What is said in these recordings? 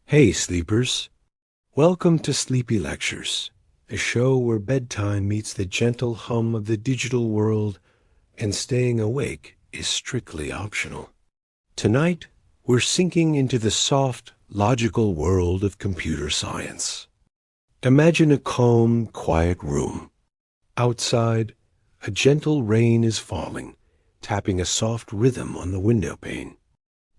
Hey, sleepers. Welcome to Sleepy Lectures, a show where bedtime meets the gentle hum of the digital world and staying awake is strictly optional. Tonight, we're sinking into the soft, logical world of computer science. Imagine a calm, quiet room. Outside, a gentle rain is falling, tapping a soft rhythm on the window pane.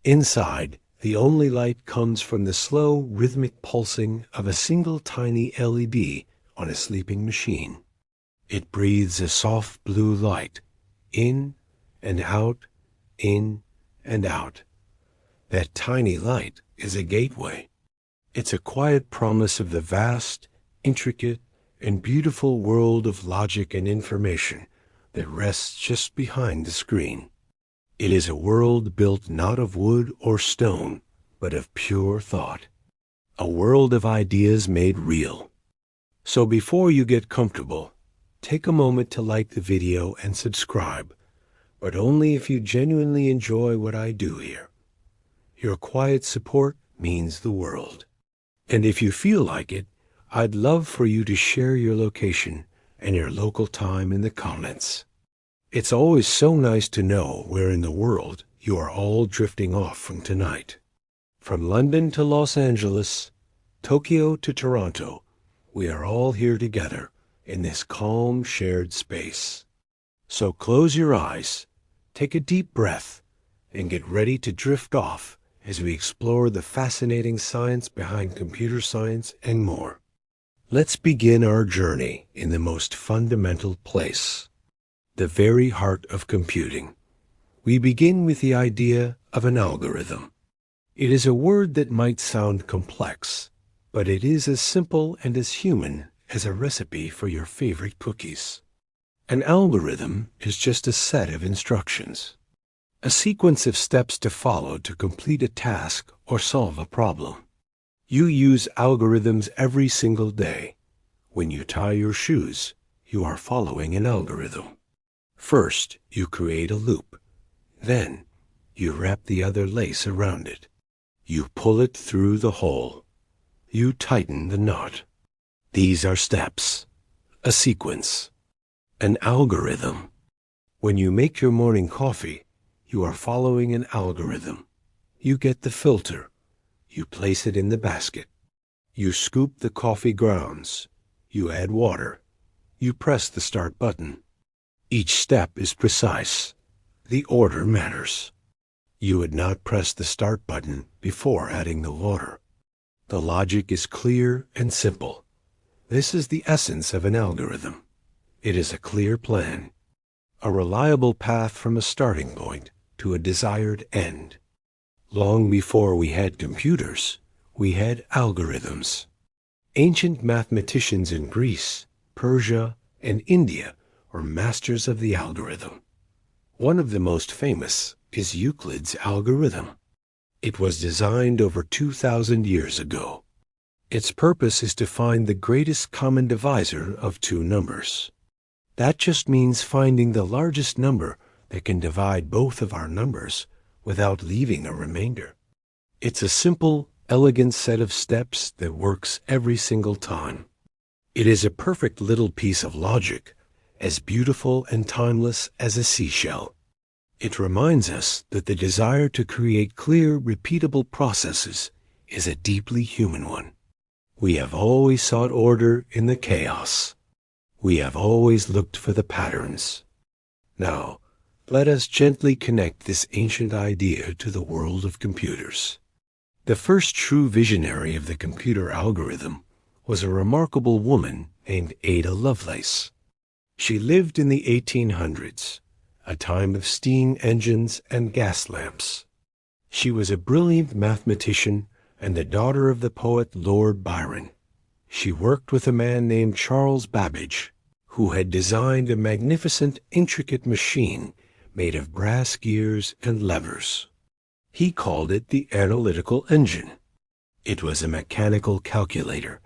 Inside, the only light comes from the slow, rhythmic pulsing of a single tiny LED on a sleeping machine. It breathes a soft blue light, in and out, in and out. That tiny light is a gateway. It's a quiet promise of the vast, intricate, and beautiful world of logic and information that rests just behind the screen. It is a world built not of wood or stone, but of pure thought. A world of ideas made real. So before you get comfortable, take a moment to like the video and subscribe, but only if you genuinely enjoy what I do here. Your quiet support means the world. And if you feel like it, I'd love for you to share your location and your local time in the comments. It's always so nice to know where in the world you are all drifting off from tonight. From London to Los Angeles, Tokyo to Toronto, we are all here together in this calm shared space. So close your eyes, take a deep breath, and get ready to drift off as we explore the fascinating science behind computer science and more. Let's begin our journey in the most fundamental place, the very heart of computing. We begin with the idea of an algorithm. It is a word that might sound complex, but it is as simple and as human as a recipe for your favorite cookies. An algorithm is just a set of instructions, a sequence of steps to follow to complete a task or solve a problem. You use algorithms every single day. When you tie your shoes, you are following an algorithm. First, you create a loop. Then, you wrap the other lace around it. You pull it through the hole. You tighten the knot. These are steps, a sequence, an algorithm. When you make your morning coffee, you are following an algorithm. You get the filter. You place it in the basket. You scoop the coffee grounds. You add water. You press the start button. Each step is precise. The order matters. You would not press the start button before adding the water. The logic is clear and simple. This is the essence of an algorithm. It is a clear plan, a reliable path from a starting point to a desired end. Long before we had computers, we had algorithms. Ancient mathematicians in Greece, Persia, and India were masters of the algorithm. One of the most famous is Euclid's algorithm. It was designed over 2,000 years ago. Its purpose is to find the greatest common divisor of two numbers. That just means finding the largest number that can divide both of our numbers without leaving a remainder. It's a simple, elegant set of steps that works every single time. It is a perfect little piece of logic, as beautiful and timeless as a seashell. It reminds us that the desire to create clear, repeatable processes is a deeply human one. We have always sought order in the chaos. We have always looked for the patterns. Now, let us gently connect this ancient idea to the world of computers. The first true visionary of the computer algorithm was a remarkable woman named Ada Lovelace. She lived in the 1800s, a time of steam engines and gas lamps. She was a brilliant mathematician and the daughter of the poet Lord Byron. She worked with a man named Charles Babbage, who had designed a magnificent, intricate machine made of brass gears and levers. He called it the analytical engine. It was a mechanical calculator,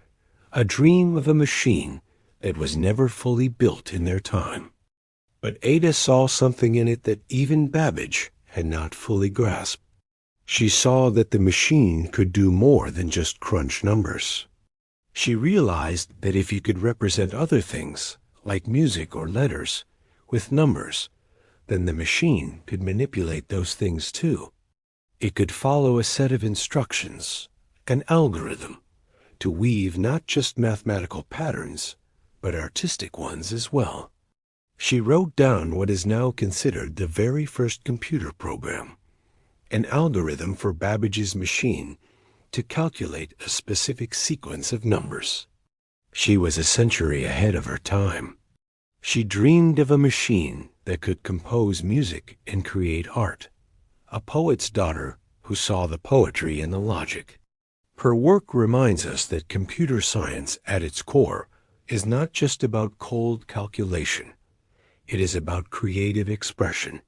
a dream of a machine that was never fully built in their time. But Ada saw something in it that even Babbage had not fully grasped. She saw that the machine could do more than just crunch numbers. She realized that if you could represent other things, like music or letters, with numbers, then the machine could manipulate those things too. It could follow a set of instructions, an algorithm, to weave not just mathematical patterns, but artistic ones as well. She wrote down what is now considered the very first computer program, an algorithm for Babbage's machine to calculate a specific sequence of numbers. She was a century ahead of her time. She dreamed of a machine that could compose music and create art, a poet's daughter who saw the poetry in the logic. Her work reminds us that computer science at its core is not just about cold calculation. It is about creative expression.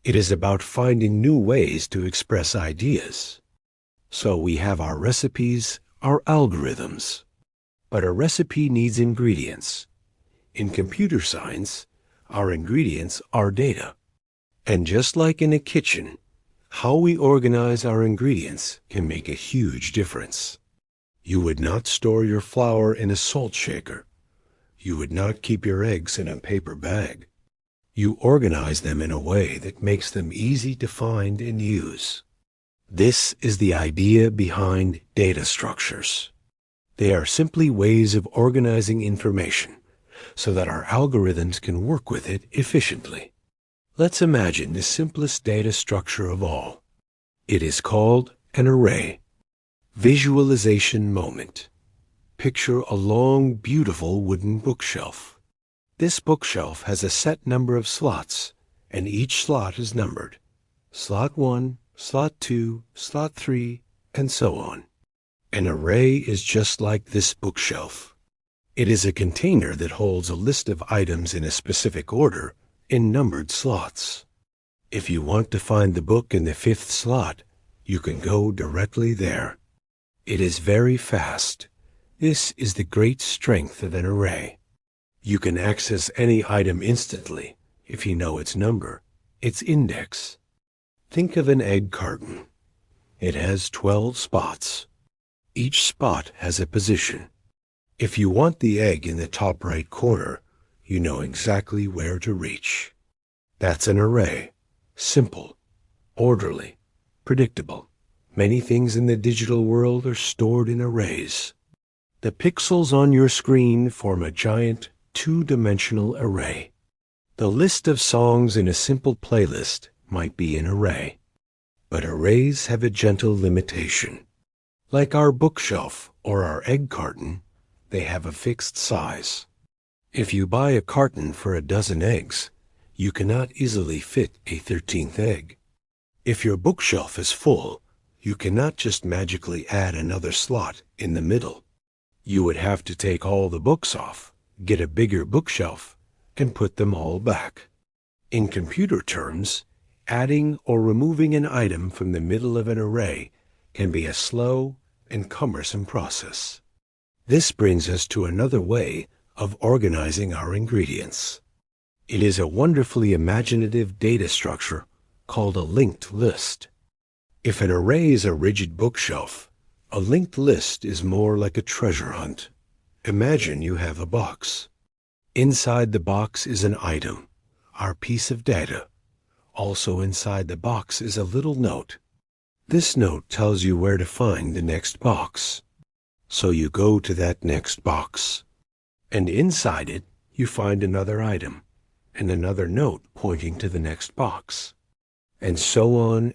It is about finding new ways to express ideas. So we have our recipes, our algorithms. But a recipe needs ingredients. In computer science, our ingredients are data. And just like in a kitchen, how we organize our ingredients can make a huge difference. You would not store your flour in a salt shaker. You would not keep your eggs in a paper bag. You organize them in a way that makes them easy to find and use. This is the idea behind data structures. They are simply ways of organizing information so that our algorithms can work with it efficiently. Let's imagine the simplest data structure of all. It is called an array. Visualization moment. Picture a long, beautiful wooden bookshelf. This bookshelf has a set number of slots, and each slot is numbered. Slot 1, slot 2, slot 3, and so on. An array is just like this bookshelf. It is a container that holds a list of items in a specific order in numbered slots. If you want to find the book in the 5th slot, you can go directly there. It is very fast. This is the great strength of an array. You can access any item instantly if you know its number, its index. Think of an egg carton. It has 12 spots. Each spot has a position. If you want the egg in the top right corner, you know exactly where to reach. That's an array. Simple, orderly, predictable. Many things in the digital world are stored in arrays. The pixels on your screen form a giant two-dimensional array. The list of songs in a simple playlist might be an array. But arrays have a gentle limitation. Like our bookshelf or our egg carton, they have a fixed size. If you buy a carton for a dozen eggs, you cannot easily fit a 13th egg. If your bookshelf is full, you cannot just magically add another slot in the middle. You would have to take all the books off, get a bigger bookshelf, and put them all back. In computer terms, adding or removing an item from the middle of an array can be a slow and cumbersome process. This brings us to another way of organizing our ingredients. It is a wonderfully imaginative data structure called a linked list. If an array is a rigid bookshelf, a linked list is more like a treasure hunt. Imagine you have a box. Inside the box is an item, our piece of data. Also inside the box is a little note. This note tells you where to find the next box. So you go to that next box. And inside it, you find another item and another note pointing to the next box. And so on,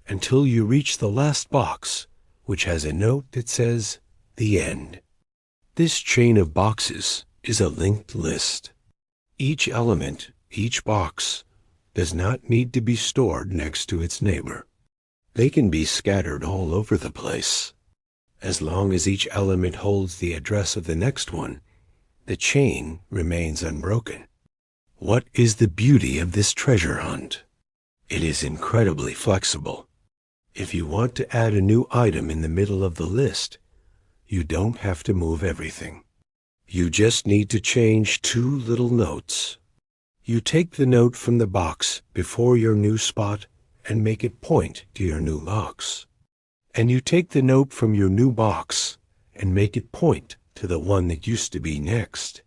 until you reach the last box, which has a note that says, "The end." This chain of boxes is a linked list. Each element, each box, does not need to be stored next to its neighbor. They can be scattered all over the place. As long as each element holds the address of the next one, the chain remains unbroken. What is the beauty of this treasure hunt? It is incredibly flexible. If you want to add a new item in the middle of the list, you don't have to move everything. You just need to change 2 little notes. You take the note from the box before your new spot and make it point to your new box. And you take the note from your new box and make it point to the one that used to be next.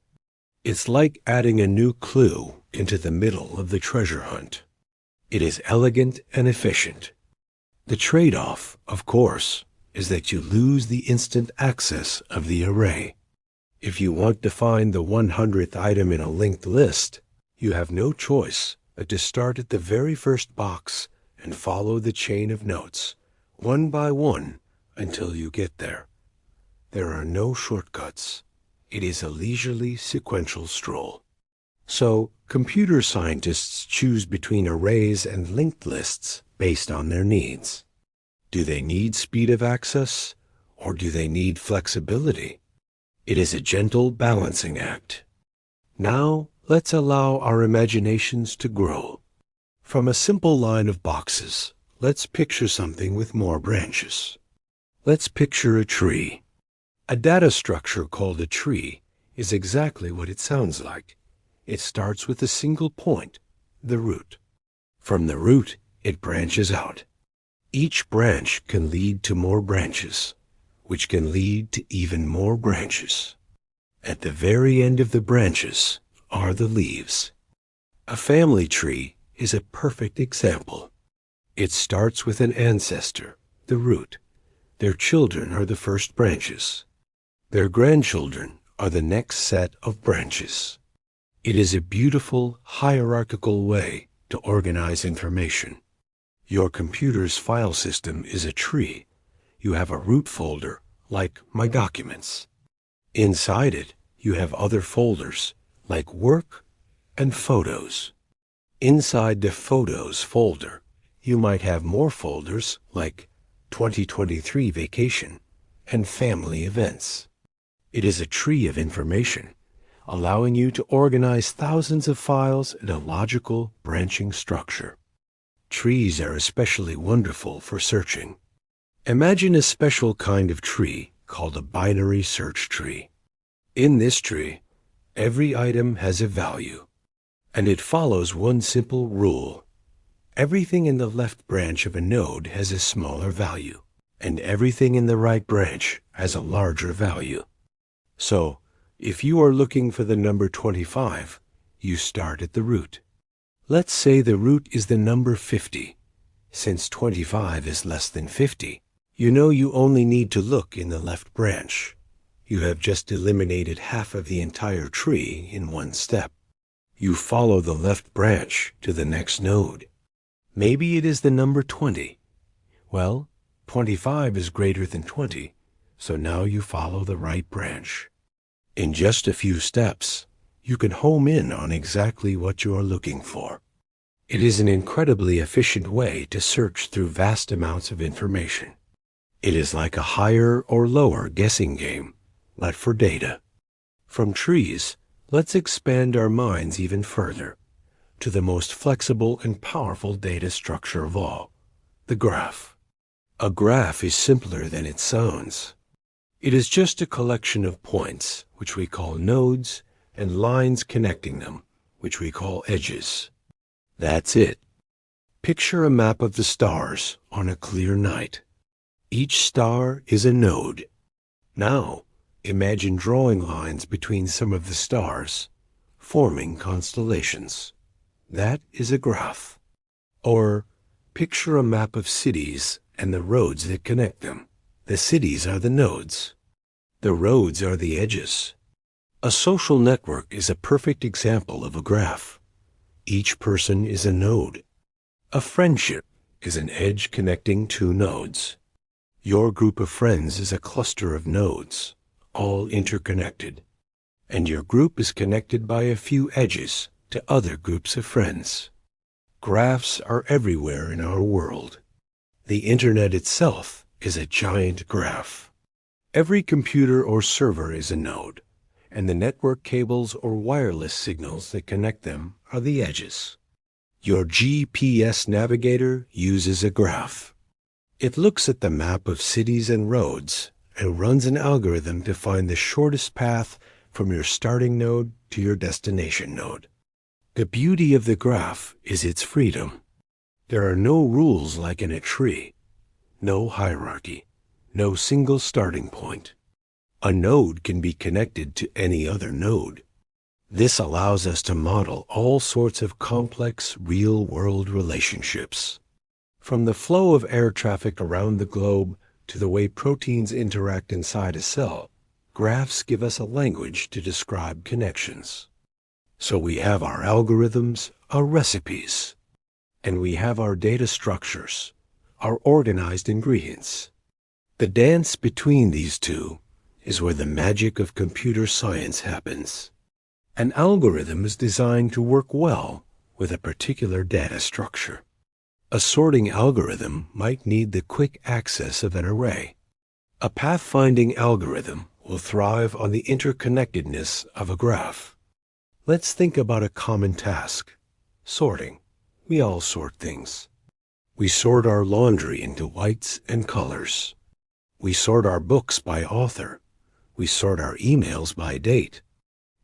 It's like adding a new clue into the middle of the treasure hunt. It is elegant and efficient. The trade-off, of course, is that you lose the instant access of the array. If you want to find the 100th item in a linked list, you have no choice but to start at the very first box and follow the chain of notes, one by one, until you get there. There are no shortcuts. It is a leisurely, sequential stroll. So, computer scientists choose between arrays and linked lists based on their needs. Do they need speed of access, or do they need flexibility? It is a gentle balancing act. Now, let's allow our imaginations to grow. From a simple line of boxes, let's picture something with more branches. Let's picture a tree. A data structure called a tree is exactly what it sounds like. It starts with a single point, the root. From the root, it branches out. Each branch can lead to more branches, which can lead to even more branches. At the very end of the branches are the leaves. A family tree is a perfect example. It starts with an ancestor, the root. Their children are the first branches. Their grandchildren are the next set of branches. It is a beautiful, hierarchical way to organize information. Your computer's file system is a tree. You have a root folder, like My Documents. Inside it, you have other folders, like Work and Photos. Inside the Photos folder, you might have more folders, like 2023 Vacation and Family Events. It is a tree of information, allowing you to organize thousands of files in a logical, branching structure. Trees are especially wonderful for searching. Imagine a special kind of tree called a binary search tree. In this tree, every item has a value, and it follows one simple rule. Everything in the left branch of a node has a smaller value, and everything in the right branch has a larger value. So, if you are looking for the number 25, you start at the root. Let's say the root is the number 50. Since 25 is less than 50, you know you only need to look in the left branch. You have just eliminated half of the entire tree in one step. You follow the left branch to the next node. Maybe it is the number 20. Well, 25 is greater than 20, so now you follow the right branch. In just a few steps, you can home in on exactly what you are looking for. It is an incredibly efficient way to search through vast amounts of information. It is like a higher or lower guessing game, but for data. From trees, let's expand our minds even further to the most flexible and powerful data structure of all, the graph. A graph is simpler than it sounds. It is just a collection of points, which we call nodes, and lines connecting them, which we call edges. That's it. Picture a map of the stars on a clear night. Each star is a node. Now, imagine drawing lines between some of the stars, forming constellations. That is a graph. Or, picture a map of cities and the roads that connect them. The cities are the nodes. The roads are the edges. A social network is a perfect example of a graph. Each person is a node. A friendship is an edge connecting two nodes. Your group of friends is a cluster of nodes, all interconnected. And your group is connected by a few edges to other groups of friends. Graphs are everywhere in our world. The internet itself is a giant graph. Every computer or server is a node, and the network cables or wireless signals that connect them are the edges. Your GPS navigator uses a graph. It looks at the map of cities and roads and runs an algorithm to find the shortest path from your starting node to your destination node. The beauty of the graph is its freedom. There are no rules like in a tree, no hierarchy, no single starting point. A node can be connected to any other node. This allows us to model all sorts of complex real-world relationships. From the flow of air traffic around the globe to the way proteins interact inside a cell, graphs give us a language to describe connections. So we have our algorithms, our recipes, and we have our data structures, our organized ingredients. The dance between these two is where the magic of computer science happens. An algorithm is designed to work well with a particular data structure. A sorting algorithm might need the quick access of an array. A pathfinding algorithm will thrive on the interconnectedness of a graph. Let's think about a common task: sorting. We all sort things. We sort our laundry into whites and colors. We sort our books by author. We sort our emails by date.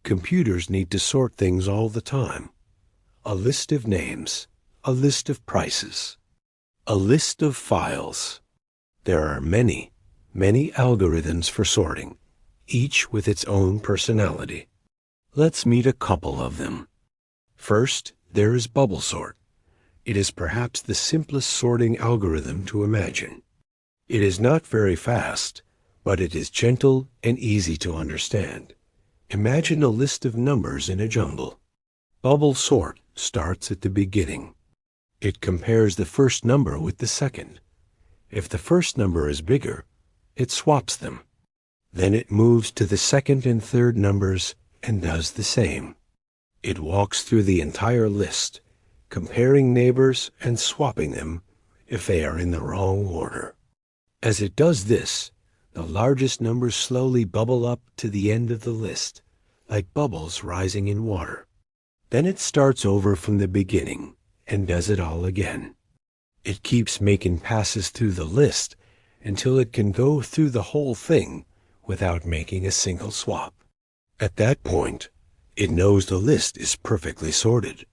Computers need to sort things all the time. A list of names, a list of prices, a list of files. There are many, many algorithms for sorting, each with its own personality. Let's meet a couple of them. First, there is bubble sort. It is perhaps the simplest sorting algorithm to imagine. It is not very fast, but it is gentle and easy to understand. Imagine a list of numbers in a jungle. Bubble sort starts at the beginning. It compares the first number with the second. If the first number is bigger, it swaps them. Then it moves to the second and third numbers and does the same. It walks through the entire list, comparing neighbors and swapping them if they are in the wrong order. As it does this, the largest numbers slowly bubble up to the end of the list, like bubbles rising in water. Then it starts over from the beginning and does it all again. It keeps making passes through the list until it can go through the whole thing without making a single swap. At that point, it knows the list is perfectly sorted.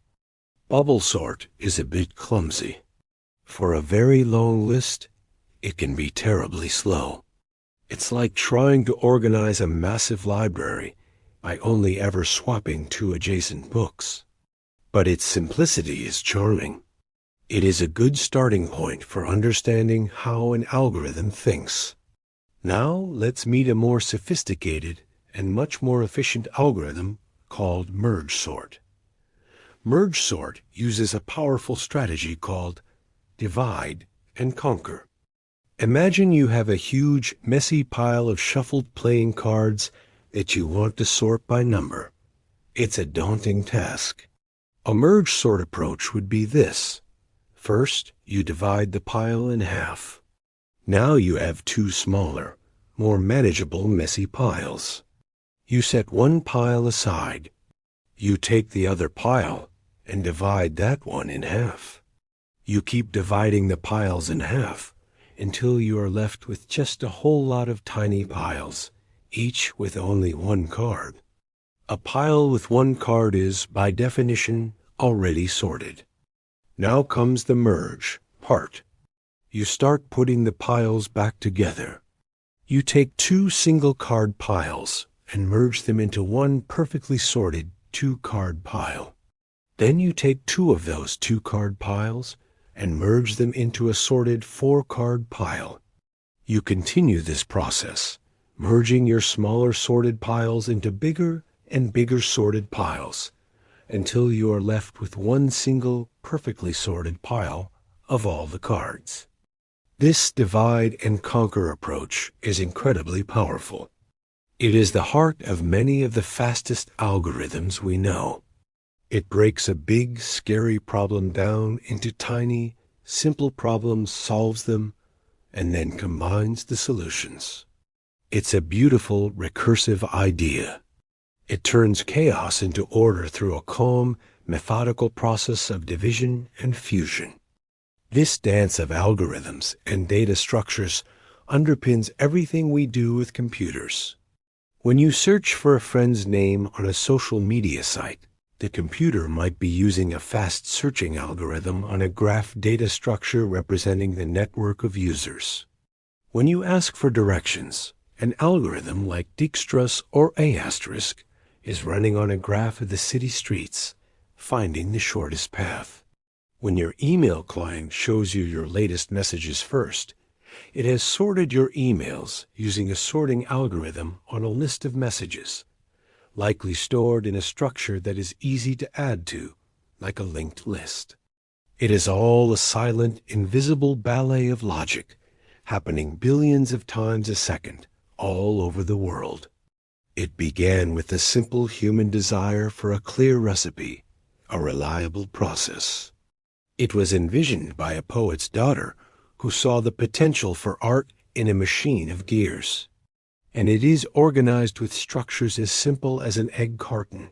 Bubble sort is a bit clumsy. For a very long list, it can be terribly slow. It's like trying to organize a massive library by only ever swapping two adjacent books. But its simplicity is charming. It is a good starting point for understanding how an algorithm thinks. Now let's meet a more sophisticated and much more efficient algorithm called merge sort. Merge sort uses a powerful strategy called divide and conquer. Imagine you have a huge, messy pile of shuffled playing cards that you want to sort by number. It's a daunting task. A merge sort approach would be this. First, you divide the pile in half. Now you have two smaller, more manageable messy piles. You set one pile aside. You take the other pile and divide that one in half. You keep dividing the piles in half until you are left with just a whole lot of tiny piles, each with only one card. A pile with one card is, by definition, already sorted. Now comes the merge part. You start putting the piles back together. You take two single-card piles and merge them into one perfectly sorted two-card pile. Then you take two of those two-card piles and merge them into a sorted four-card pile. You continue this process, merging your smaller sorted piles into bigger and bigger sorted piles, until you are left with one single, perfectly sorted pile of all the cards. This divide and conquer approach is incredibly powerful. It is the heart of many of the fastest algorithms we know. It breaks a big, scary problem down into tiny, simple problems, solves them, and then combines the solutions. It's a beautiful, recursive idea. It turns chaos into order through a calm, methodical process of division and fusion. This dance of algorithms and data structures underpins everything we do with computers. When you search for a friend's name on a social media site, The computer might be using a fast searching algorithm on a graph data structure representing the network of users. When you ask for directions, an algorithm like Dijkstra's or A** is running on a graph of the city streets, finding the shortest path. When your email client shows you your latest messages first, it has sorted your emails using a sorting algorithm on a list of messages, likely stored in a structure that is easy to add to, like a linked list. It is all a silent, invisible ballet of logic, happening billions of times a second, all over the world. It began with the simple human desire for a clear recipe, a reliable process. It was envisioned by a poet's daughter who saw the potential for art in a machine of gears. And it is organized with structures as simple as an egg carton,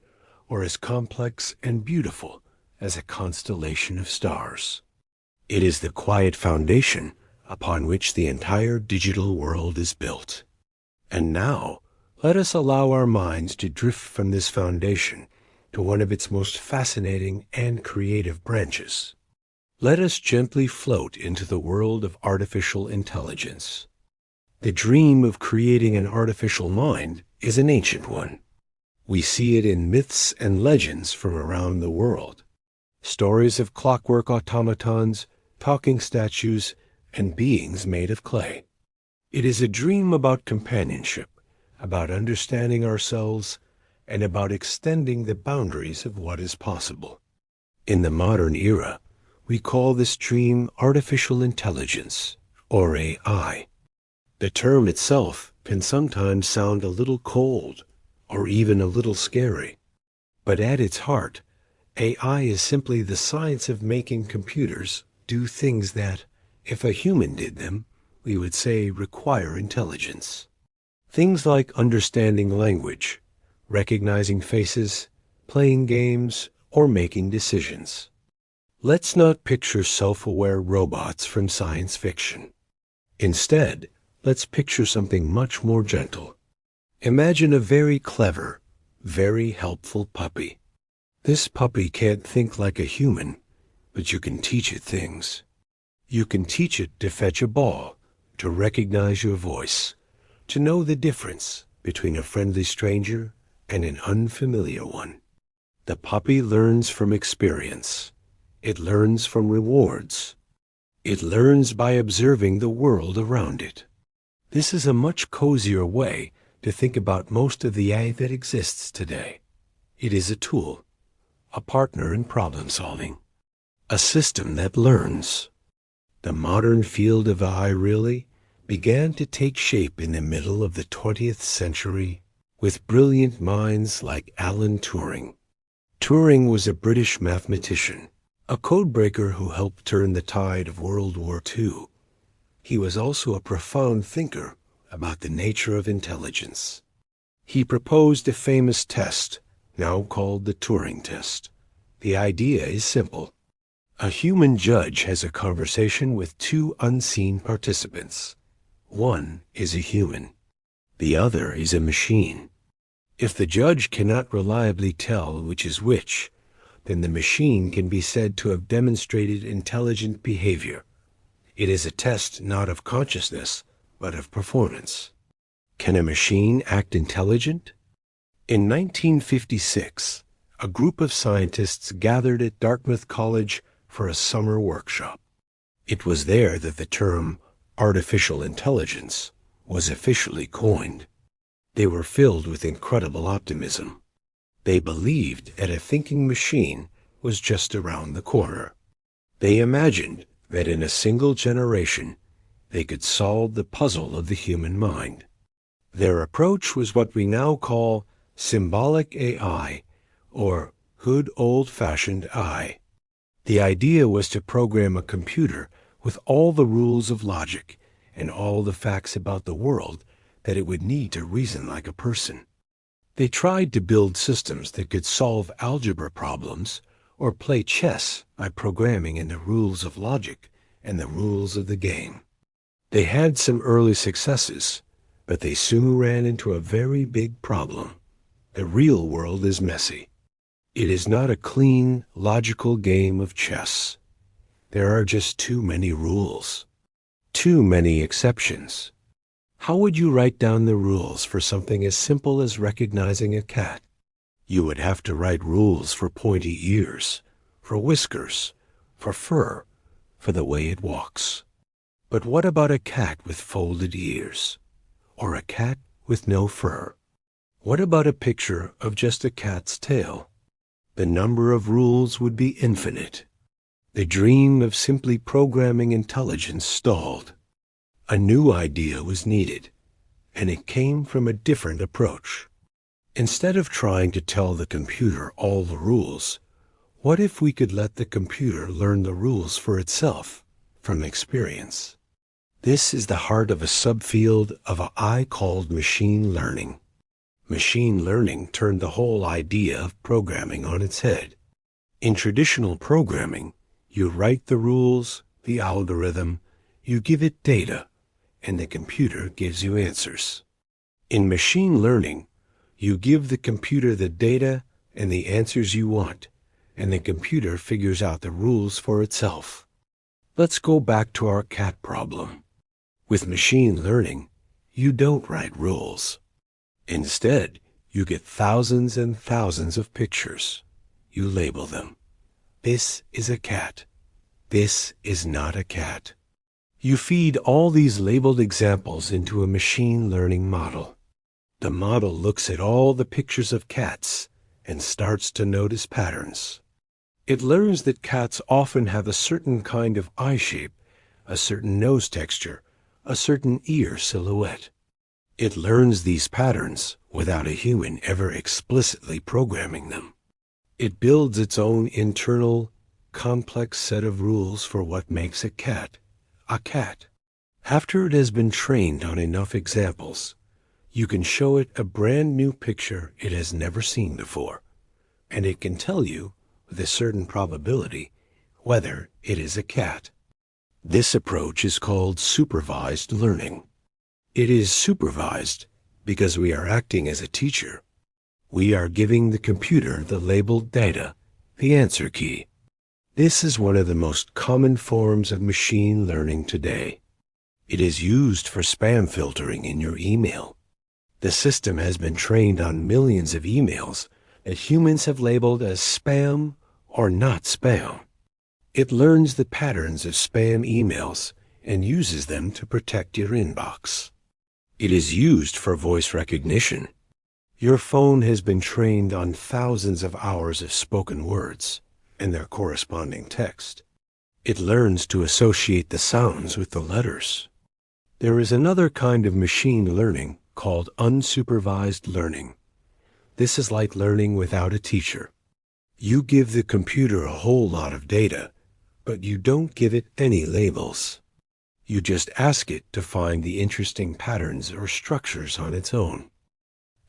or as complex and beautiful as a constellation of stars. It is the quiet foundation upon which the entire digital world is built. And now, let us allow our minds to drift from this foundation to one of its most fascinating and creative branches. Let us gently float into the world of artificial intelligence. The dream of creating an artificial mind is an ancient one. We see it in myths and legends from around the world. Stories of clockwork automatons, talking statues, and beings made of clay. It is a dream about companionship, about understanding ourselves, and about extending the boundaries of what is possible. In the modern era, we call this dream artificial intelligence, or AI. The term itself can sometimes sound a little cold, or even a little scary. But at its heart, AI is simply the science of making computers do things that, if a human did them, we would say require intelligence. Things like understanding language, recognizing faces, playing games, or making decisions. Let's not picture self-aware robots from science fiction. Instead, let's picture something much more gentle. Imagine a very clever, very helpful puppy. This puppy can't think like a human, but you can teach it things. You can teach it to fetch a ball, to recognize your voice, to know the difference between a friendly stranger and an unfamiliar one. The puppy learns from experience. It learns from rewards. It learns by observing the world around it. This is a much cozier way to think about most of the AI that exists today. It is a tool, a partner in problem solving, a system that learns. The modern field of AI really began to take shape in the middle of the 20th century with brilliant minds like Alan Turing. Turing was a British mathematician, a codebreaker who helped turn the tide of World War II. He was also a profound thinker about the nature of intelligence. He proposed a famous test, now called the Turing test. The idea is simple. A human judge has a conversation with two unseen participants. One is a human. The other is a machine. If the judge cannot reliably tell which is which, then the machine can be said to have demonstrated intelligent behavior. It is a test not of consciousness, but of performance. Can a machine act intelligent? In 1956, a group of scientists gathered at Dartmouth College for a summer workshop. It was there that the term artificial intelligence was officially coined. They were filled with incredible optimism. They believed that a thinking machine was just around the corner. They imagined that in a single generation, they could solve the puzzle of the human mind. Their approach was what we now call symbolic AI, or good old-fashioned AI. The idea was to program a computer with all the rules of logic and all the facts about the world that it would need to reason like a person. They tried to build systems that could solve algebra problems or play chess by programming in the rules of logic and the rules of the game. They had some early successes, but they soon ran into a very big problem. The real world is messy. It is not a clean, logical game of chess. There are just too many rules, too many exceptions. How would you write down the rules for something as simple as recognizing a cat? You would have to write rules for pointy ears, for whiskers, for fur, for the way it walks. But what about a cat with folded ears? Or a cat with no fur? What about a picture of just a cat's tail? The number of rules would be infinite. The dream of simply programming intelligence stalled. A new idea was needed, and it came from a different approach. Instead of trying to tell the computer all the rules, what if we could let the computer learn the rules for itself, from experience? This is the heart of a subfield of what I called machine learning. Machine learning turned the whole idea of programming on its head. In traditional programming, you write the rules, the algorithm, you give it data, and the computer gives you answers. In machine learning, you give the computer the data and the answers you want, and the computer figures out the rules for itself. Let's go back to our cat problem. With machine learning, you don't write rules. Instead, you get thousands and thousands of pictures. You label them. This is a cat. This is not a cat. You feed all these labeled examples into a machine learning model. The model looks at all the pictures of cats and starts to notice patterns. It learns that cats often have a certain kind of eye shape, a certain nose texture, a certain ear silhouette. It learns these patterns without a human ever explicitly programming them. It builds its own internal, complex set of rules for what makes a cat a cat. After it has been trained on enough examples, you can show it a brand new picture it has never seen before, and it can tell you, with a certain probability, whether it is a cat. This approach is called supervised learning. It is supervised because we are acting as a teacher. We are giving the computer the labeled data, the answer key. This is one of the most common forms of machine learning today. It is used for spam filtering in your email. The system has been trained on millions of emails that humans have labeled as spam or not spam. It learns the patterns of spam emails and uses them to protect your inbox. It is used for voice recognition. Your phone has been trained on thousands of hours of spoken words and their corresponding text. It learns to associate the sounds with the letters. There is another kind of machine learning called unsupervised learning. This is like learning without a teacher. You give the computer a whole lot of data, but you don't give it any labels. You just ask it to find the interesting patterns or structures on its own.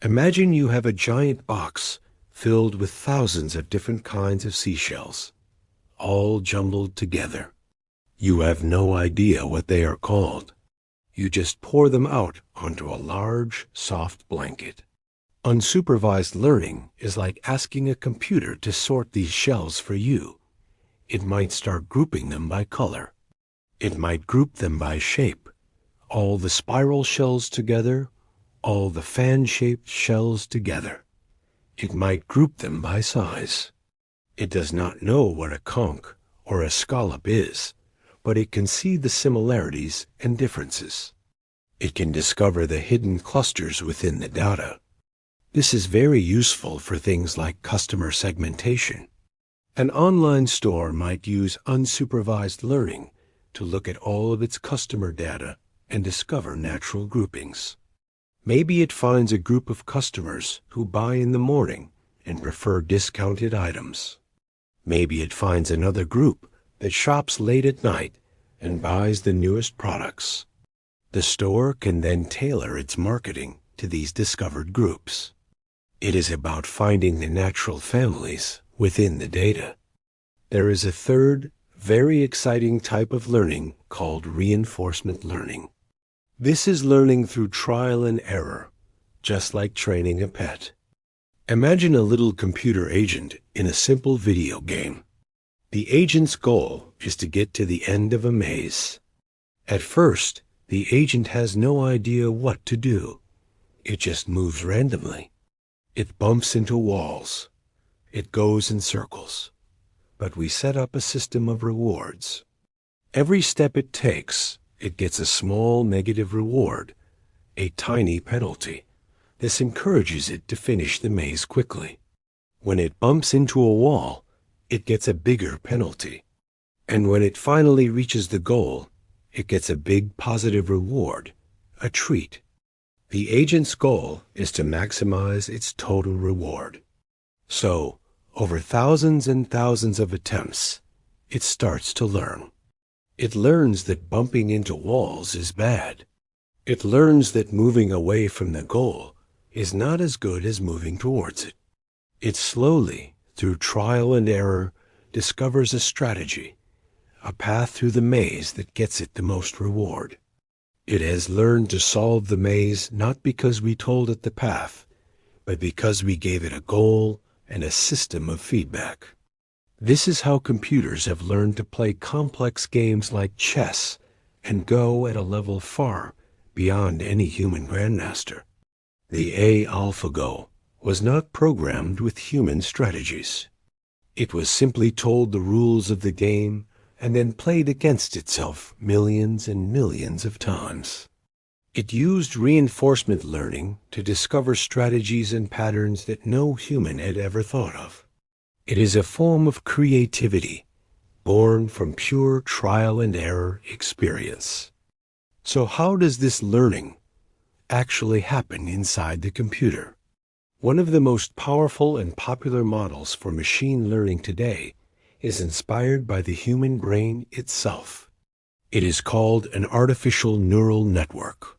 Imagine you have a giant box filled with thousands of different kinds of seashells, all jumbled together. You have no idea what they are called. You just pour them out onto a large, soft blanket. Unsupervised learning is like asking a computer to sort these shells for you. It might start grouping them by color. It might group them by shape, all the spiral shells together, all the fan-shaped shells together. It might group them by size. It does not know what a conch or a scallop is, but it can see the similarities and differences. It can discover the hidden clusters within the data. This is very useful for things like customer segmentation. An online store might use unsupervised learning to look at all of its customer data and discover natural groupings. Maybe it finds a group of customers who buy in the morning and prefer discounted items. Maybe it finds another group that shops late at night and buys the newest products. The store can then tailor its marketing to these discovered groups. It is about finding the natural families within the data. There is a third, very exciting type of learning called reinforcement learning. This is learning through trial and error, just like training a pet. Imagine a little computer agent in a simple video game. The agent's goal is to get to the end of a maze. At first, the agent has no idea what to do. It just moves randomly. It bumps into walls. It goes in circles. But we set up a system of rewards. Every step it takes, it gets a small negative reward, a tiny penalty. This encourages it to finish the maze quickly. When it bumps into a wall, it gets a bigger penalty. And when it finally reaches the goal, it gets a big positive reward, a treat. The agent's goal is to maximize its total reward. So, over thousands and thousands of attempts, it starts to learn. It learns that bumping into walls is bad. It learns that moving away from the goal is not as good as moving towards it. It slowly, through trial and error, discovers a strategy, a path through the maze that gets it the most reward. It has learned to solve the maze not because we told it the path, but because we gave it a goal and a system of feedback. This is how computers have learned to play complex games like chess and go at a level far beyond any human grandmaster. The AlphaGo was not programmed with human strategies. It was simply told the rules of the game and then played against itself millions and millions of times. It used reinforcement learning to discover strategies and patterns that no human had ever thought of. It is a form of creativity, born from pure trial and error experience. So how does this learning actually happen inside the computer? One of the most powerful and popular models for machine learning today is inspired by the human brain itself. It is called an artificial neural network.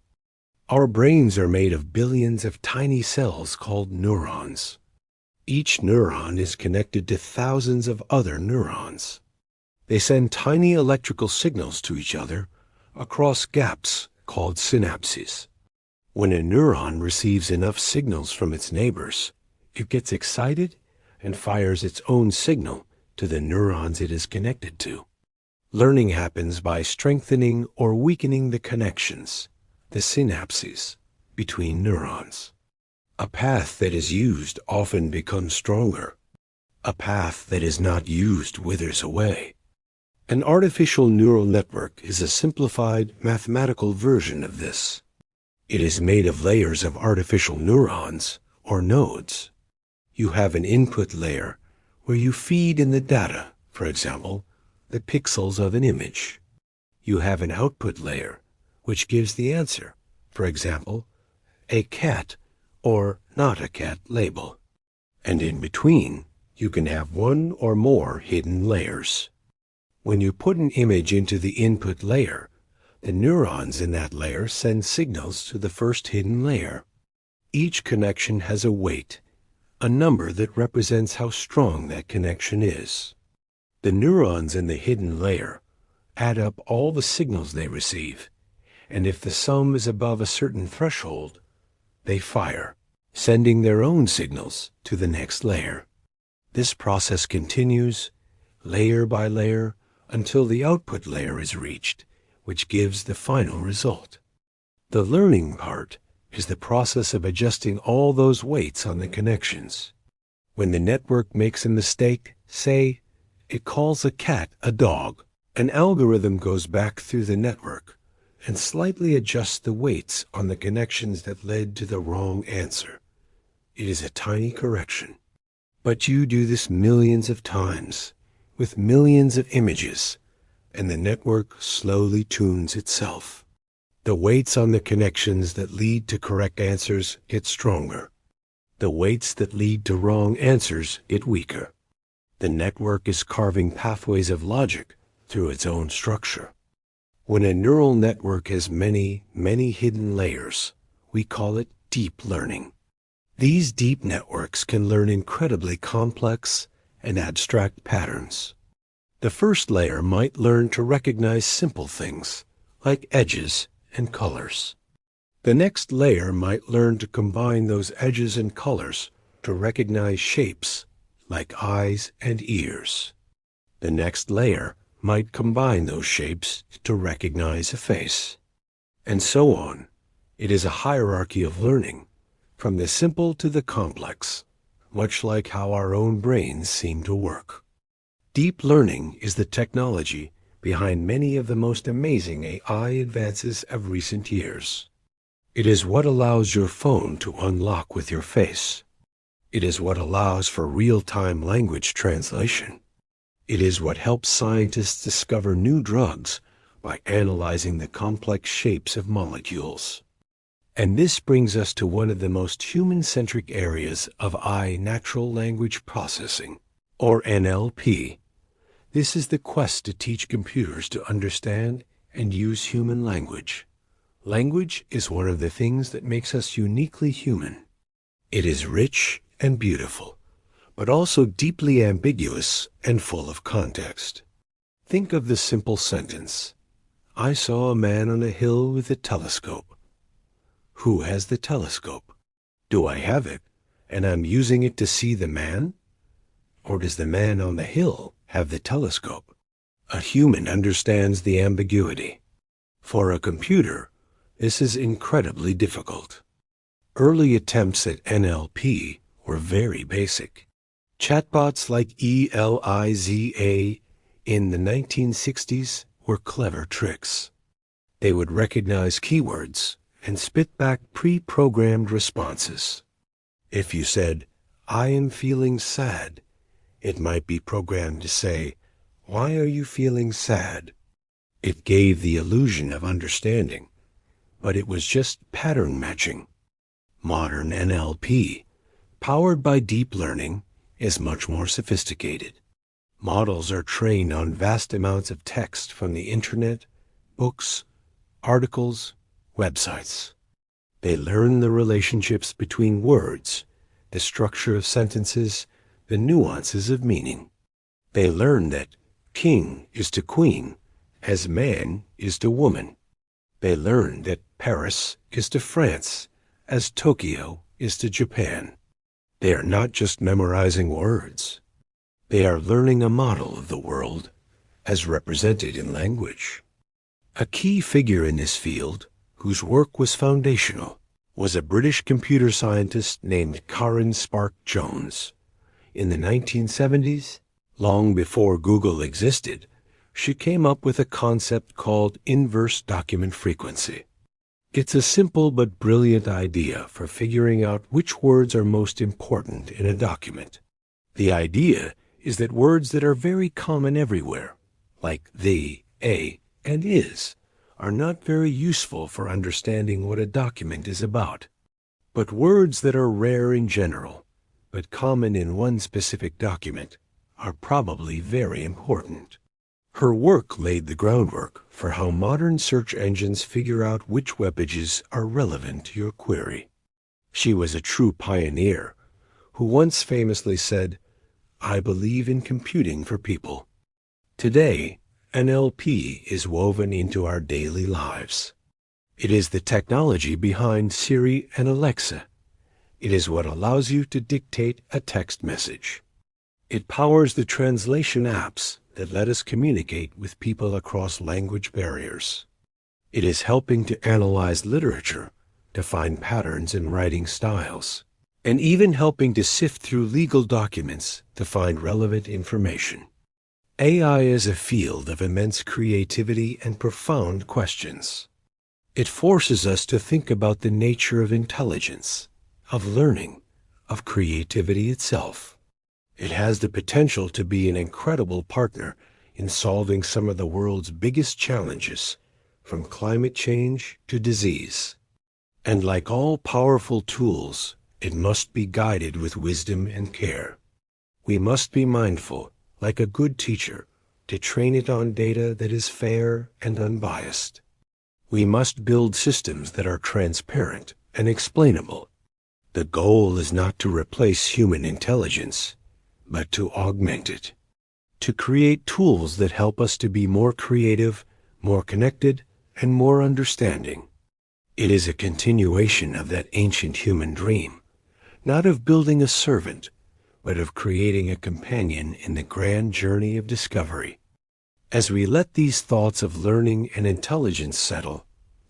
Our brains are made of billions of tiny cells called neurons. Each neuron is connected to thousands of other neurons. They send tiny electrical signals to each other across gaps called synapses. When a neuron receives enough signals from its neighbors, it gets excited and fires its own signal to the neurons it is connected to. Learning happens by strengthening or weakening the connections, the synapses, between neurons. A path that is used often becomes stronger. A path that is not used withers away. An artificial neural network is a simplified mathematical version of this. It is made of layers of artificial neurons, or nodes. You have an input layer where you feed in the data, for example, the pixels of an image. You have an output layer, which gives the answer, for example, a cat or not a cat label. And in between, you can have one or more hidden layers. When you put an image into the input layer, the neurons in that layer send signals to the first hidden layer. Each connection has a weight, a number that represents how strong that connection is. The neurons in the hidden layer add up all the signals they receive, and if the sum is above a certain threshold, they fire, sending their own signals to the next layer. This process continues, layer by layer, until the output layer is reached, which gives the final result. The learning part is the process of adjusting all those weights on the connections. When the network makes a mistake, say, it calls a cat a dog, an algorithm goes back through the network and slightly adjusts the weights on the connections that led to the wrong answer. It is a tiny correction. But you do this millions of times, with millions of images, and the network slowly tunes itself. The weights on the connections that lead to correct answers get stronger. The weights that lead to wrong answers get weaker. The network is carving pathways of logic through its own structure. When a neural network has many, many hidden layers, we call it deep learning. These deep networks can learn incredibly complex and abstract patterns. The first layer might learn to recognize simple things, like edges and colors. The next layer might learn to combine those edges and colors to recognize shapes like eyes and ears. The next layer might combine those shapes to recognize a face. And so on. It is a hierarchy of learning, from the simple to the complex, much like how our own brains seem to work. Deep learning is the technology behind many of the most amazing AI advances of recent years. It is what allows your phone to unlock with your face. It is what allows for real-time language translation. It is what helps scientists discover new drugs by analyzing the complex shapes of molecules. And this brings us to one of the most human-centric areas of natural language processing, or NLP. This is the quest to teach computers to understand and use human language. Language is one of the things that makes us uniquely human. It is rich and beautiful, but also deeply ambiguous and full of context. Think of the simple sentence, "I saw a man on a hill with a telescope." Who has the telescope? Do I have it, and I'm using it to see the man? Or does the man on the hill have the telescope? A human understands the ambiguity. For a computer, this is incredibly difficult. Early attempts at NLP were very basic. Chatbots like ELIZA in the 1960s were clever tricks. They would recognize keywords and spit back pre-programmed responses. If you said, "I am feeling sad," it might be programmed to say, "Why are you feeling sad?" It gave the illusion of understanding, but it was just pattern matching. Modern NLP, powered by deep learning, is much more sophisticated. Models are trained on vast amounts of text from the internet, books, articles, websites. They learn the relationships between words, the structure of sentences, the nuances of meaning. They learn that king is to queen as man is to woman. They learn that Paris is to France as Tokyo is to Japan. They are not just memorizing words. They are learning a model of the world as represented in language. A key figure in this field, whose work was foundational, was a British computer scientist named Karen Spark Jones. In the 1970s, long before Google existed, she came up with a concept called inverse document frequency. It's a simple but brilliant idea for figuring out which words are most important in a document. The idea is that words that are very common everywhere, like the, a, and is, are not very useful for understanding what a document is about. But words that are rare in general, but common in one specific document, are probably very important. Her work laid the groundwork for how modern search engines figure out which web pages are relevant to your query. She was a true pioneer who once famously said, "I believe in computing for people." Today, NLP is woven into our daily lives. It is the technology behind Siri and Alexa. It is what allows you to dictate a text message. It powers the translation apps that let us communicate with people across language barriers. It is helping to analyze literature, to find patterns in writing styles, and even helping to sift through legal documents to find relevant information. AI is a field of immense creativity and profound questions. It forces us to think about the nature of intelligence, of learning, of creativity itself. It has the potential to be an incredible partner in solving some of the world's biggest challenges, from climate change to disease. And like all powerful tools, it must be guided with wisdom and care. We must be mindful, like a good teacher, to train it on data that is fair and unbiased. We must build systems that are transparent and explainable. The goal is not to replace human intelligence, but to augment it, to create tools that help us to be more creative, more connected, and more understanding. It is a continuation of that ancient human dream, not of building a servant, but of creating a companion in the grand journey of discovery. As we let these thoughts of learning and intelligence settle,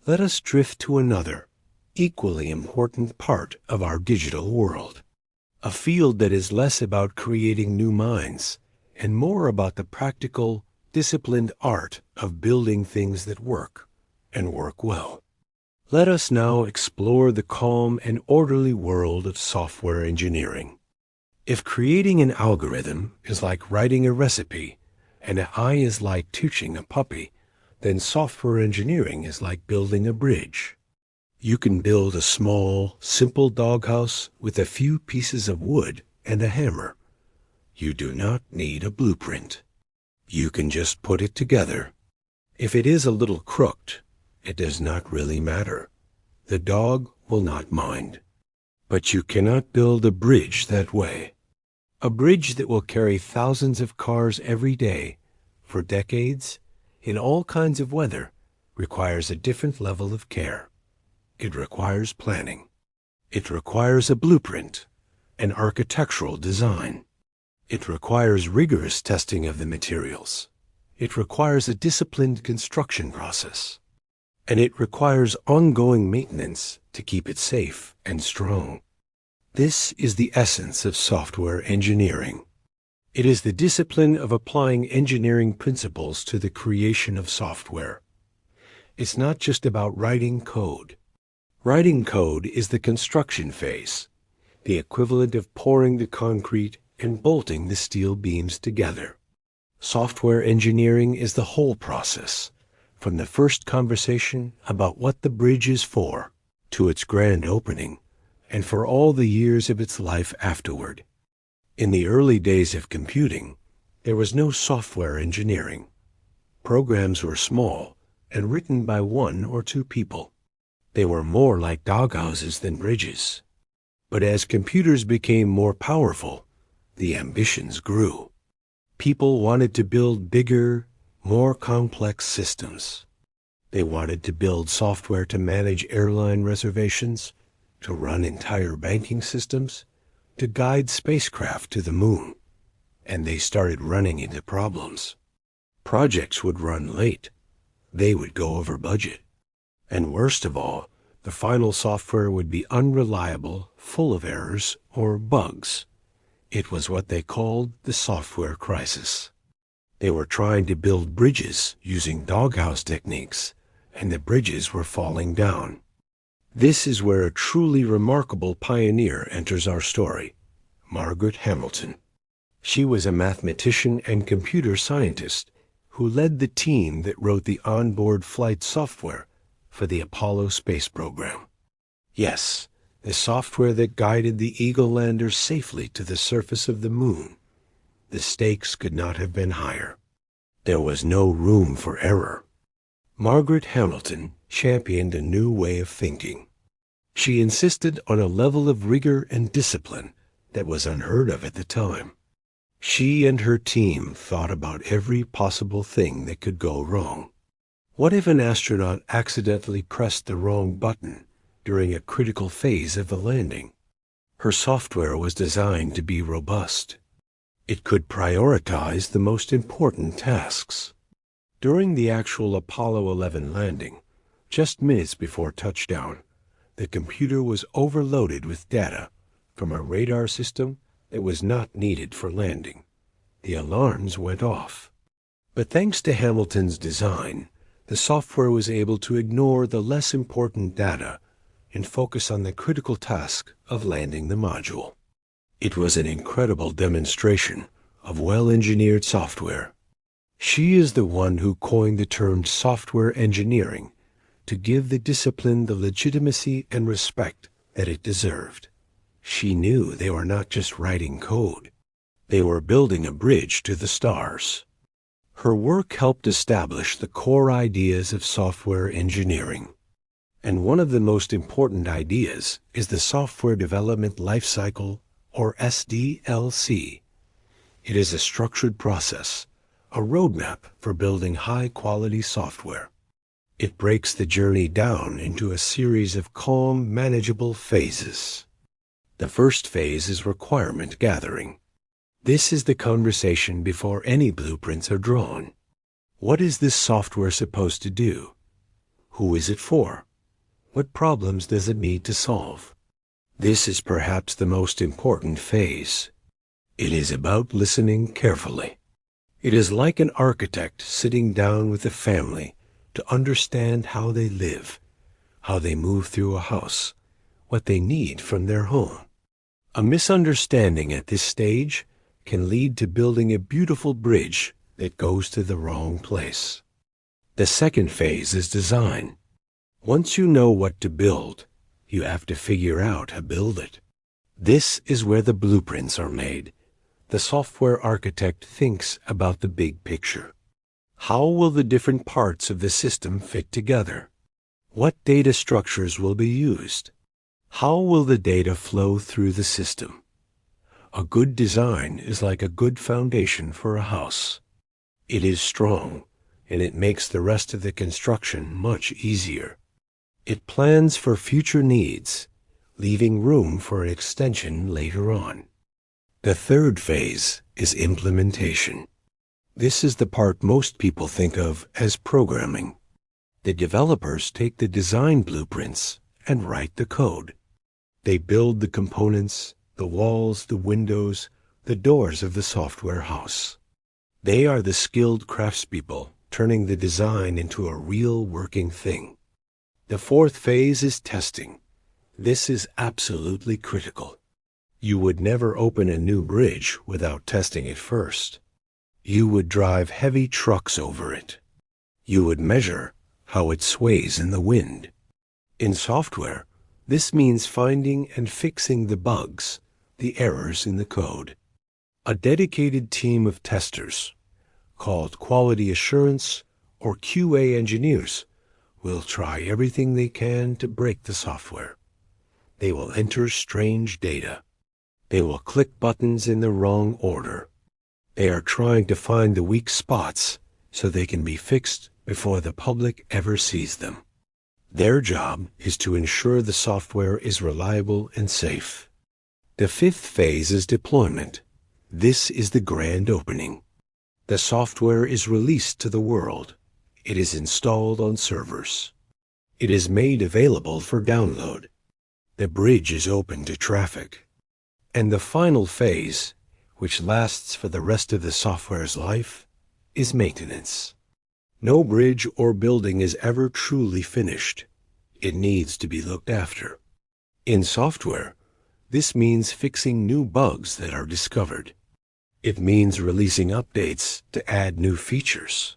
let us drift to another, equally important part of our digital world, a field that is less about creating new minds and more about the practical, disciplined art of building things that work, and work well. Let us now explore the calm and orderly world of software engineering. If creating an algorithm is like writing a recipe, and an eye is like teaching a puppy, then software engineering is like building a bridge. You can build a small, simple doghouse with a few pieces of wood and a hammer. You do not need a blueprint. You can just put it together. If it is a little crooked, it does not really matter. The dog will not mind. But you cannot build a bridge that way. A bridge that will carry thousands of cars every day, for decades, in all kinds of weather, requires a different level of care. It requires planning. It requires a blueprint, an architectural design. It requires rigorous testing of the materials. It requires a disciplined construction process. And it requires ongoing maintenance to keep it safe and strong. This is the essence of software engineering. It is the discipline of applying engineering principles to the creation of software. It's not just about writing code. Writing code is the construction phase, the equivalent of pouring the concrete and bolting the steel beams together. Software engineering is the whole process, from the first conversation about what the bridge is for, to its grand opening, and for all the years of its life afterward. In the early days of computing, there was no software engineering. Programs were small and written by one or two people. They were more like doghouses than bridges. But as computers became more powerful, the ambitions grew. People wanted to build bigger, more complex systems. They wanted to build software to manage airline reservations, to run entire banking systems, to guide spacecraft to the moon. And they started running into problems. Projects would run late. They would go over budget. And worst of all, the final software would be unreliable, full of errors or bugs. It was what they called the software crisis. They were trying to build bridges using doghouse techniques, and the bridges were falling down. This is where a truly remarkable pioneer enters our story, Margaret Hamilton. She was a mathematician and computer scientist who led the team that wrote the onboard flight software for the Apollo space program. Yes, the software that guided the Eagle lander safely to the surface of the moon. The stakes could not have been higher. There was no room for error. Margaret Hamilton championed a new way of thinking. She insisted on a level of rigor and discipline that was unheard of at the time. She and her team thought about every possible thing that could go wrong. What if an astronaut accidentally pressed the wrong button during a critical phase of the landing? Her software was designed to be robust. It could prioritize the most important tasks. During the actual Apollo 11 landing, just minutes before touchdown, the computer was overloaded with data from a radar system that was not needed for landing. The alarms went off. But thanks to Hamilton's design, the software was able to ignore the less important data and focus on the critical task of landing the module. It was an incredible demonstration of well-engineered software. She is the one who coined the term software engineering to give the discipline the legitimacy and respect that it deserved. She knew they were not just writing code. They were building a bridge to the stars. Her work helped establish the core ideas of software engineering. And one of the most important ideas is the Software Development Lifecycle, or SDLC. It is a structured process, a roadmap for building high-quality software. It breaks the journey down into a series of calm, manageable phases. The first phase is requirement gathering. This is the conversation before any blueprints are drawn. What is this software supposed to do? Who is it for? What problems does it need to solve? This is perhaps the most important phase. It is about listening carefully. It is like an architect sitting down with a family to understand how they live, how they move through a house, what they need from their home. A misunderstanding at this stage can lead to building a beautiful bridge that goes to the wrong place. The second phase is design. Once you know what to build, you have to figure out how to build it. This is where the blueprints are made. The software architect thinks about the big picture. How will the different parts of the system fit together? What data structures will be used? How will the data flow through the system? A good design is like a good foundation for a house. It is strong, and it makes the rest of the construction much easier. It plans for future needs, leaving room for an extension later on. The third phase is implementation. This is the part most people think of as programming. The developers take the design blueprints and write the code. They build the components, the walls, the windows, the doors of the software house. They are the skilled craftspeople turning the design into a real working thing. The fourth phase is testing. This is absolutely critical. You would never open a new bridge without testing it first. You would drive heavy trucks over it. You would measure how it sways in the wind. In software, this means finding and fixing the bugs, the errors in the code. A dedicated team of testers, called quality assurance or QA engineers, will try everything they can to break the software. They will enter strange data. They will click buttons in the wrong order. They are trying to find the weak spots so they can be fixed before the public ever sees them. Their job is to ensure the software is reliable and safe. The fifth phase is deployment. This is the grand opening. The software is released to the world. It is installed on servers. It is made available for download. The bridge is open to traffic. And the final phase, which lasts for the rest of the software's life, is maintenance. No bridge or building is ever truly finished. It needs to be looked after. In software, this means fixing new bugs that are discovered. It means releasing updates to add new features.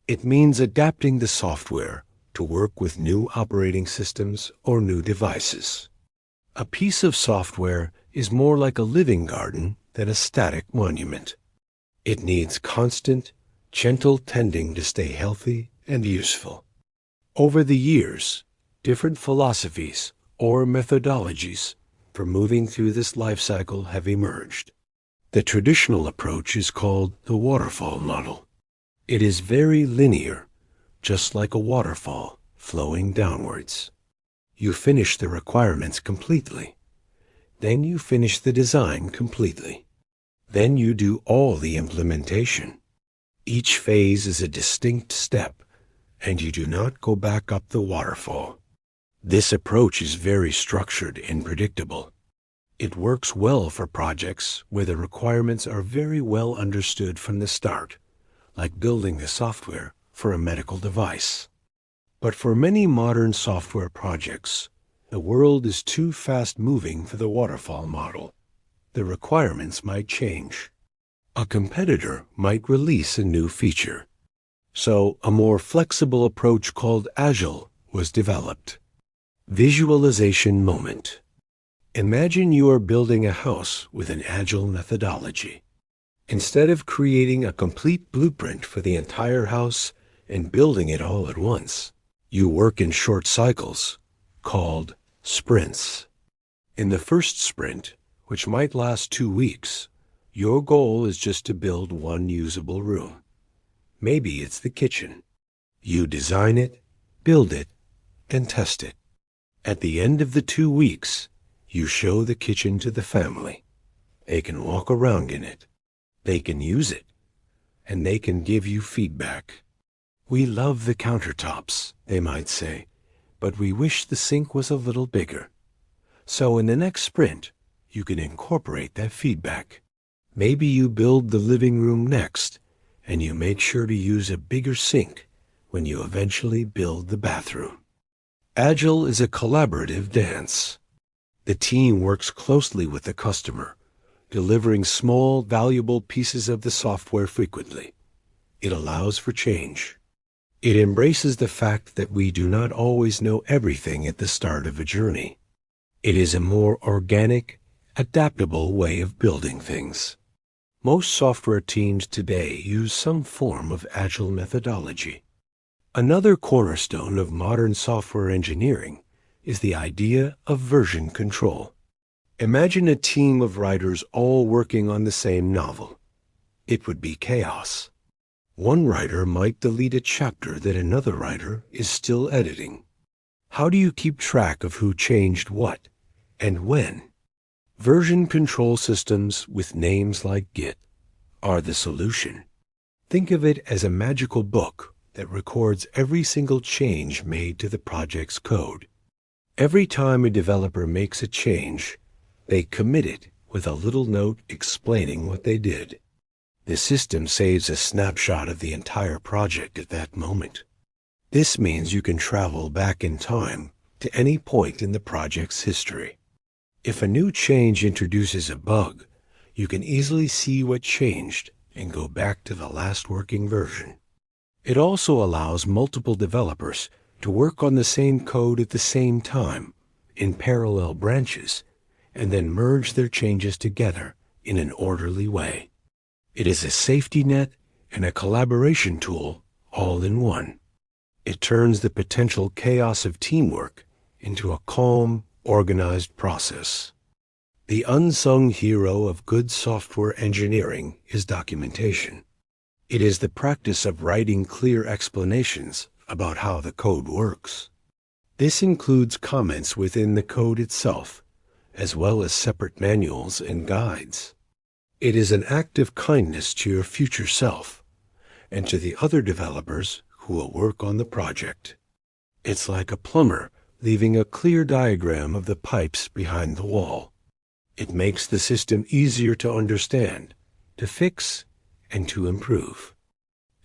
It means adapting the software to work with new operating systems or new devices. A piece of software is more like a living garden than a static monument. It needs constant, gentle tending to stay healthy and useful. Over the years, different philosophies or methodologies for moving through this life cycle have emerged. The traditional approach is called the waterfall model. It is very linear, just like a waterfall flowing downwards. You finish the requirements completely. Then you finish the design completely. Then you do all the implementation. Each phase is a distinct step, and you do not go back up the waterfall. This approach is very structured and predictable. It works well for projects where the requirements are very well understood from the start, like building the software for a medical device. But for many modern software projects, the world is too fast-moving for the waterfall model. The requirements might change. A competitor might release a new feature. So a more flexible approach called Agile was developed. Visualization moment. Imagine you are building a house with an Agile methodology. Instead of creating a complete blueprint for the entire house and building it all at once, you work in short cycles called sprints. In the first sprint, which might last 2 weeks, your goal is just to build one usable room. Maybe it's the kitchen. You design it, build it, and test it. At the end of the 2 weeks, You show the kitchen to the family. They can walk around in it. They can use it. And they can give you feedback. We love the countertops, they might say, but we wish the sink was a little bigger. So in the next sprint, you can incorporate that feedback. Maybe you build the living room next, and you make sure to use a bigger sink when you eventually build the bathroom. Agile is a collaborative dance. The team works closely with the customer, delivering small, valuable pieces of the software frequently. It allows for change. It embraces the fact that we do not always know everything at the start of a journey. It is a more organic, adaptable way of building things. Most software teams today use some form of Agile methodology. Another cornerstone of modern software engineering is the idea of version control. Imagine a team of writers all working on the same novel. It would be chaos. One writer might delete a chapter that another writer is still editing. How do you keep track of who changed what and when? Version control systems with names like Git are the solution. Think of it as a magical book that records every single change made to the project's code. Every time a developer makes a change, they commit it with a little note explaining what they did. The system saves a snapshot of the entire project at that moment. This means you can travel back in time to any point in the project's history. If a new change introduces a bug, you can easily see what changed and go back to the last working version. It also allows multiple developers to work on the same code at the same time in parallel branches and then merge their changes together in an orderly way. It is a safety net and a collaboration tool all in one. It turns the potential chaos of teamwork into a calm, organized process. The unsung hero of good software engineering is documentation. It is the practice of writing clear explanations about how the code works. This includes comments within the code itself, as well as separate manuals and guides. It is an act of kindness to your future self and to the other developers who will work on the project. It's like a plumber leaving a clear diagram of the pipes behind the wall. It makes the system easier to understand, to fix, and to improve.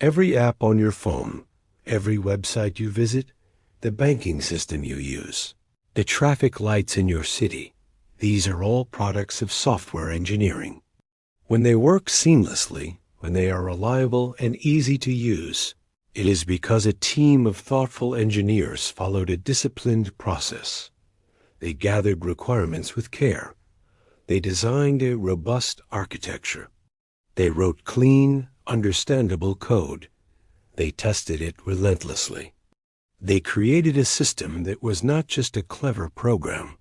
Every app on your phone, every website you visit, the banking system you use, the traffic lights in your city, these are all products of software engineering. When they work seamlessly, when they are reliable and easy to use, it is because a team of thoughtful engineers followed a disciplined process. They gathered requirements with care. They designed a robust architecture. They wrote clean, understandable code. They tested it relentlessly. They created a system that was not just a clever program,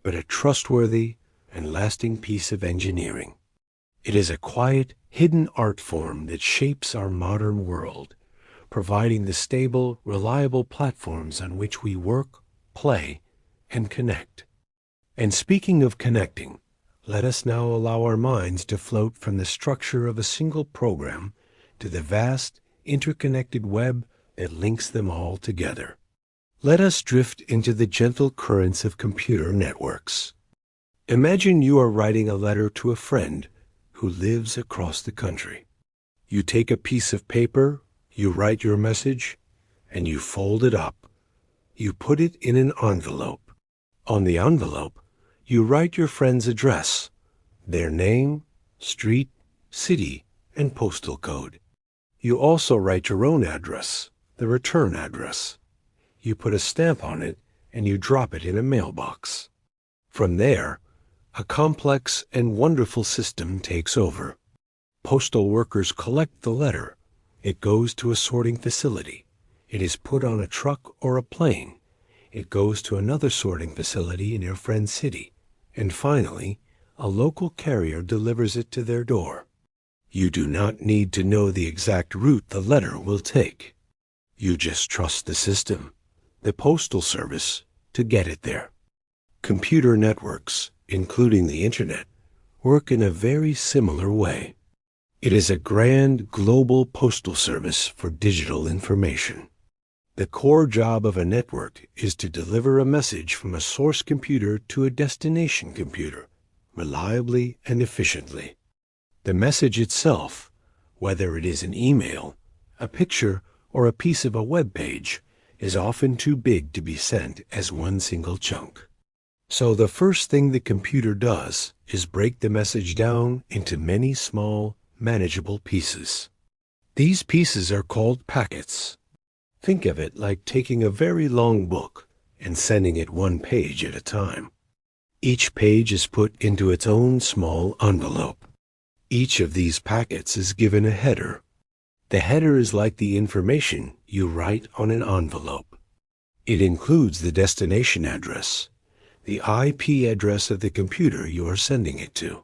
but a trustworthy and lasting piece of engineering. It is a quiet, hidden art form that shapes our modern world, providing the stable, reliable platforms on which we work, play, and connect. And speaking of connecting, let us now allow our minds to float from the structure of a single program to the vast, interconnected web that links them all together. Let us drift into the gentle currents of computer networks. Imagine you are writing a letter to a friend who lives across the country. You take a piece of paper, you write your message, and you fold it up. You put it in an envelope. On the envelope, you write your friend's address, their name, street, city, and postal code. You also write your own address, the return address. You put a stamp on it, and you drop it in a mailbox. From there, a complex and wonderful system takes over. Postal workers collect the letter. It goes to a sorting facility. It is put on a truck or a plane. It goes to another sorting facility in your friend's city. And finally, a local carrier delivers it to their door. You do not need to know the exact route the letter will take. You just trust the system, the postal service, to get it there. Computer networks, including the Internet, work in a very similar way. It is a grand global postal service for digital information. The core job of a network is to deliver a message from a source computer to a destination computer, reliably and efficiently. The message itself, whether it is an email, a picture, or a piece of a web page, is often too big to be sent as one single chunk. So the first thing the computer does is break the message down into many small, manageable pieces. These pieces are called packets. Think of it like taking a very long book and sending it one page at a time. Each page is put into its own small envelope. Each of these packets is given a header. The header is like the information you write on an envelope. It includes the destination address, the IP address of the computer you are sending it to.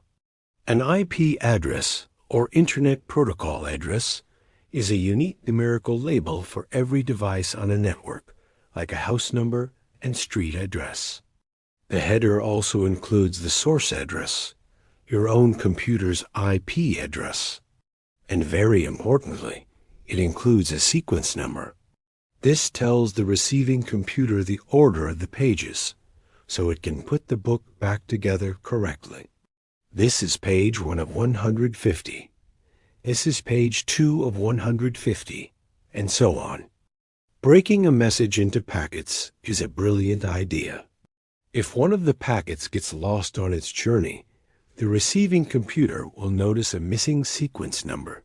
An IP address, or Internet Protocol address, is a unique numerical label for every device on a network, like a house number and street address. The header also includes the source address, your own computer's IP address, and very importantly, it includes a sequence number. This tells the receiving computer the order of the pages, so it can put the book back together correctly. This is page 1 of 150. This is page 2 of 150, and so on. Breaking a message into packets is a brilliant idea. If one of the packets gets lost on its journey, the receiving computer will notice a missing sequence number.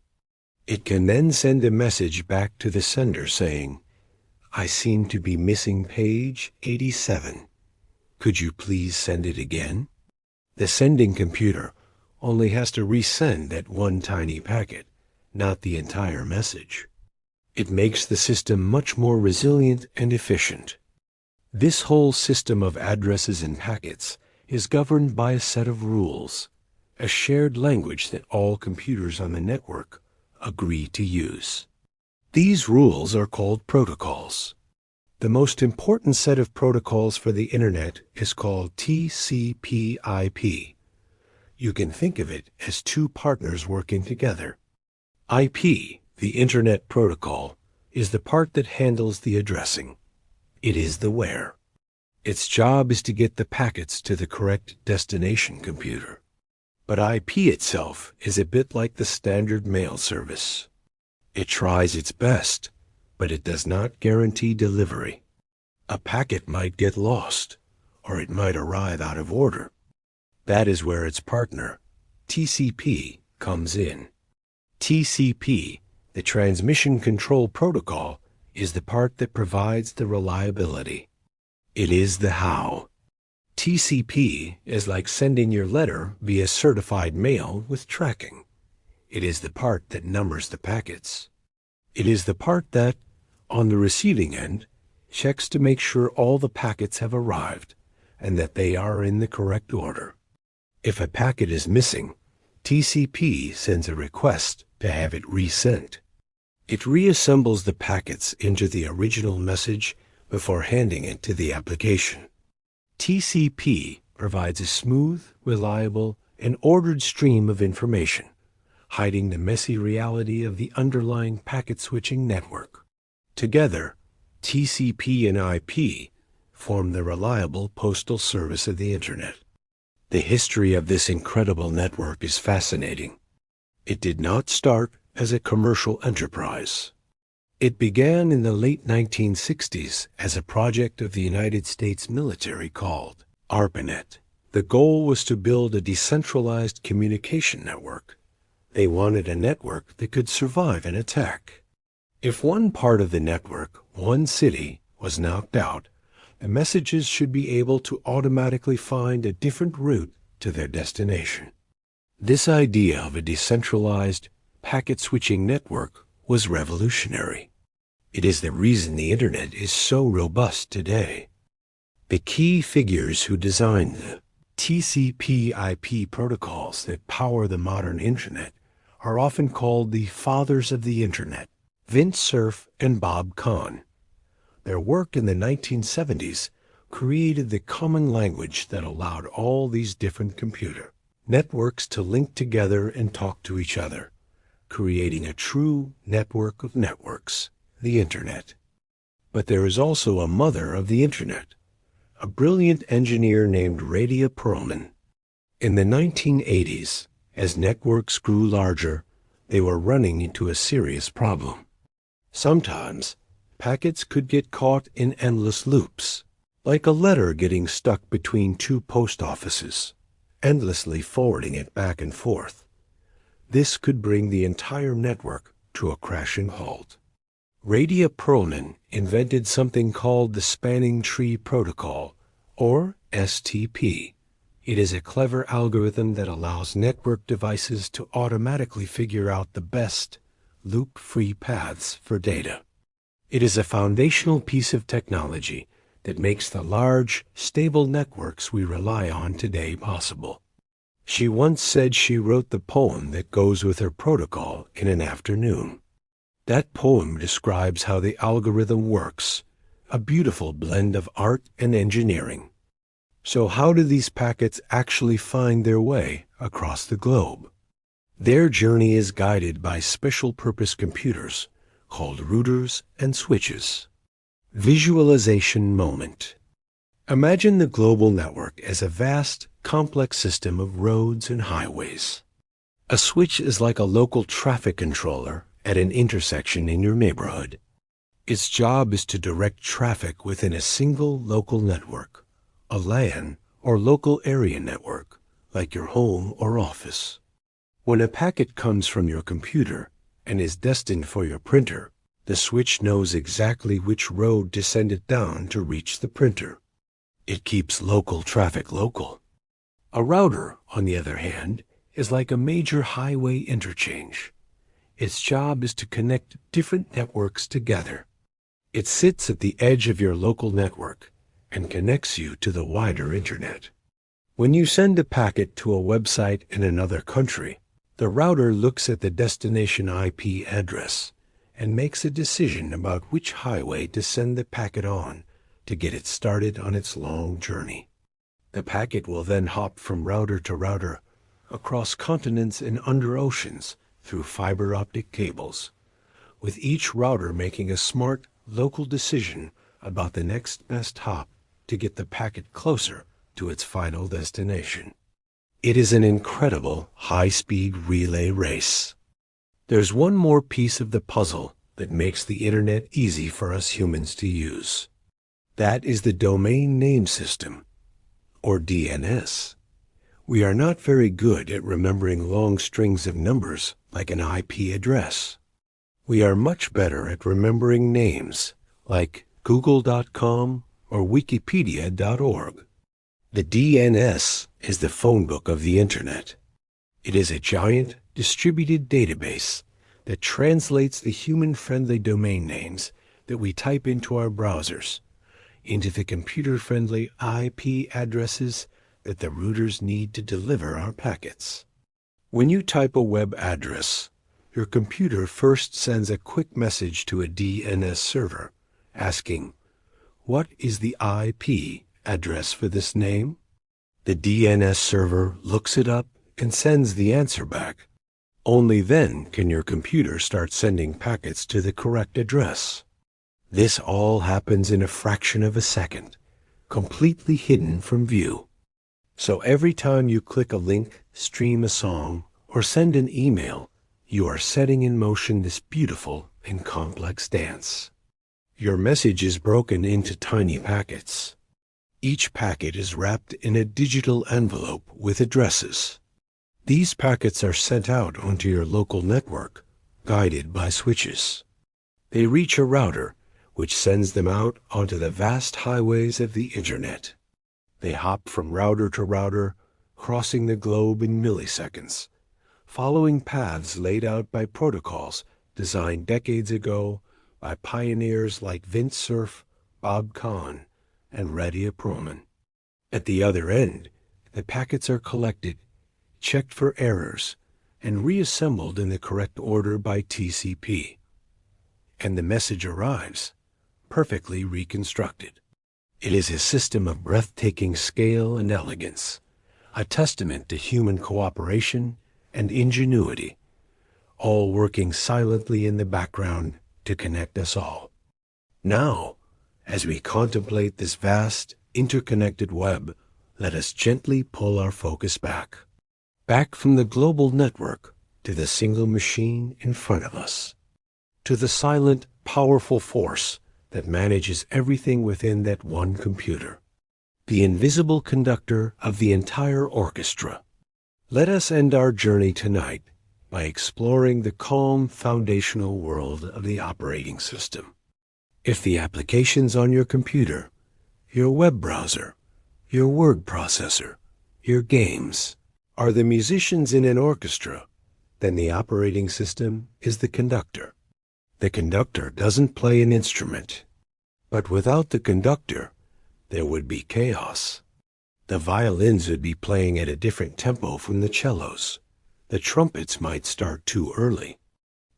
It can then send a message back to the sender saying, "I seem to be missing page 87. Could you please send it again?" The sending computer only has to resend that one tiny packet, not the entire message. It makes the system much more resilient and efficient. This whole system of addresses and packets is governed by a set of rules, a shared language that all computers on the network agree to use. These rules are called protocols. The most important set of protocols for the Internet is called TCP/IP. You can think of it as two partners working together. IP, the Internet Protocol, is the part that handles the addressing. It is the where. Its job is to get the packets to the correct destination computer. But IP itself is a bit like the standard mail service. It tries its best, but it does not guarantee delivery. A packet might get lost, or it might arrive out of order. That is where its partner, TCP, comes in. TCP, the Transmission Control Protocol, is the part that provides the reliability. It is the how. TCP is like sending your letter via certified mail with tracking. It is the part that numbers the packets. It is the part that, on the receiving end, checks to make sure all the packets have arrived and that they are in the correct order. If a packet is missing, TCP sends a request to have it resent. It reassembles the packets into the original message before handing it to the application. TCP provides a smooth, reliable, and ordered stream of information, hiding the messy reality of the underlying packet switching network. Together, TCP and IP form the reliable postal service of the Internet. The history of this incredible network is fascinating. It did not start as a commercial enterprise. It began in the late 1960s as a project of the United States military called ARPANET. The goal was to build a decentralized communication network. They wanted a network that could survive an attack. If one part of the network, one city, was knocked out, the messages should be able to automatically find a different route to their destination. This idea of a decentralized packet switching network was revolutionary. It is the reason the Internet is so robust today. The key figures who designed the TCP/IP protocols that power the modern Internet are often called the fathers of the Internet, Vint Cerf and Bob Kahn. Their work in the 1970s created the common language that allowed all these different computer networks to link together and talk to each other, creating a true network of networks, the Internet. But there is also a mother of the Internet, a brilliant engineer named Radia Perlman. In the 1980s, as networks grew larger, they were running into a serious problem. Sometimes, packets could get caught in endless loops, like a letter getting stuck between two post offices, endlessly forwarding it back and forth. This could bring the entire network to a crashing halt. Radia Perlman invented something called the Spanning Tree Protocol, or STP. It is a clever algorithm that allows network devices to automatically figure out the best, loop-free paths for data. It is a foundational piece of technology that makes the large, stable networks we rely on today possible. She once said she wrote the poem that goes with her protocol in an afternoon. That poem describes how the algorithm works, a beautiful blend of art and engineering. So how do these packets actually find their way across the globe? Their journey is guided by special-purpose computers called routers and switches. Visualization moment. Imagine the global network as a vast, complex system of roads and highways. A switch is like a local traffic controller at an intersection in your neighborhood. Its job is to direct traffic within a single local network, a LAN or local area network, like your home or office. When a packet comes from your computer and is destined for your printer, the switch knows exactly which road to send it down to reach the printer. It keeps local traffic local. A router, on the other hand, is like a major highway interchange. Its job is to connect different networks together. It sits at the edge of your local network and connects you to the wider Internet. When you send a packet to a website in another country, the router looks at the destination IP address and makes a decision about which highway to send the packet on to get it started on its long journey. The packet will then hop from router to router across continents and under oceans through fiber optic cables, with each router making a smart local decision about the next best hop to get the packet closer to its final destination. It is an incredible high-speed relay race. There's one more piece of the puzzle that makes the Internet easy for us humans to use. That is the Domain Name System, or DNS. We are not very good at remembering long strings of numbers like an IP address. We are much better at remembering names like google.com or wikipedia.org. The DNS is the phone book of the Internet. It is a giant, distributed database that translates the human-friendly domain names that we type into our browsers into the computer-friendly IP addresses that the routers need to deliver our packets. When you type a web address, your computer first sends a quick message to a DNS server asking, "What is the IP address for this name?" The DNS server looks it up and sends the answer back. Only then can your computer start sending packets to the correct address. This all happens in a fraction of a second, completely hidden from view. So every time you click a link, stream a song, or send an email, you are setting in motion this beautiful and complex dance. Your message is broken into tiny packets. Each packet is wrapped in a digital envelope with addresses. These packets are sent out onto your local network, guided by switches. They reach a router, which sends them out onto the vast highways of the Internet. They hop from router to router, crossing the globe in milliseconds, following paths laid out by protocols designed decades ago by pioneers like Vint Cerf, Bob Kahn, and Radia Perlman. At the other end, the packets are collected, checked for errors, and reassembled in the correct order by TCP. And the message arrives, perfectly reconstructed. It is a system of breathtaking scale and elegance, a testament to human cooperation and ingenuity, all working silently in the background to connect us all. Now, as we contemplate this vast, interconnected web, let us gently pull our focus back from the global network to the single machine in front of us, to the silent, powerful force that manages everything within that one computer, the invisible conductor of the entire orchestra. Let us end our journey tonight by exploring the calm, foundational world of the operating system. If the applications on your computer, your web browser, your word processor, your games, are the musicians in an orchestra, then the operating system is the conductor. The conductor doesn't play an instrument, but without the conductor, there would be chaos. The violins would be playing at a different tempo from the cellos. The trumpets might start too early.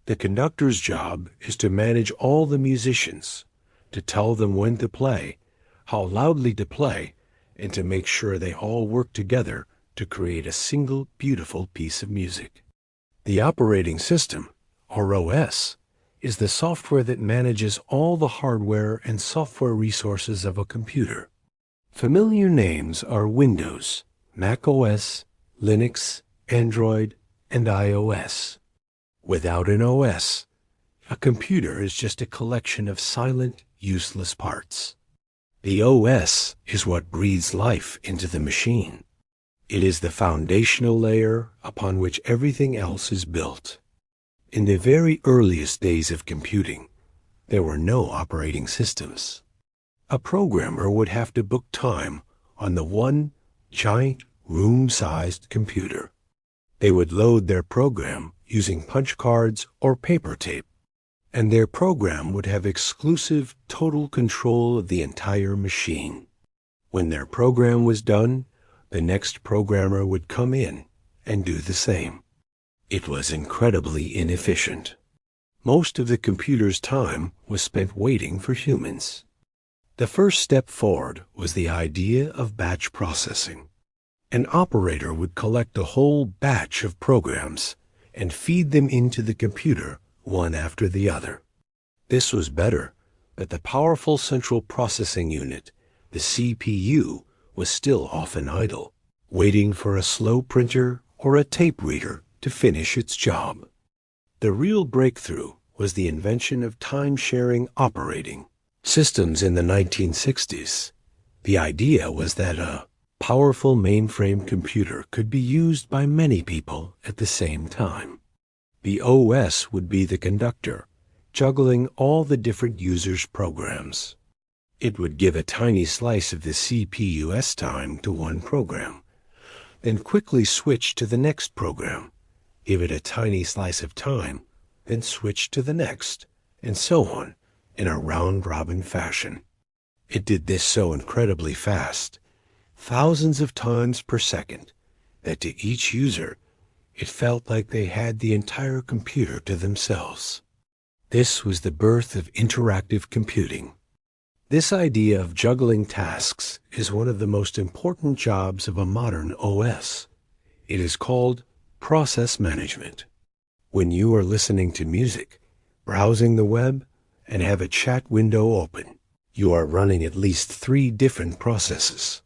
The conductor's job is to manage all the musicians, to tell them when to play, how loudly to play, and to make sure they all work together to create a single beautiful piece of music. The operating system, or OS, is the software that manages all the hardware and software resources of a computer. Familiar names are Windows, Mac OS, Linux, Android, and iOS. Without an OS, a computer is just a collection of silent, useless parts. The OS is what breathes life into the machine. It is the foundational layer upon which everything else is built. In the very earliest days of computing, there were no operating systems. A programmer would have to book time on the one giant room-sized computer. They would load their program using punch cards or paper tape, and their program would have exclusive total control of the entire machine. When their program was done, the next programmer would come in and do the same. It was incredibly inefficient. Most of the computer's time was spent waiting for humans. The first step forward was the idea of batch processing. An operator would collect a whole batch of programs and feed them into the computer one after the other. This was better, but the powerful central processing unit, the CPU, was still often idle, waiting for a slow printer or a tape reader to finish its job. The real breakthrough was the invention of time-sharing operating systems in the 1960s. The idea was that a powerful mainframe computer could be used by many people at the same time. The OS would be the conductor, juggling all the different users' programs. It would give a tiny slice of the CPU's time to one program, then quickly switch to the next program, give it a tiny slice of time, then switch to the next, and so on, in a round-robin fashion. It did this so incredibly fast, thousands of times per second, that to each user, it felt like they had the entire computer to themselves. This was the birth of interactive computing. This idea of juggling tasks is one of the most important jobs of a modern OS. It is called process management. When you are listening to music, browsing the web, and have a chat window open, you are running at least 3 different processes.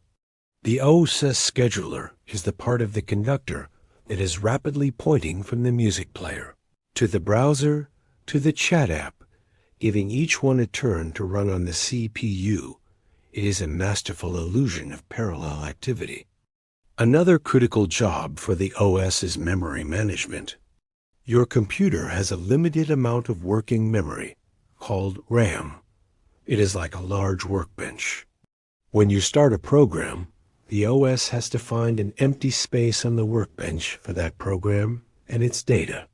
The OS scheduler is the part of the conductor that is rapidly pointing from the music player to the browser to the chat app, giving each one a turn to run on the CPU. It is a masterful illusion of parallel activity. Another critical job for the OS is memory management. Your computer has a limited amount of working memory, called RAM. It is like a large workbench. When you start a program, the OS has to find an empty space on the workbench for that program and its data.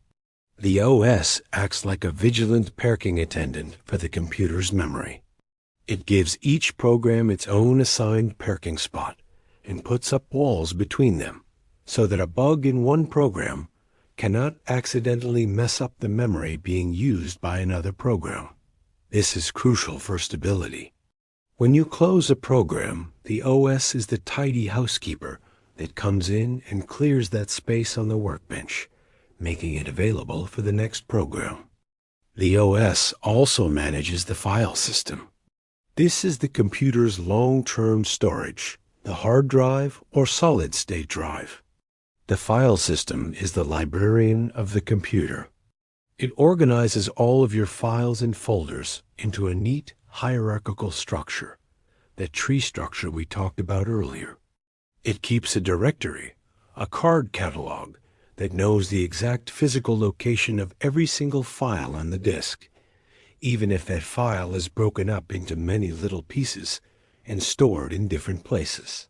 The OS acts like a vigilant parking attendant for the computer's memory. It gives each program its own assigned parking spot and puts up walls between them so that a bug in one program cannot accidentally mess up the memory being used by another program. This is crucial for stability. When you close a program, the OS is the tidy housekeeper that comes in and clears that space on the workbench, making it available for the next program. The OS also manages the file system. This is the computer's long-term storage, the hard drive or solid-state drive. The file system is the librarian of the computer. It organizes all of your files and folders into a neat hierarchical structure, that tree structure we talked about earlier. It keeps a directory, a card catalog, that knows the exact physical location of every single file on the disk, even if that file is broken up into many little pieces and stored in different places.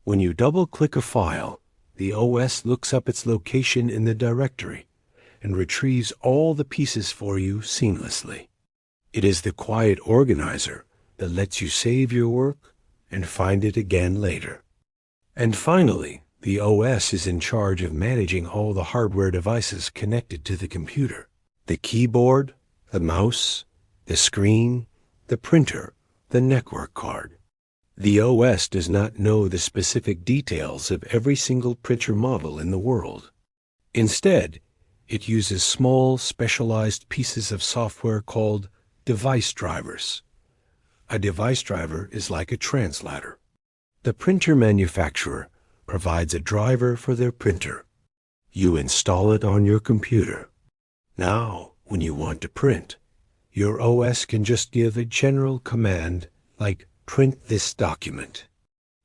When you double-click a file, the OS looks up its location in the directory and retrieves all the pieces for you seamlessly. It is the quiet organizer that lets you save your work and find it again later. And finally, the OS is in charge of managing all the hardware devices connected to the computer: the keyboard, the mouse, the screen, the printer, the network card. The OS does not know the specific details of every single printer model in the world. Instead, it uses small, specialized pieces of software called device drivers. A device driver is like a translator. The printer manufacturer provides a driver for their printer. You install it on your computer. Now, when you want to print, your OS can just give a general command like "print this document."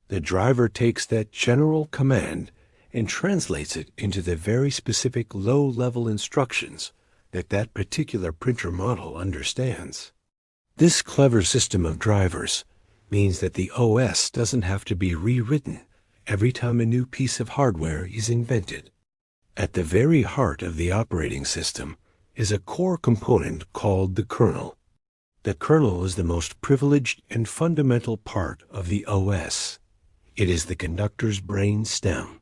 The driver takes that general command and translates it into the very specific low-level instructions that particular printer model understands. This clever system of drivers means that the OS doesn't have to be rewritten every time a new piece of hardware is invented. At the very heart of the operating system is a core component called the kernel. The kernel is the most privileged and fundamental part of the OS. It is the conductor's brain stem.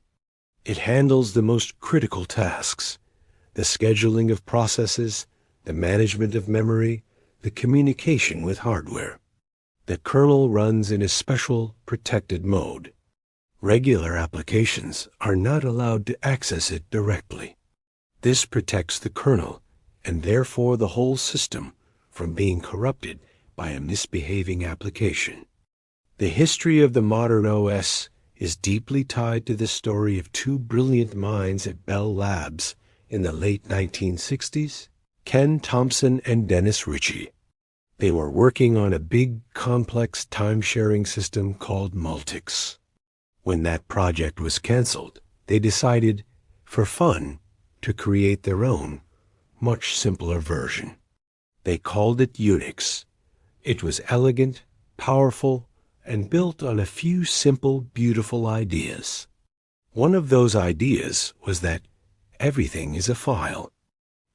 It handles the most critical tasks: the scheduling of processes, the management of memory, the communication with hardware. The kernel runs in a special protected mode. Regular applications are not allowed to access it directly. This protects the kernel, and therefore the whole system, from being corrupted by a misbehaving application. The history of the modern OS is deeply tied to the story of two brilliant minds at Bell Labs in the late 1960s, Ken Thompson and Dennis Ritchie. They were working on a big, complex time-sharing system called Multics. When that project was canceled, they decided, for fun, to create their own, much simpler version. They called it UNIX. It was elegant, powerful, and built on a few simple, beautiful ideas. One of those ideas was that everything is a file.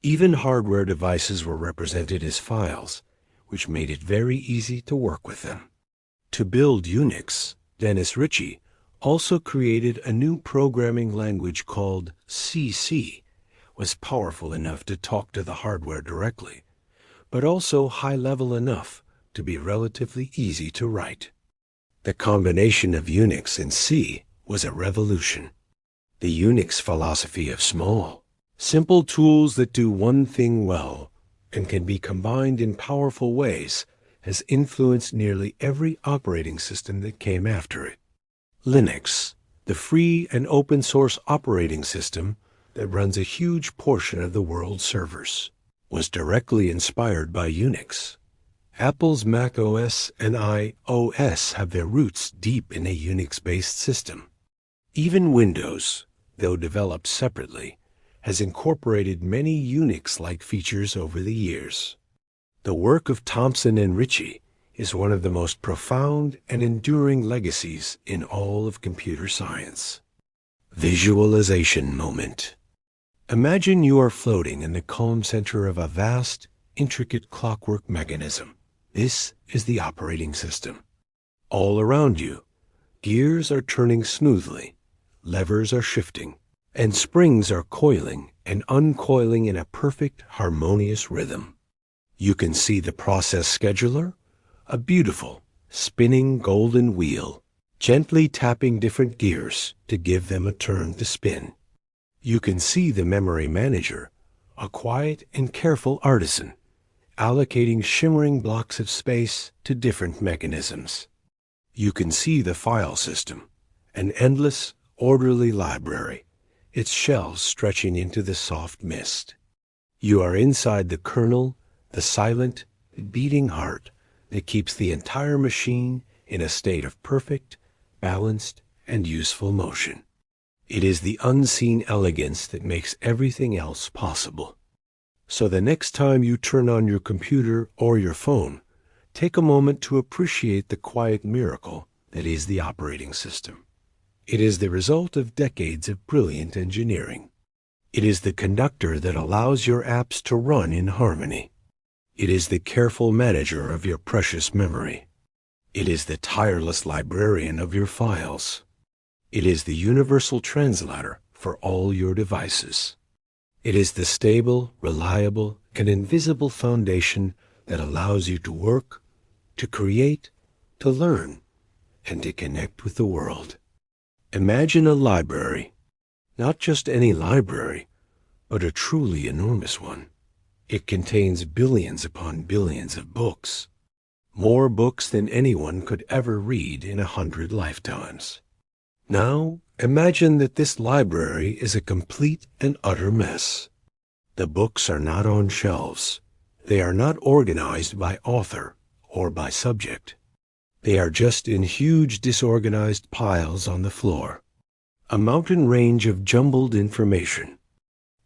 Even hardware devices were represented as files, which made it very easy to work with them. To build UNIX, Dennis Ritchie also created a new programming language called CC. Was powerful enough to talk to the hardware directly, but also high-level enough to be relatively easy to write. The combination of UNIX and C was a revolution. The UNIX philosophy of small, simple tools that do one thing well and can be combined in powerful ways has influenced nearly every operating system that came after it. Linux, the free and open-source operating system that runs a huge portion of the world's servers, was directly inspired by UNIX. Apple's Mac OS and iOS have their roots deep in a UNIX-based system. Even Windows, though developed separately, has incorporated many UNIX-like features over the years. The work of Thompson and Ritchie is one of the most profound and enduring legacies in all of computer science. Visualization moment. Imagine you are floating in the calm center of a vast, intricate clockwork mechanism. This is the operating system. All around you, gears are turning smoothly, levers are shifting, and springs are coiling and uncoiling in a perfect, harmonious rhythm. You can see the process scheduler, a beautiful, spinning golden wheel, gently tapping different gears to give them a turn to spin. You can see the memory manager, a quiet and careful artisan, allocating shimmering blocks of space to different mechanisms. You can see the file system, an endless, orderly library, its shelves stretching into the soft mist. You are inside the kernel, the silent, beating heart that keeps the entire machine in a state of perfect, balanced, and useful motion. It is the unseen elegance that makes everything else possible. So the next time you turn on your computer or your phone, take a moment to appreciate the quiet miracle that is the operating system. It is the result of decades of brilliant engineering. It is the conductor that allows your apps to run in harmony. It is the careful manager of your precious memory. It is the tireless librarian of your files. It is the universal translator for all your devices. It is the stable, reliable, and invisible foundation that allows you to work, to create, to learn, and to connect with the world. Imagine a library, not just any library, but a truly enormous one. It contains billions upon billions of books, more books than anyone could ever read in 100 lifetimes. Now, imagine that this library is a complete and utter mess. The books are not on shelves. They are not organized by author or by subject. They are just in huge disorganized piles on the floor. A mountain range of jumbled information.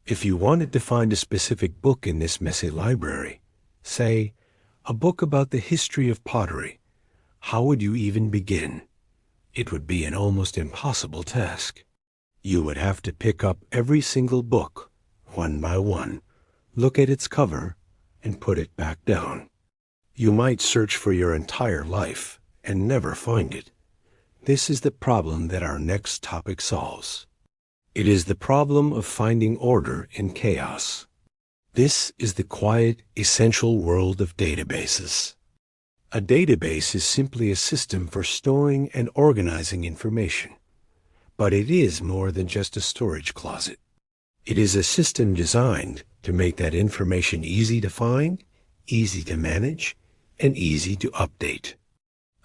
If you wanted to find a specific book in this messy library, say, a book about the history of pottery, how would you even begin? It would be an almost impossible task. You would have to pick up every single book, one by one, look at its cover, and put it back down. You might search for your entire life and never find it. This is the problem that our next topic solves. It is the problem of finding order in chaos. This is the quiet, essential world of databases. A database is simply a system for storing and organizing information. But it is more than just a storage closet. It is a system designed to make that information easy to find, easy to manage, and easy to update.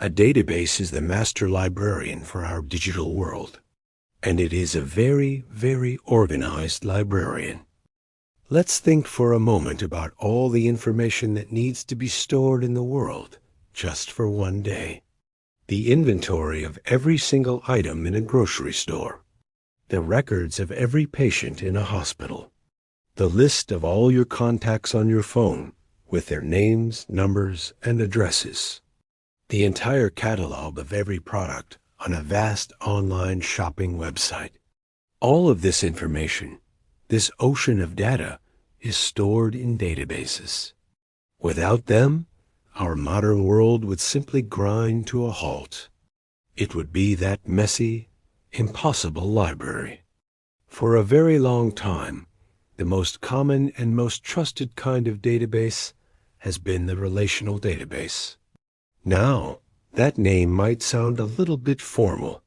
A database is the master librarian for our digital world. And it is a very, very organized librarian. Let's think for a moment about all the information that needs to be stored in the world just for one day. The inventory of every single item in a grocery store. The records of every patient in a hospital. The list of all your contacts on your phone with their names, numbers, and addresses. The entire catalog of every product on a vast online shopping website. All of this information, this ocean of data, is stored in databases. Without them, our modern world would simply grind to a halt. It would be that messy, impossible library. For a very long time, the most common and most trusted kind of database has been the relational database. Now, that name might sound a little bit formal,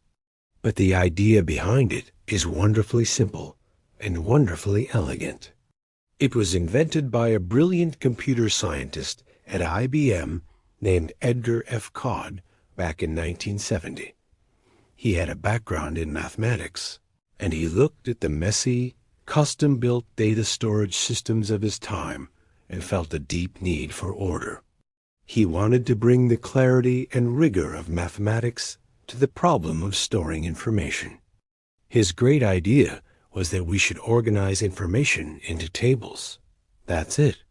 but the idea behind it is wonderfully simple and wonderfully elegant. It was invented by a brilliant computer scientist at IBM named Edgar F. Codd back in 1970. He had a background in mathematics, and he looked at the messy, custom-built data storage systems of his time and felt a deep need for order. He wanted to bring the clarity and rigor of mathematics to the problem of storing information. His great idea was that we should organize information into tables. That's it.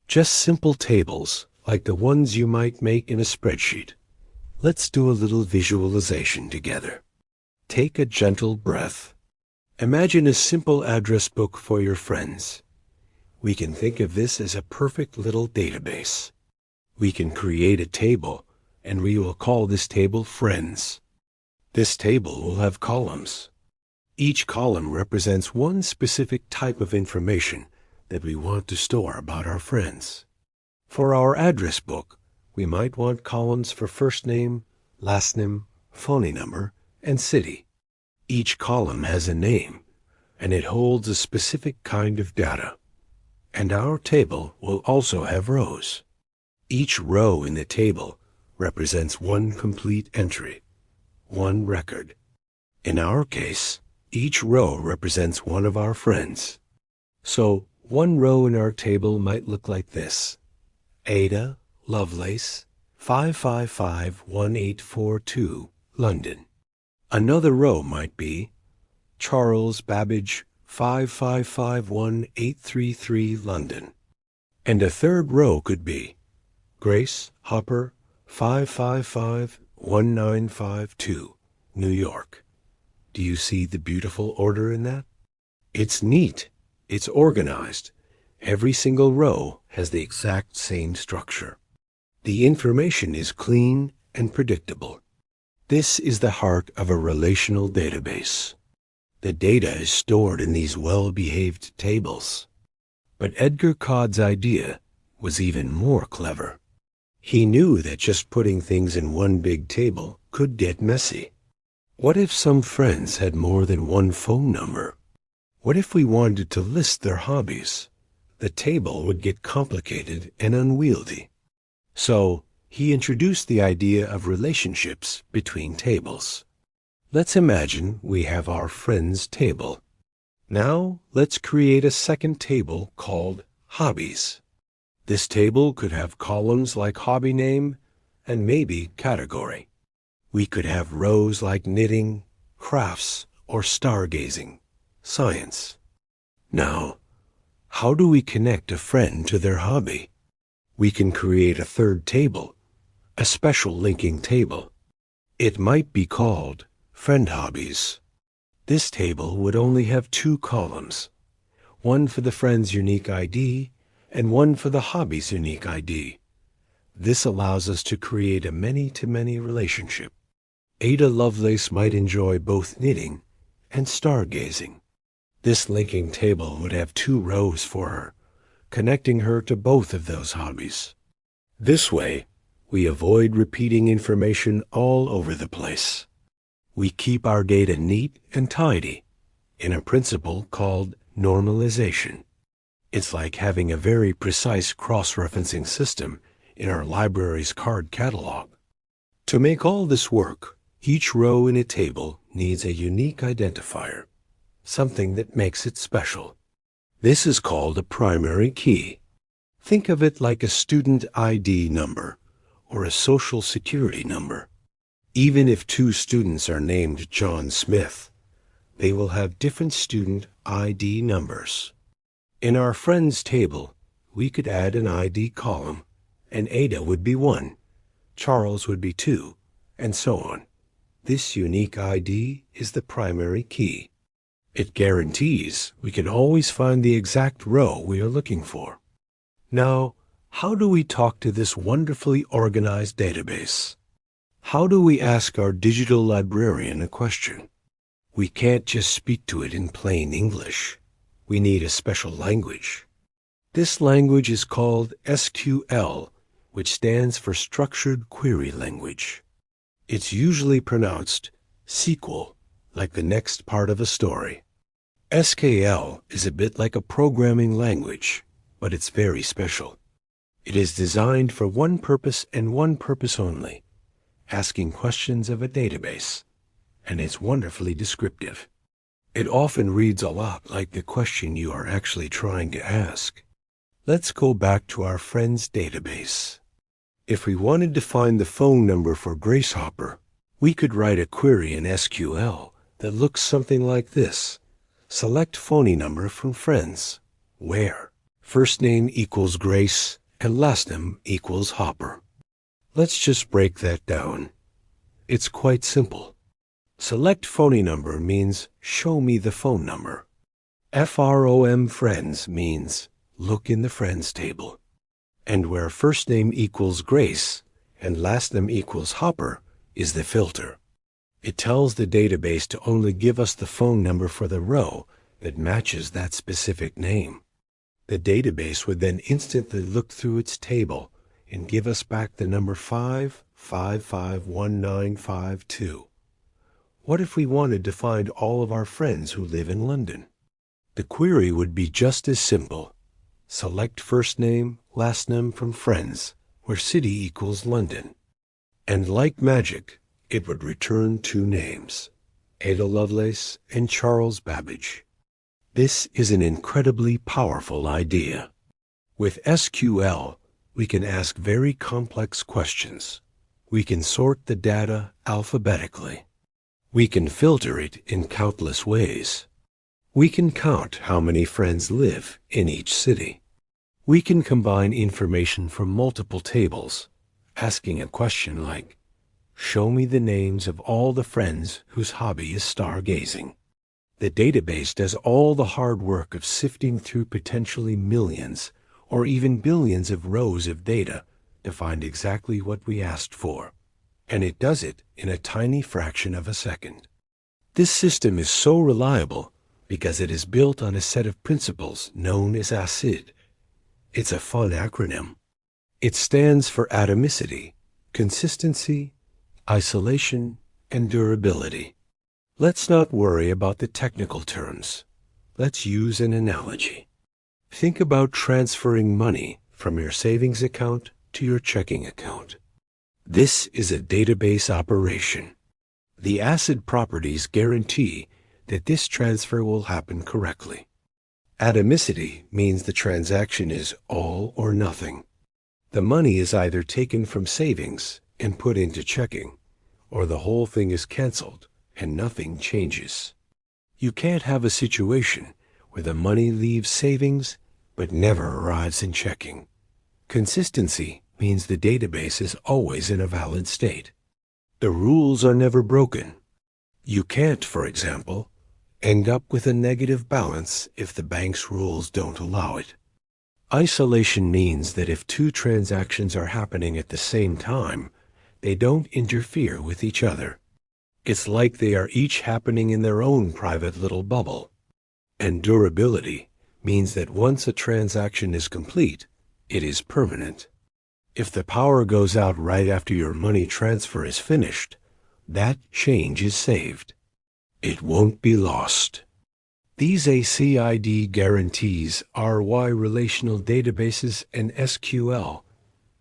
Just simple tables like the ones you might make in a spreadsheet. Let's do a little visualization together. Take a gentle breath. Imagine a simple address book for your friends. We can think of this as a perfect little database. We can create a table, and we will call this table Friends. This table will have columns. Each column represents one specific type of information that we want to store about our friends. For our address book, We might want columns for first name, last name, phone number, and city. Each column has a name, and it holds a specific kind of data. And our table will also have rows. Each row in the table represents one complete entry, one record. In our case, each row represents one of our friends. So one row in our table might look like this: Ada, Lovelace, 5551842, London. Another row might be Charles Babbage, 5551833, London. And a third row could be Grace Hopper, 5551952, New York. Do you see the beautiful order in that? It's neat. It's organized. Every single row has the exact same structure. The information is clean and predictable. This is the heart of a relational database. The data is stored in these well-behaved tables. But Edgar Codd's idea was even more clever. He knew that just putting things in one big table could get messy. What if some friends had more than one phone number? What if we wanted to list their hobbies? The table would get complicated and unwieldy. So he introduced the idea of relationships between tables. Let's imagine we have our friends table. Now let's create a second table called hobbies. This table could have columns like hobby name and maybe category. We could have rows like knitting, crafts, or stargazing, science. Now, how do we connect a friend to their hobby? We can create a third table, a special linking table. It might be called Friend Hobbies. This table would only have two columns, one for the friend's unique ID and one for the hobby's unique ID. This allows us to create a many-to-many relationship. Ada Lovelace might enjoy both knitting and stargazing. This linking table would have two rows for her, connecting her to both of those hobbies. This way, we avoid repeating information all over the place. We keep our data neat and tidy in a principle called normalization. It's like having a very precise cross-referencing system in our library's card catalog. To make all this work, each row in a table needs a unique identifier, something that makes it special. This is called a primary key. Think of it like a student ID number or a social security number. Even if two students are named John Smith, they will have different student ID numbers. In our friends table, we could add an ID column, and Ada would be 1, Charles would be 2, and so on. This unique ID is the primary key. It guarantees we can always find the exact row we are looking for. Now, how do we talk to this wonderfully organized database? How do we ask our digital librarian a question? We can't just speak to it in plain English. We need a special language. This language is called SQL, which stands for Structured Query Language. It's usually pronounced SQL, like the next part of a story. SQL is a bit like a programming language, but it's very special. It is designed for one purpose and one purpose only, asking questions of a database, and it's wonderfully descriptive. It often reads a lot like the question you are actually trying to ask. Let's go back to our friend's database. If we wanted to find the phone number for Grace Hopper, we could write a query in SQL that looks something like this. Select phone number from friends, where first name equals Grace and last name equals Hopper. Let's just break that down. It's quite simple. Select phone number means show me the phone number. FROM friends means look in the friends table. And where first name equals Grace and last name equals Hopper is the filter. It tells the database to only give us the phone number for the row that matches that specific name. The database would then instantly look through its table and give us back the number 5551952. What if we wanted to find all of our friends who live in London? The query would be just as simple. Select first name, last name from friends, where city equals London. And like magic, it would return two names, Ada Lovelace and Charles Babbage. This is an incredibly powerful idea. With SQL, we can ask very complex questions. We can sort the data alphabetically. We can filter it in countless ways. We can count how many friends live in each city. We can combine information from multiple tables, asking a question like, show me the names of all the friends whose hobby is stargazing. The database does all the hard work of sifting through potentially millions or even billions of rows of data to find exactly what we asked for. And it does it in a tiny fraction of a second. This system is so reliable because it is built on a set of principles known as ACID. It's a fun acronym. It stands for atomicity, consistency, isolation, and durability. Let's not worry about the technical terms. Let's use an analogy. Think about transferring money from your savings account to your checking account. This is a database operation. The ACID properties guarantee that this transfer will happen correctly. Atomicity means the transaction is all or nothing. The money is either taken from savings and put into checking, or the whole thing is canceled and nothing changes. You can't have a situation where the money leaves savings but never arrives in checking. Consistency means the database is always in a valid state. The rules are never broken. You can't, for example, end up with a negative balance if the bank's rules don't allow it. Isolation means that if two transactions are happening at the same time, they don't interfere with each other. It's like they are each happening in their own private little bubble. And durability means that once a transaction is complete, it is permanent. If the power goes out right after your money transfer is finished, that change is saved. It won't be lost. These ACID guarantees are why relational databases and SQL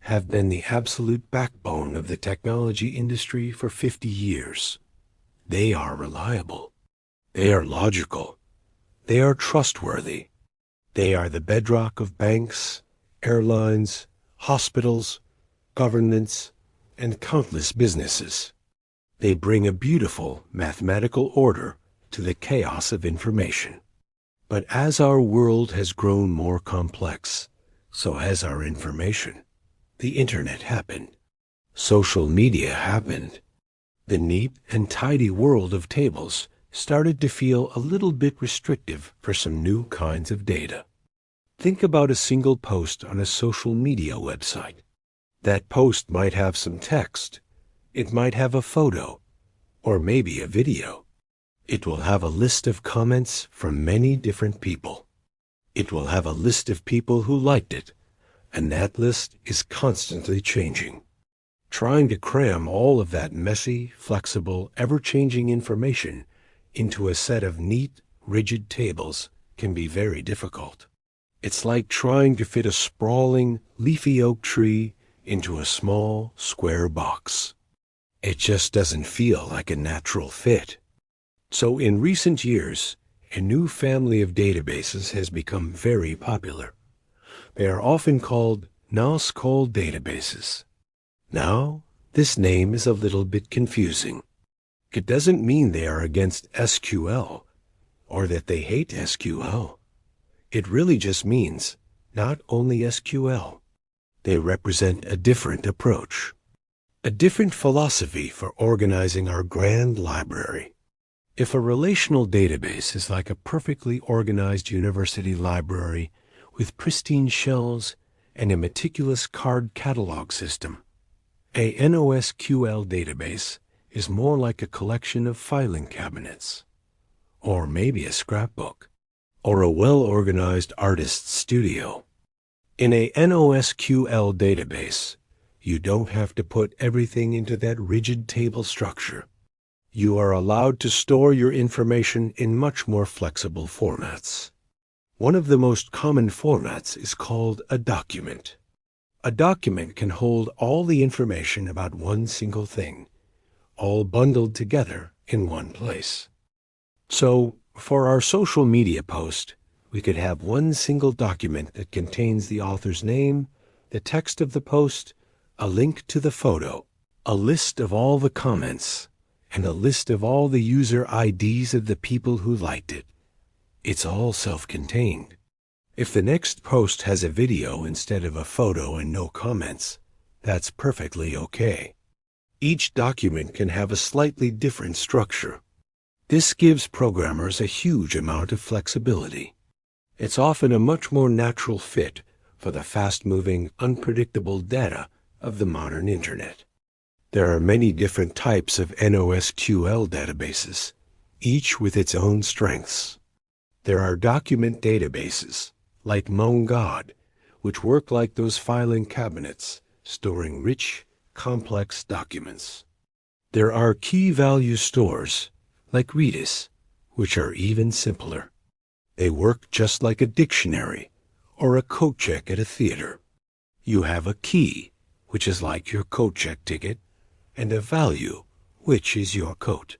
have been the absolute backbone of the technology industry for 50 years. They are reliable. They are logical. They are trustworthy. They are the bedrock of banks, airlines, hospitals, governments, and countless businesses. They bring a beautiful mathematical order to the chaos of information. But as our world has grown more complex, so has our information. The internet happened. Social media happened. The neat and tidy world of tables started to feel a little bit restrictive for some new kinds of data. Think about a single post on a social media website. That post might have some text. It might have a photo, or maybe a video. It will have a list of comments from many different people. It will have a list of people who liked it, and that list is constantly changing. Trying to cram all of that messy, flexible, ever-changing information into a set of neat, rigid tables can be very difficult. It's like trying to fit a sprawling, leafy oak tree into a small, square box. It just doesn't feel like a natural fit. So in recent years, a new family of databases has become very popular. They are often called NoSQL databases. Now, this name is a little bit confusing. It doesn't mean they are against SQL or that they hate SQL. It really just means not only SQL. They represent a different approach, a different philosophy for organizing our grand library. If a relational database is like a perfectly organized university library with pristine shelves and a meticulous card catalog system, a NoSQL database is more like a collection of filing cabinets, or maybe a scrapbook, or a well-organized artist's studio. In a NoSQL database, You don't have to put everything into that rigid table structure. You are allowed to store your information in much more flexible formats. One of the most common formats is called a document. A document can hold all the information about one single thing, all bundled together in one place. So, for our social media post, we could have one single document that contains the author's name, the text of the post, a link to the photo, a list of all the comments, and a list of all the user IDs of the people who liked it. It's all self-contained. If the next post has a video instead of a photo and no comments, that's perfectly okay. Each document can have a slightly different structure. This gives programmers a huge amount of flexibility. It's often a much more natural fit for the fast-moving, unpredictable data of the modern Internet. There are many different types of NoSQL databases, each with its own strengths. There are document databases, like MonGod, which work like those filing cabinets, storing rich, complex documents. There are key value stores, like Redis, which are even simpler. They work just like a dictionary or a coat check at a theater. You have a key, which is like your coat check ticket, and a value, which is your coat.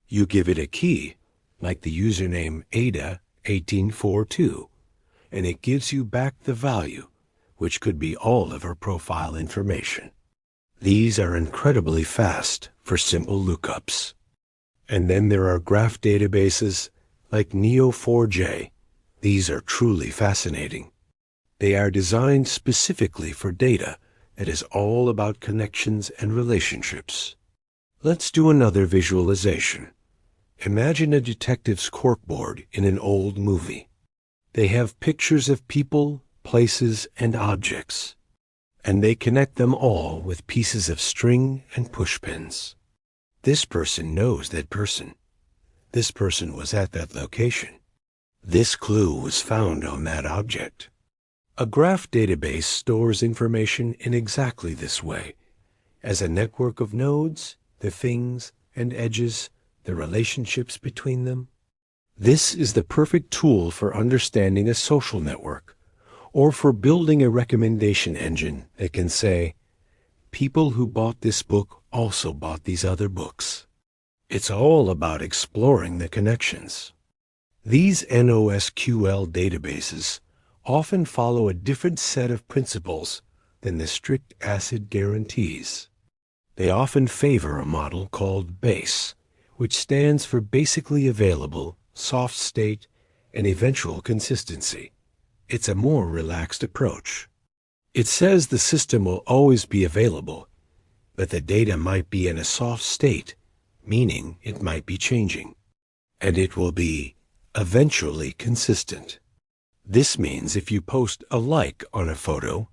You give it a key, like the username Ada1842, and it gives you back the value, which could be all of her profile information. These are incredibly fast for simple lookups. And then there are graph databases like Neo4j. These are truly fascinating. They are designed specifically for data that is all about connections and relationships. Let's do another visualization. Imagine a detective's corkboard in an old movie. They have pictures of people, places, and objects, and they connect them all with pieces of string and pushpins. This person knows that person. This person was at that location. This clue was found on that object. A graph database stores information in exactly this way, as a network of nodes, the things and edges, the relationships between them. This is the perfect tool for understanding a social network, or for building a recommendation engine that can say, people who bought this book also bought these other books. It's all about exploring the connections. These NoSQL databases often follow a different set of principles than the strict ACID guarantees. They often favor a model called BASE, which stands for Basically Available, Soft State, and Eventual Consistency. It's a more relaxed approach. It says the system will always be available, but the data might be in a soft state, meaning it might be changing, and it will be eventually consistent. This means if you post a like on a photo,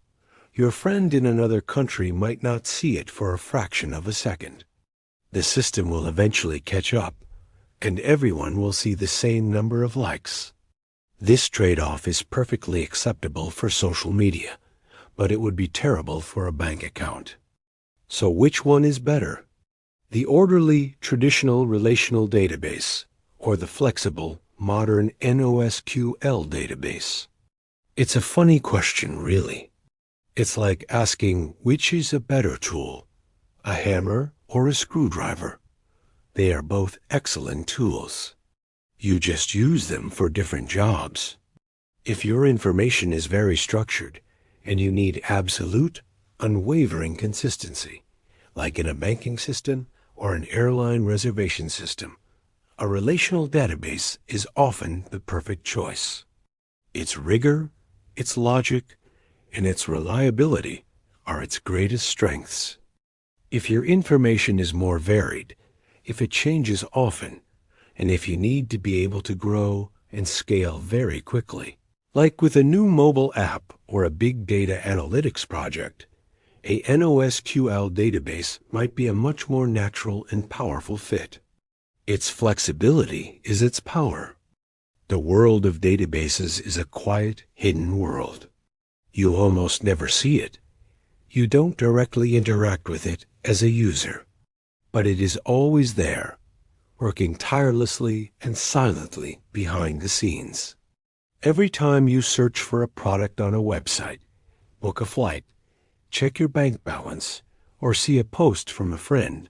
your friend in another country might not see it for a fraction of a second. The system will eventually catch up, and everyone will see the same number of likes. This trade-off is perfectly acceptable for social media, but it would be terrible for a bank account. So which one is better? The orderly, traditional relational database, or the flexible, modern NoSQL database? It's a funny question, really. It's like asking which is a better tool, a hammer or a screwdriver. They are both excellent tools. You just use them for different jobs. If your information is very structured and you need absolute, unwavering consistency, like in a banking system or an airline reservation system, a relational database is often the perfect choice. Its rigor, its logic, and its reliability are its greatest strengths. If your information is more varied, if it changes often, and if you need to be able to grow and scale very quickly, like with a new mobile app or a big data analytics project, a NoSQL database might be a much more natural and powerful fit. Its flexibility is its power. The world of databases is a quiet, hidden world. You'll almost never see it. You don't directly interact with it as a user, but it is always there, working tirelessly and silently behind the scenes. Every time you search for a product on a website, book a flight, check your bank balance, or see a post from a friend,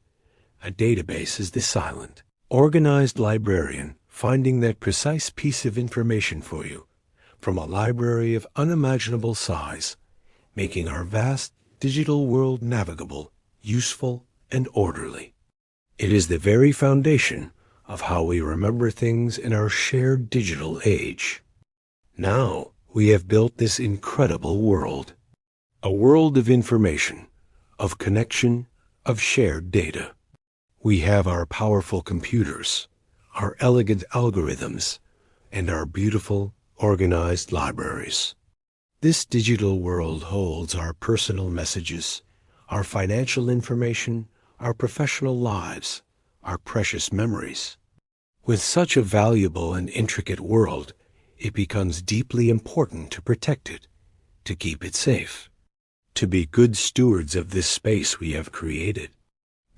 a database is the silent, organized librarian finding that precise piece of information for you from a library of unimaginable size, making our vast digital world navigable, useful, and orderly. It is the very foundation of how we remember things in our shared digital age. Now we have built this incredible world, a world of information, of connection, of shared data. We have our powerful computers, our elegant algorithms, and our beautiful, organized libraries. This digital world holds our personal messages, our financial information, our professional lives, our precious memories. With such a valuable and intricate world, it becomes deeply important to protect it, to keep it safe, to be good stewards of this space we have created.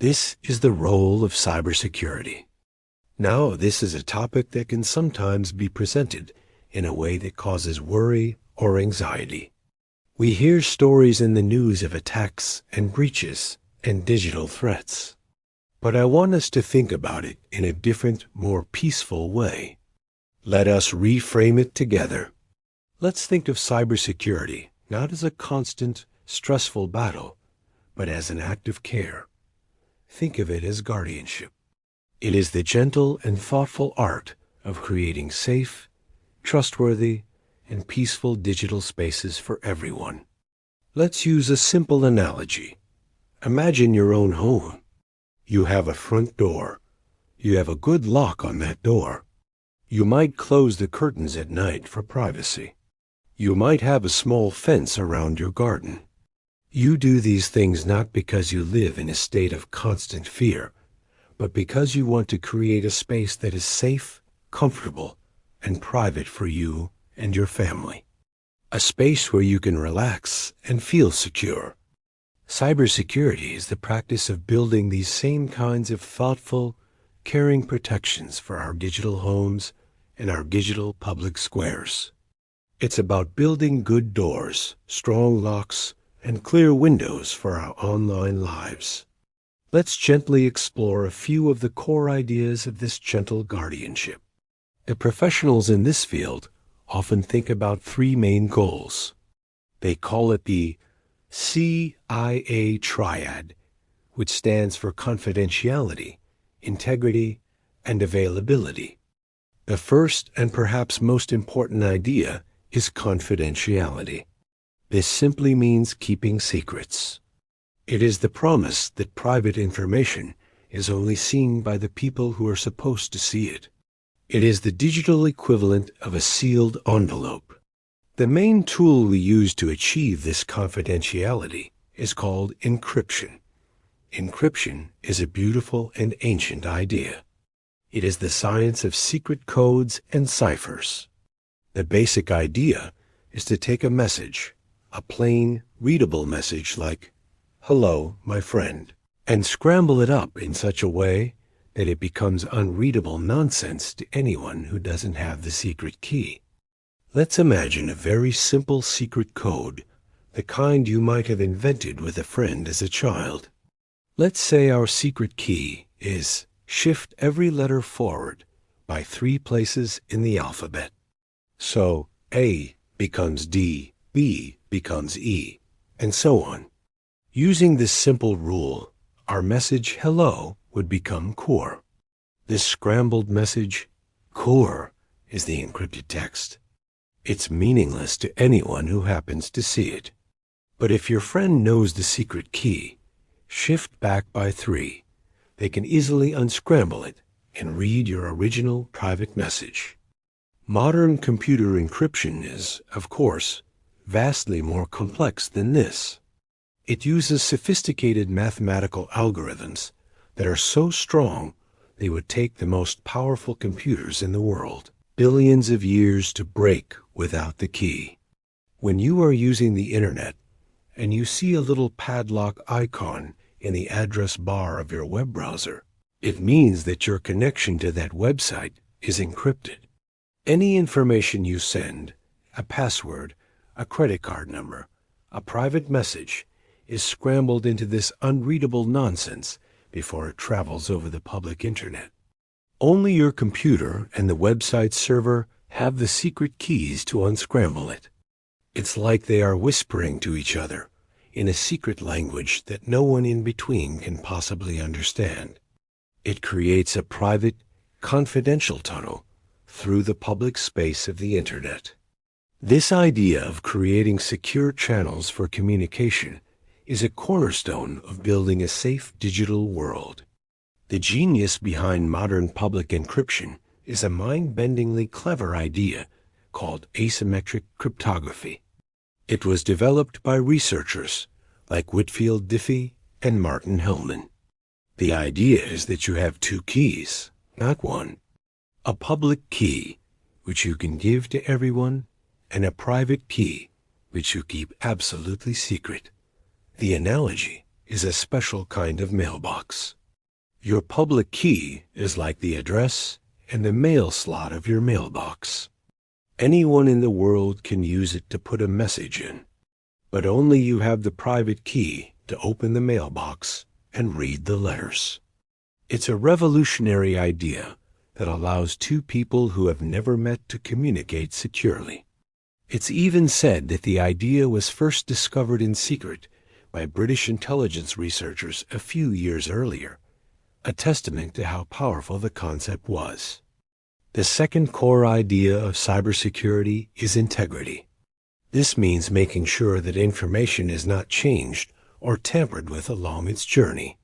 This is the role of cybersecurity. Now, this is a topic that can sometimes be presented in a way that causes worry or anxiety. We hear stories in the news of attacks and breaches and digital threats. But I want us to think about it in a different, more peaceful way. Let us reframe it together. Let's think of cybersecurity not as a constant, stressful battle, but as an act of care. Think of it as guardianship. It is the gentle and thoughtful art of creating safe, trustworthy, and peaceful digital spaces for everyone. Let's use a simple analogy. Imagine your own home. You have a front door. You have a good lock on that door. You might close the curtains at night for privacy. You might have a small fence around your garden. You do these things not because you live in a state of constant fear, but because you want to create a space that is safe, comfortable, and private for you and your family. A space where you can relax and feel secure. Cybersecurity is the practice of building these same kinds of thoughtful, caring protections for our digital homes and our digital public squares. It's about building good doors, strong locks, and clear windows for our online lives. Let's gently explore a few of the core ideas of this gentle guardianship. The professionals in this field often think about three main goals. They call it the CIA triad, which stands for confidentiality, integrity, and availability. The first and perhaps most important idea is confidentiality. This simply means keeping secrets. It is the promise that private information is only seen by the people who are supposed to see it. It is the digital equivalent of a sealed envelope. The main tool we use to achieve this confidentiality is called encryption. Encryption is a beautiful and ancient idea. It is the science of secret codes and ciphers. The basic idea is to take a message, a plain, readable message like, "Hello, my friend," and scramble it up in such a way that it becomes unreadable nonsense to anyone who doesn't have the secret key. Let's imagine a very simple secret code, the kind you might have invented with a friend as a child. Let's say our secret key is shift every letter forward by 3 places in the alphabet. So A becomes D, B becomes E, and so on. Using this simple rule, our message hello would become core. This scrambled message, core, is the encrypted text. It's meaningless to anyone who happens to see it. But if your friend knows the secret key, shift back by 3. They can easily unscramble it and read your original private message. Modern computer encryption is, of course, vastly more complex than this. It uses sophisticated mathematical algorithms that are so strong they would take the most powerful computers in the world billions of years to break without the key. When you are using the internet, and you see a little padlock icon in the address bar of your web browser, it means that your connection to that website is encrypted. Any information you send, a password, a credit card number, a private message, is scrambled into this unreadable nonsense before it travels over the public internet. Only your computer and the website server have the secret keys to unscramble it. It's like they are whispering to each other in a secret language that no one in between can possibly understand. It creates a private, confidential tunnel through the public space of the internet. This idea of creating secure channels for communication is a cornerstone of building a safe digital world. The genius behind modern public encryption is a mind-bendingly clever idea called asymmetric cryptography. It was developed by researchers like Whitfield Diffie and Martin Hellman. The idea is that you have two keys, not one. A public key, which you can give to everyone, and a private key, which you keep absolutely secret. The analogy is a special kind of mailbox. Your public key is like the address and the mail slot of your mailbox. Anyone in the world can use it to put a message in, but only you have the private key to open the mailbox and read the letters. It's a revolutionary idea that allows two people who have never met to communicate securely. It's even said that the idea was first discovered in secret by British intelligence researchers a few years earlier, a testament to how powerful the concept was. The second core idea of cybersecurity is integrity. This means making sure that information is not changed or tampered with along its journey.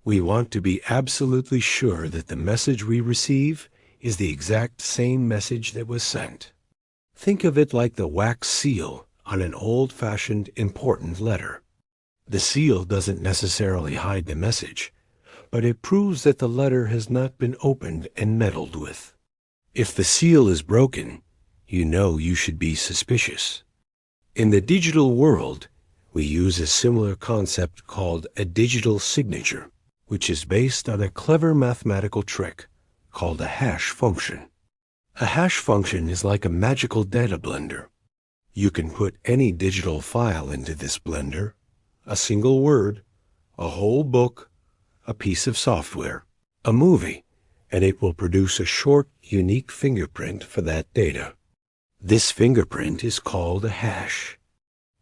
We want to be absolutely sure that the message we receive is the exact same message that was sent. Think of it like the wax seal on an old-fashioned important letter. The seal doesn't necessarily hide the message, but it proves that the letter has not been opened and meddled with. If the seal is broken, you know you should be suspicious. In the digital world, we use a similar concept called a digital signature, which is based on a clever mathematical trick called a hash function. A hash function is like a magical data blender. You can put any digital file into this blender, a single word, a whole book, a piece of software, a movie, and it will produce a short, unique fingerprint for that data. This fingerprint is called a hash.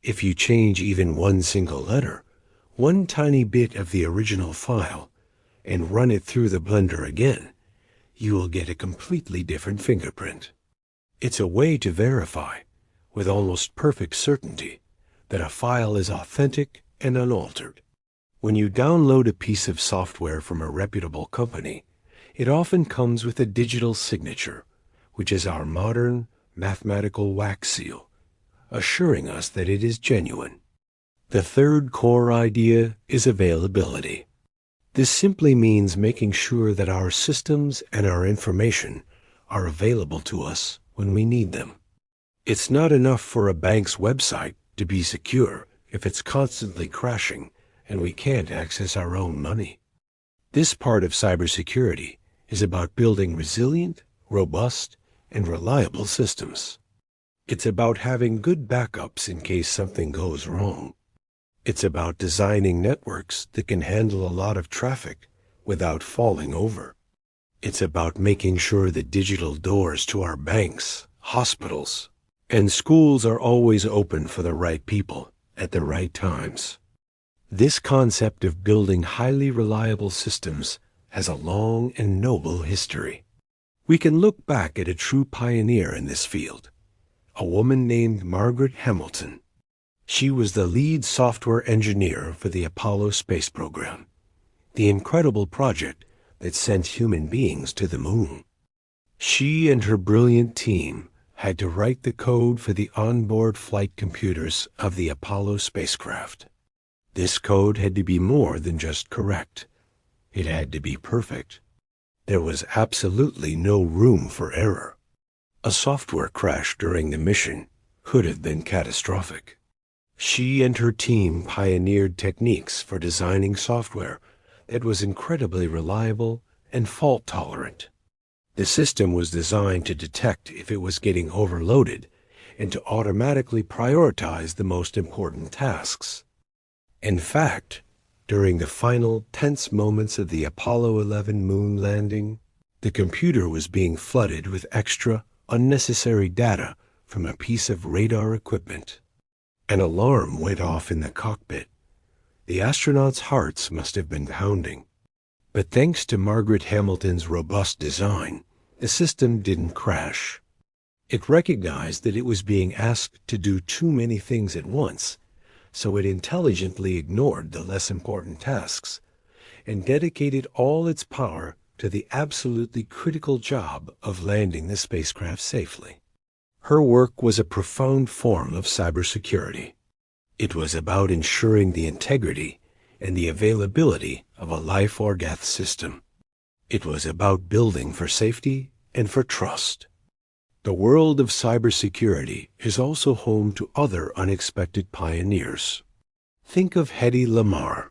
If you change even one single letter, one tiny bit of the original file, and run it through the blender again, you will get a completely different fingerprint. It's a way to verify, with almost perfect certainty, that a file is authentic and unaltered. When you download a piece of software from a reputable company, it often comes with a digital signature, which is our modern mathematical wax seal, assuring us that it is genuine. The third core idea is availability. This simply means making sure that our systems and our information are available to us when we need them. It's not enough for a bank's website to be secure if it's constantly crashing and we can't access our own money. This part of cybersecurity is about building resilient, robust, and reliable systems. It's about having good backups in case something goes wrong. It's about designing networks that can handle a lot of traffic without falling over. It's about making sure the digital doors to our banks, hospitals, and schools are always open for the right people at the right times. This concept of building highly reliable systems has a long and noble history. We can look back at a true pioneer in this field, a woman named Margaret Hamilton. She was the lead software engineer for the Apollo space program, the incredible project that sent human beings to the moon. She and her brilliant team had to write the code for the onboard flight computers of the Apollo spacecraft. This code had to be more than just correct. It had to be perfect. There was absolutely no room for error. A software crash during the mission could have been catastrophic. She and her team pioneered techniques for designing software that was incredibly reliable and fault-tolerant. The system was designed to detect if it was getting overloaded and to automatically prioritize the most important tasks. In fact, during the final tense moments of the Apollo 11 moon landing, the computer was being flooded with extra, unnecessary data from a piece of radar equipment. An alarm went off in the cockpit. The astronauts' hearts must have been pounding. But thanks to Margaret Hamilton's robust design, the system didn't crash. It recognized that it was being asked to do too many things at once, so it intelligently ignored the less important tasks and dedicated all its power to the absolutely critical job of landing the spacecraft safely. Her work was a profound form of cybersecurity. It was about ensuring the integrity and the availability of a life-or-death system. It was about building for safety and for trust. The world of cybersecurity is also home to other unexpected pioneers. Think of Hedy Lamarr,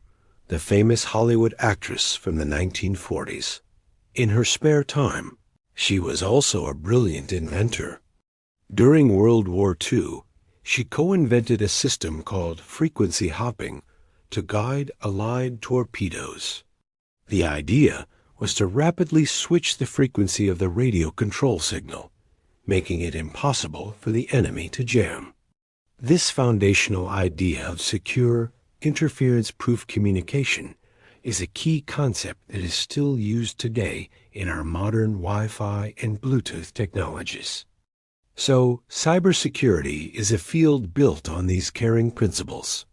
the famous Hollywood actress from the 1940s. In her spare time, she was also a brilliant inventor. During World War II, she co-invented a system called frequency hopping to guide Allied torpedoes. The idea was to rapidly switch the frequency of the radio control signal, making it impossible for the enemy to jam. This foundational idea of secure, interference-proof communication is a key concept that is still used today in our modern Wi-Fi and Bluetooth technologies. So, cybersecurity is a field built on these caring principles: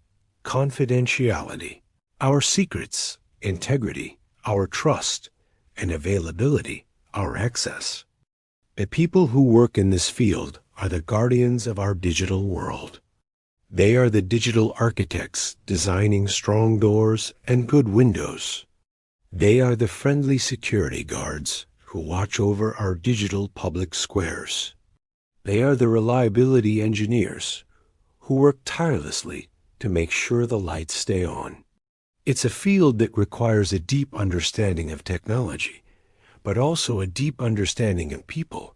confidentiality, our secrets, integrity, our trust, and availability, our access. The people who work in this field are the guardians of our digital world. They are the digital architects designing strong doors and good windows. They are the friendly security guards who watch over our digital public squares. They are the reliability engineers who work tirelessly to make sure the lights stay on. It's a field that requires a deep understanding of technology, but also a deep understanding of people,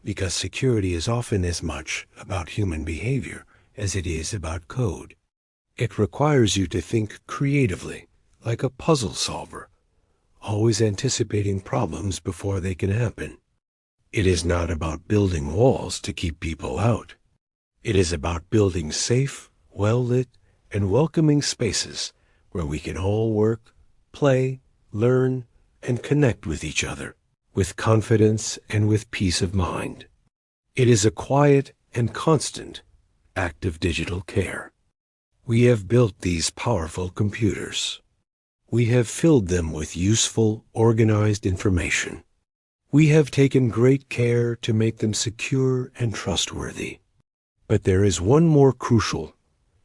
because security is often as much about human behavior as it is about code. It requires you to think creatively, like a puzzle solver, always anticipating problems before they can happen. It is not about building walls to keep people out. It is about building safe, well-lit, and welcoming spaces where we can all work, play, learn, and connect with each other, with confidence and with peace of mind. It is a quiet and constant act of digital care. We have built these powerful computers. We have filled them with useful, organized information. We have taken great care to make them secure and trustworthy. But there is one more crucial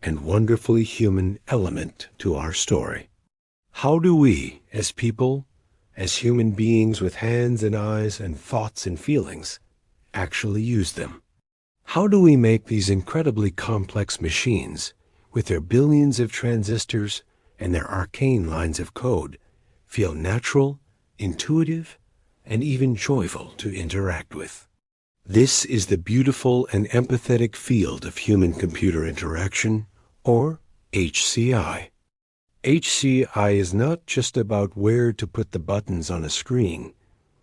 and wonderfully human element to our story. How do we, as people, as human beings with hands and eyes and thoughts and feelings, actually use them? How do we make these incredibly complex machines, with their billions of transistors and their arcane lines of code, feel natural, intuitive, and even joyful to interact with? This is the beautiful and empathetic field of human-computer interaction, or HCI. HCI is not just about where to put the buttons on a screen,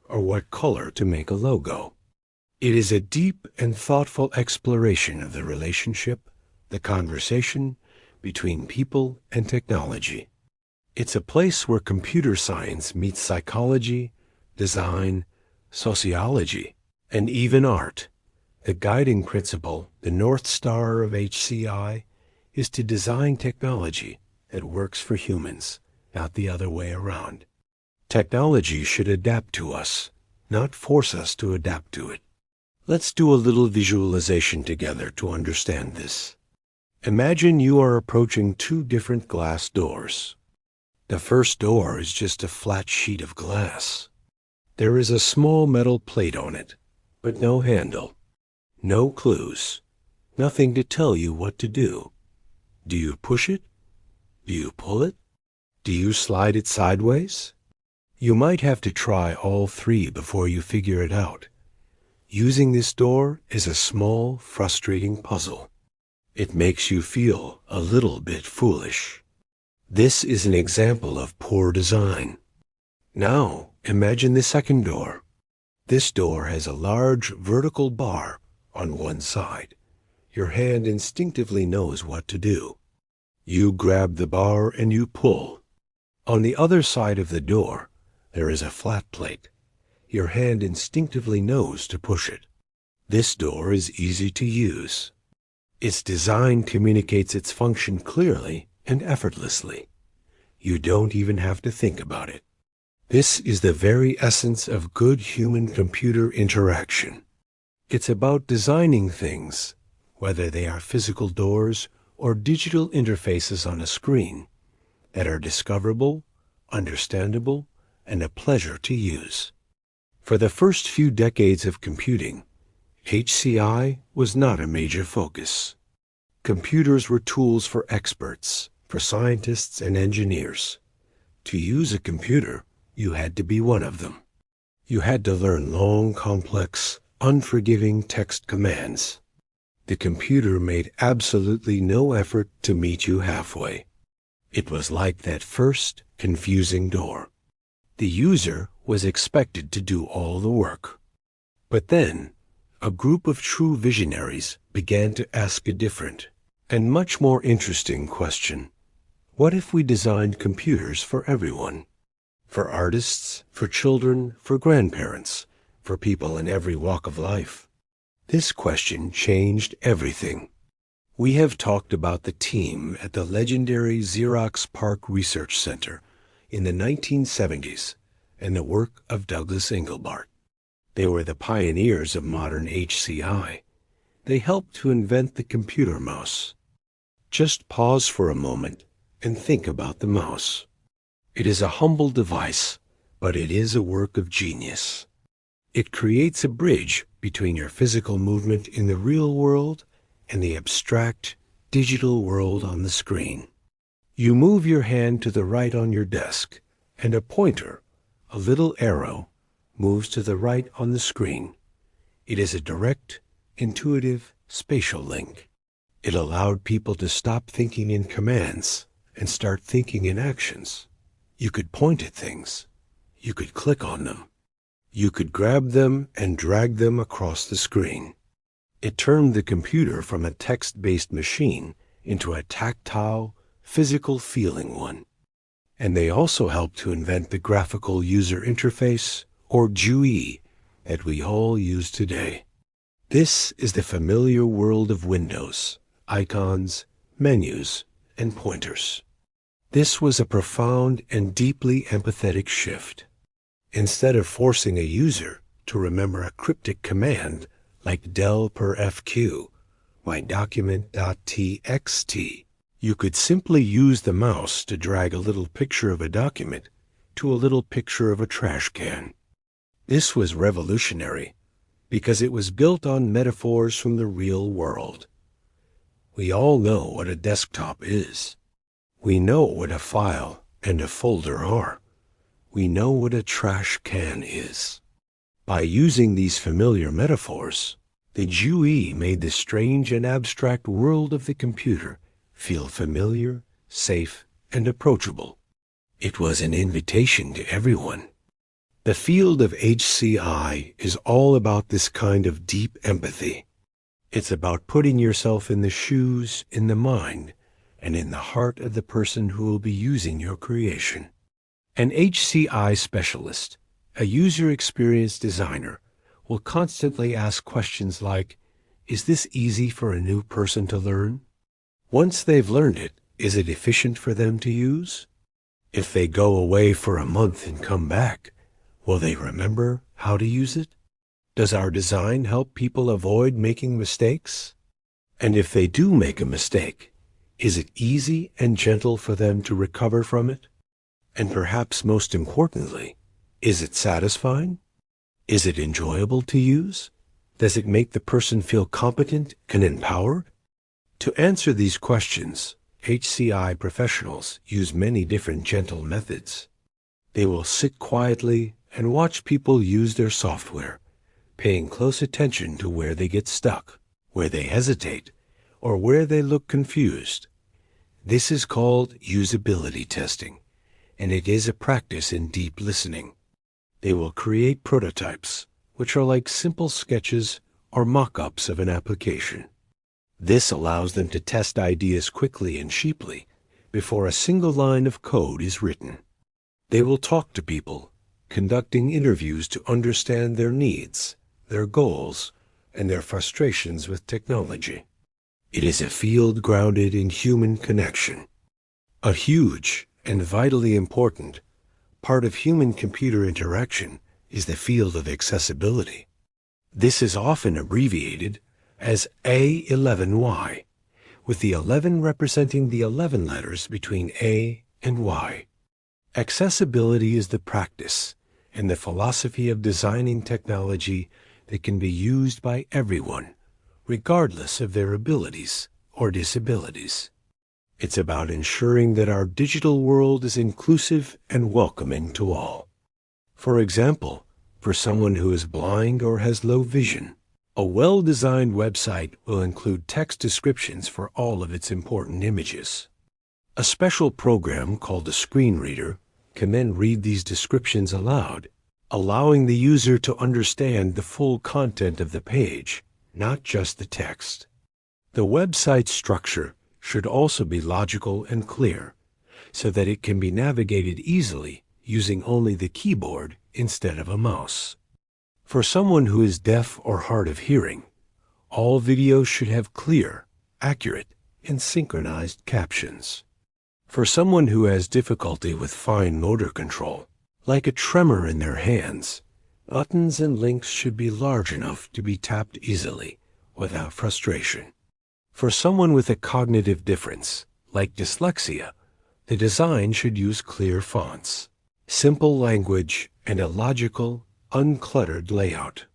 or what color to make a logo. It is a deep and thoughtful exploration of the relationship, the conversation between people and technology. It's a place where computer science meets psychology, design, sociology, and even art. The guiding principle, the North Star of HCI, is to design technology that works for humans, not the other way around. Technology should adapt to us, not force us to adapt to it. Let's do a little visualization together to understand this. Imagine you are approaching two different glass doors. The first door is just a flat sheet of glass. There is a small metal plate on it, but no handle, no clues, nothing to tell you what to do. Do you push it? Do you pull it? Do you slide it sideways? You might have to try all three before you figure it out. Using this door is a small, frustrating puzzle. It makes you feel a little bit foolish. This is an example of poor design. Now, imagine the second door. This door has a large vertical bar on one side. Your hand instinctively knows what to do. You grab the bar and you pull. On the other side of the door, there is a flat plate. Your hand instinctively knows to push it. This door is easy to use. Its design communicates its function clearly and effortlessly. You don't even have to think about it. This is the very essence of good human-computer interaction. It's about designing things, whether they are physical doors or digital interfaces on a screen, that are discoverable, understandable, and a pleasure to use. For the first few decades of computing, HCI was not a major focus. Computers were tools for experts, for scientists and engineers. To use a computer, you had to be one of them. You had to learn long, complex, unforgiving text commands. The computer made absolutely no effort to meet you halfway. It was like that first, confusing door. The user was expected to do all the work. But then, a group of true visionaries began to ask a different and much more interesting question. What if we designed computers for everyone? For artists, for children, for grandparents, for people in every walk of life? This question changed everything. We have talked about the team at the legendary Xerox PARC Research Center in the 1970s and the work of Douglas Engelbart. They were the pioneers of modern HCI. They helped to invent the computer mouse. Just pause for a moment and think about the mouse. It is a humble device, but it is a work of genius. It creates a bridge between your physical movement in the real world and the abstract, digital world on the screen. You move your hand to the right on your desk, and a pointer, a little arrow, moves to the right on the screen. It is a direct, intuitive, spatial link. It allowed people to stop thinking in commands and start thinking in actions. You could point at things. You could click on them. You could grab them and drag them across the screen. It turned the computer from a text-based machine into a tactile, physical feeling one. And they also helped to invent the graphical user interface, or GUI, that we all use today. This is the familiar world of windows, icons, menus, and pointers. This was a profound and deeply empathetic shift. Instead of forcing a user to remember a cryptic command like del per FQ, my document.txt, you could simply use the mouse to drag a little picture of a document to a little picture of a trash can. This was revolutionary because it was built on metaphors from the real world. We all know what a desktop is. We know what a file and a folder are. We know what a trash can is. By using these familiar metaphors, the GUI made the strange and abstract world of the computer feel familiar, safe, and approachable. It was an invitation to everyone. The field of HCI is all about this kind of deep empathy. It's about putting yourself in the shoes, in the mind, and in the heart of the person who will be using your creation. An HCI specialist, a user experience designer, will constantly ask questions like, is this easy for a new person to learn? Once they've learned it, is it efficient for them to use? If they go away for a month and come back, will they remember how to use it? Does our design help people avoid making mistakes? And if they do make a mistake, is it easy and gentle for them to recover from it? And perhaps most importantly, is it satisfying? Is it enjoyable to use? Does it make the person feel competent and empowered? To answer these questions, HCI professionals use many different gentle methods. They will sit quietly and watch people use their software, paying close attention to where they get stuck, where they hesitate, or where they look confused. This is called usability testing, and it is a practice in deep listening. They will create prototypes, which are like simple sketches or mock-ups of an application. This allows them to test ideas quickly and cheaply before a single line of code is written. They will talk to people, conducting interviews to understand their needs, their goals, and their frustrations with technology. It is a field grounded in human connection. A huge and vitally important part of human-computer interaction is the field of accessibility. This is often abbreviated as A11Y, with the 11 representing the 11 letters between A and Y. Accessibility is the practice and the philosophy of designing technology that can be used by everyone, regardless of their abilities or disabilities. It's about ensuring that our digital world is inclusive and welcoming to all. For example, for someone who is blind or has low vision, a well-designed website will include text descriptions for all of its important images. A special program called a screen reader can then read these descriptions aloud, allowing the user to understand the full content of the page, not just the text. The website structure should also be logical and clear, so that it can be navigated easily using only the keyboard instead of a mouse. For someone who is deaf or hard of hearing, all videos should have clear, accurate, and synchronized captions. For someone who has difficulty with fine motor control, like a tremor in their hands, buttons and links should be large enough to be tapped easily, without frustration. For someone with a cognitive difference, like dyslexia, the design should use clear fonts, simple language, and a logical, uncluttered layout.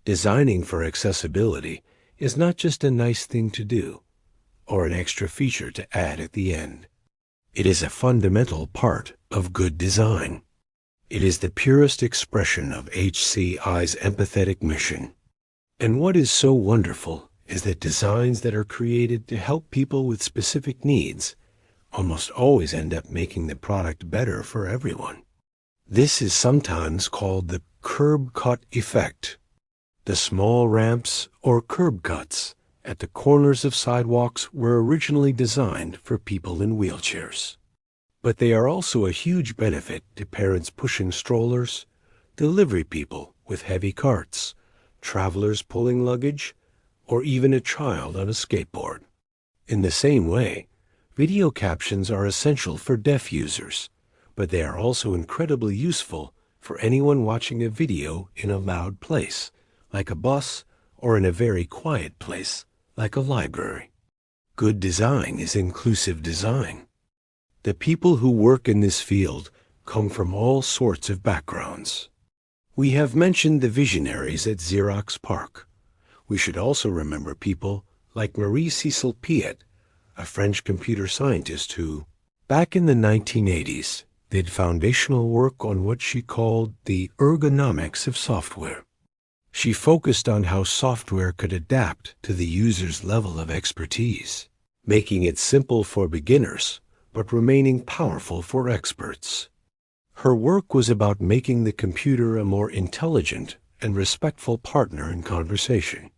Designing for accessibility is not just a nice thing to do, or an extra feature to add at the end. It is a fundamental part of good design. It is the purest expression of HCI's empathetic mission. And what is so wonderful is that designs that are created to help people with specific needs almost always end up making the product better for everyone. This is sometimes called the curb cut effect. The small ramps or curb cuts at the corners of sidewalks were originally designed for people in wheelchairs. But they are also a huge benefit to parents pushing strollers, delivery people with heavy carts, travelers pulling luggage, or even a child on a skateboard. In the same way, video captions are essential for deaf users, but they are also incredibly useful for anyone watching a video in a loud place, like a bus, or in a very quiet place, like a library. Good design is inclusive design. The people who work in this field come from all sorts of backgrounds. We have mentioned the visionaries at Xerox PARC. We should also remember people like Marie-Cécile Piet, a French computer scientist who, back in the 1980s, did foundational work on what she called the ergonomics of software. She focused on how software could adapt to the user's level of expertise, making it simple for beginners, but remaining powerful for experts. Her work was about making the computer a more intelligent and respectful partner in conversation.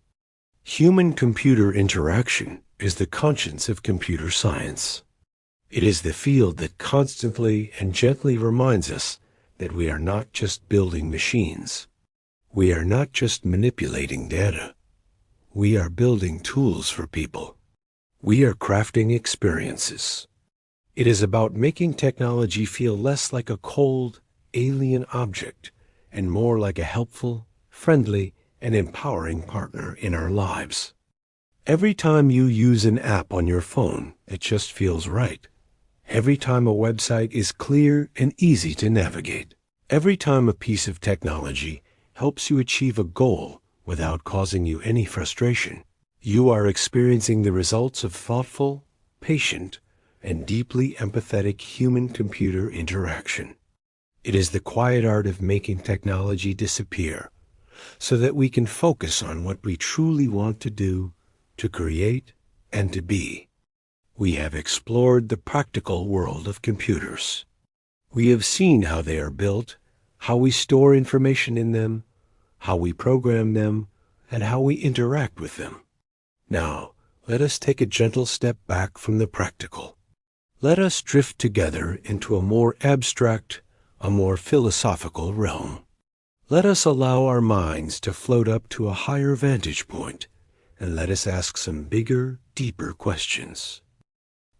Human-computer interaction is the conscience of computer science. It is the field that constantly and gently reminds us that we are not just building machines. We are not just manipulating data. We are building tools for people. We are crafting experiences. It is about making technology feel less like a cold, alien object and more like a helpful, friendly, and empowering partner in our lives. Every time you use an app on your phone, it just feels right. Every time a website is clear and easy to navigate. Every time a piece of technology helps you achieve a goal without causing you any frustration, you are experiencing the results of thoughtful, patient, and deeply empathetic human-computer interaction. It is the quiet art of making technology disappear so that we can focus on what we truly want to do, to create, and to be. We have explored the practical world of computers. We have seen how they are built, how we store information in them, how we program them, and how we interact with them. Now, let us take a gentle step back from the practical. Let us drift together into a more abstract, a more philosophical realm. Let us allow our minds to float up to a higher vantage point, and let us ask some bigger, deeper questions.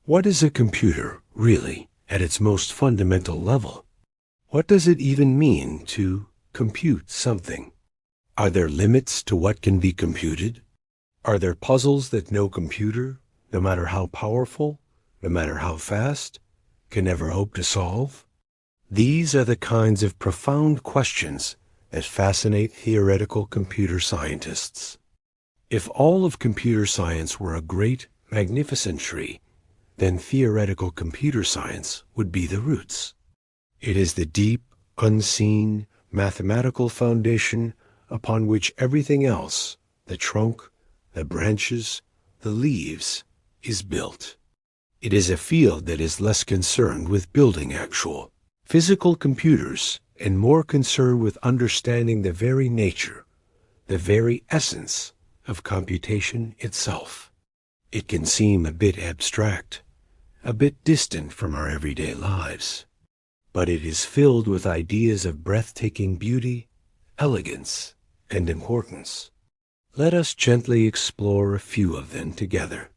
What is a computer, really, at its most fundamental level? What does it even mean to compute something? Are there limits to what can be computed? Are there puzzles that no computer, no matter how powerful, no matter how fast, can ever hope to solve? These are the kinds of profound questions that fascinate theoretical computer scientists. If all of computer science were a great, magnificent tree, then theoretical computer science would be the roots. It is the deep, unseen, mathematical foundation upon which everything else, the trunk, the branches, the leaves, is built. It is a field that is less concerned with building actual, physical computers and more concerned with understanding the very nature, the very essence of computation itself. It can seem a bit abstract, a bit distant from our everyday lives, but it is filled with ideas of breathtaking beauty, elegance, and importance. Let us gently explore a few of them together.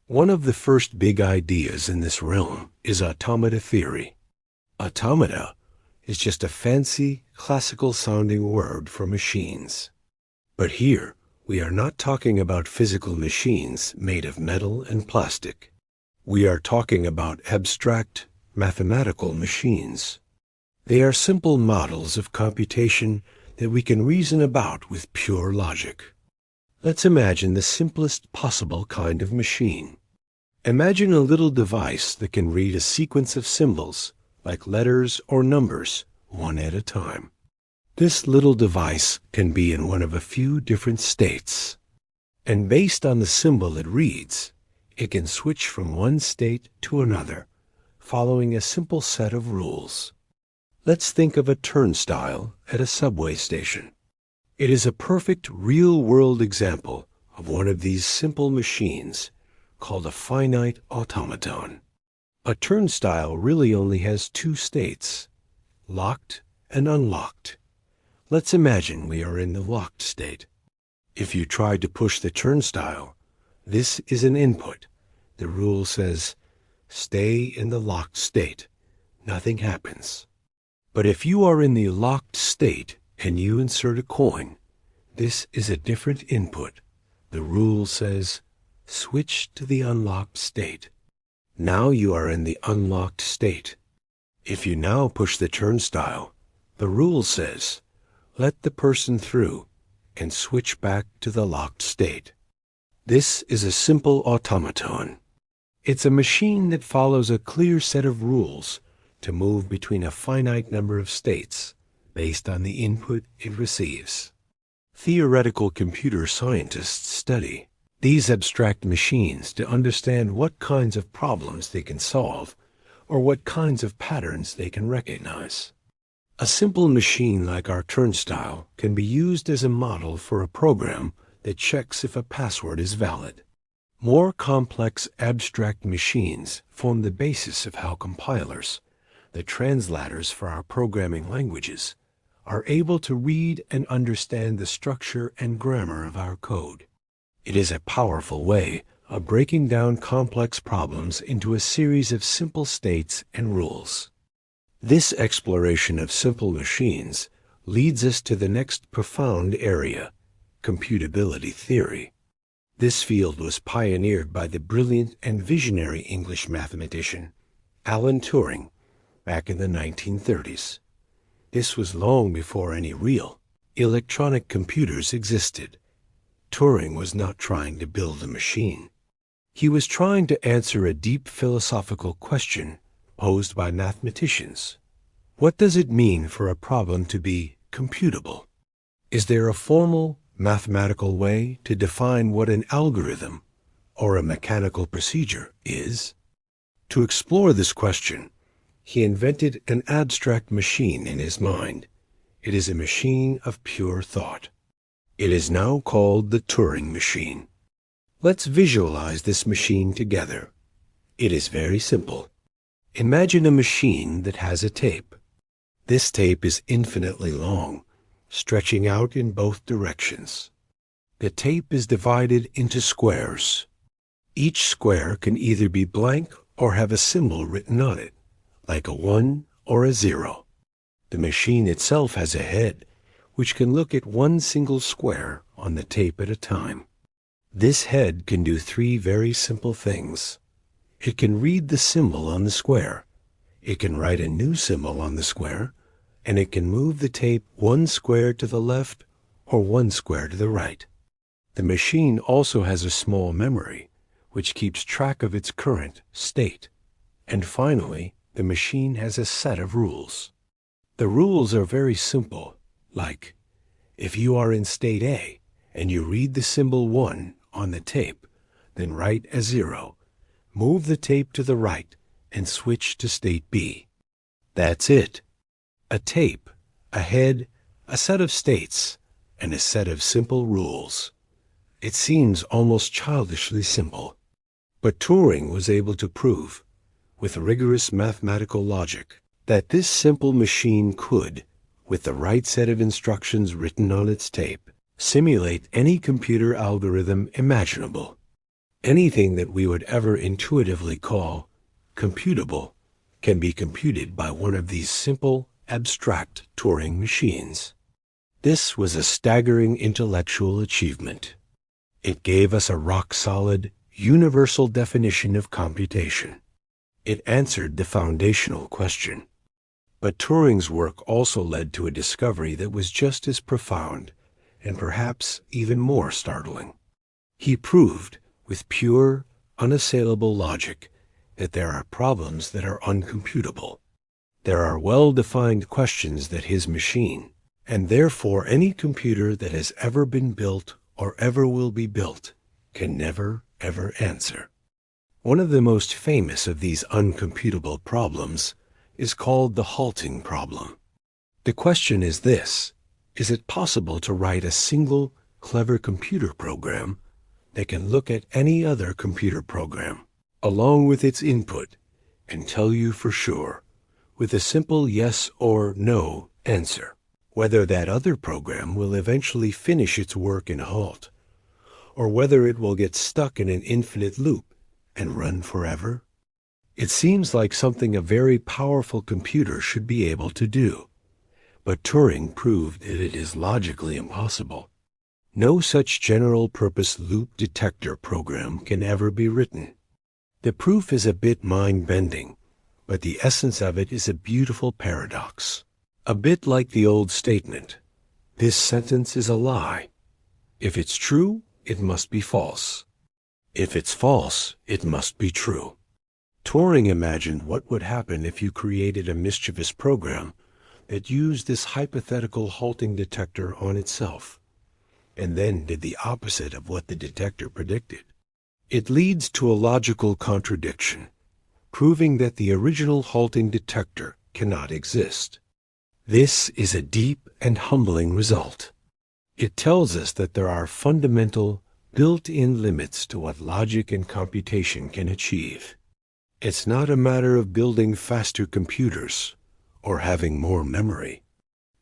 One of the first big ideas in this realm is automata theory. Automata is just a fancy, classical-sounding word for machines. But here, we are not talking about physical machines made of metal and plastic. We are talking about abstract, mathematical machines. They are simple models of computation that we can reason about with pure logic. Let's imagine the simplest possible kind of machine. Imagine a little device that can read a sequence of symbols, like letters or numbers, one at a time. This little device can be in one of a few different states, and based on the symbol it reads, it can switch from one state to another, following a simple set of rules. Let's think of a turnstile at a subway station. It is a perfect real-world example of one of these simple machines called a finite automaton. A turnstile really only has two states, locked and unlocked. Let's imagine we are in the locked state. If you try to push the turnstile, this is an input. The rule says, stay in the locked state. Nothing happens. But if you are in the locked state and you insert a coin, this is a different input. The rule says, switch to the unlocked state. Now you are in the unlocked state. If you now push the turnstile, the rule says, let the person through and switch back to the locked state. This is a simple automaton. It's a machine that follows a clear set of rules to move between a finite number of states based on the input it receives. Theoretical computer scientists study these abstract machines to understand what kinds of problems they can solve or what kinds of patterns they can recognize. A simple machine like our turnstile can be used as a model for a program that checks if a password is valid. More complex abstract machines form the basis of how compilers, the translators for our programming languages, are able to read and understand the structure and grammar of our code. It is a powerful way of breaking down complex problems into a series of simple states and rules. This exploration of simple machines leads us to the next profound area, computability theory. This field was pioneered by the brilliant and visionary English mathematician Alan Turing back in the 1930s. This was long before any real electronic computers existed. Turing was not trying to build a machine. He was trying to answer a deep philosophical question posed by mathematicians. What does it mean for a problem to be computable? Is there a formal mathematical way to define what an algorithm or a mechanical procedure is? To explore this question, he invented an abstract machine in his mind. It is a machine of pure thought. It is now called the Turing machine. Let's visualize this machine together. It is very simple. Imagine a machine that has a tape. This tape is infinitely long, stretching out in both directions. The tape is divided into squares. Each square can either be blank or have a symbol written on it, like a 1 or a 0. The machine itself has a head, which can look at one single square on the tape at a time. This head can do 3 very simple things. It can read the symbol on the square, it can write a new symbol on the square, and it can move the tape 1 square to the left or 1 square to the right. The machine also has a small memory, which keeps track of its current state. And finally, the machine has a set of rules. The rules are very simple, like, if you are in state A and you read the symbol 1 on the tape, then write a 0. Move the tape to the right and switch to state B. That's it. A tape, a head, a set of states, and a set of simple rules. It seems almost childishly simple. But Turing was able to prove, with rigorous mathematical logic, that this simple machine could, with the right set of instructions written on its tape, simulate any computer algorithm imaginable. Anything that we would ever intuitively call computable can be computed by one of these simple, abstract Turing machines. This was a staggering intellectual achievement. It gave us a rock-solid, universal definition of computation. It answered the foundational question. But Turing's work also led to a discovery that was just as profound, and perhaps even more startling. He proved, with pure, unassailable logic, that there are problems that are uncomputable. There are well-defined questions that his machine, and therefore any computer that has ever been built or ever will be built, can never, ever answer. One of the most famous of these uncomputable problems is called the halting problem. The question is this: is it possible to write a single, clever computer program that can look at any other computer program, along with its input, and tell you for sure, with a simple yes or no answer, whether that other program will eventually finish its work and halt, or whether it will get stuck in an infinite loop and run forever? It seems like something a very powerful computer should be able to do, but Turing proved that it is logically impossible. No such general-purpose loop detector program can ever be written. The proof is a bit mind-bending, but the essence of it is a beautiful paradox. A bit like the old statement, "This sentence is a lie. If it's true, it must be false. If it's false, it must be true." Turing imagined what would happen if you created a mischievous program that used this hypothetical halting detector on itself, and then did the opposite of what the detector predicted. It leads to a logical contradiction, proving that the original halting detector cannot exist. This is a deep and humbling result. It tells us that there are fundamental, built-in limits to what logic and computation can achieve. It's not a matter of building faster computers or having more memory.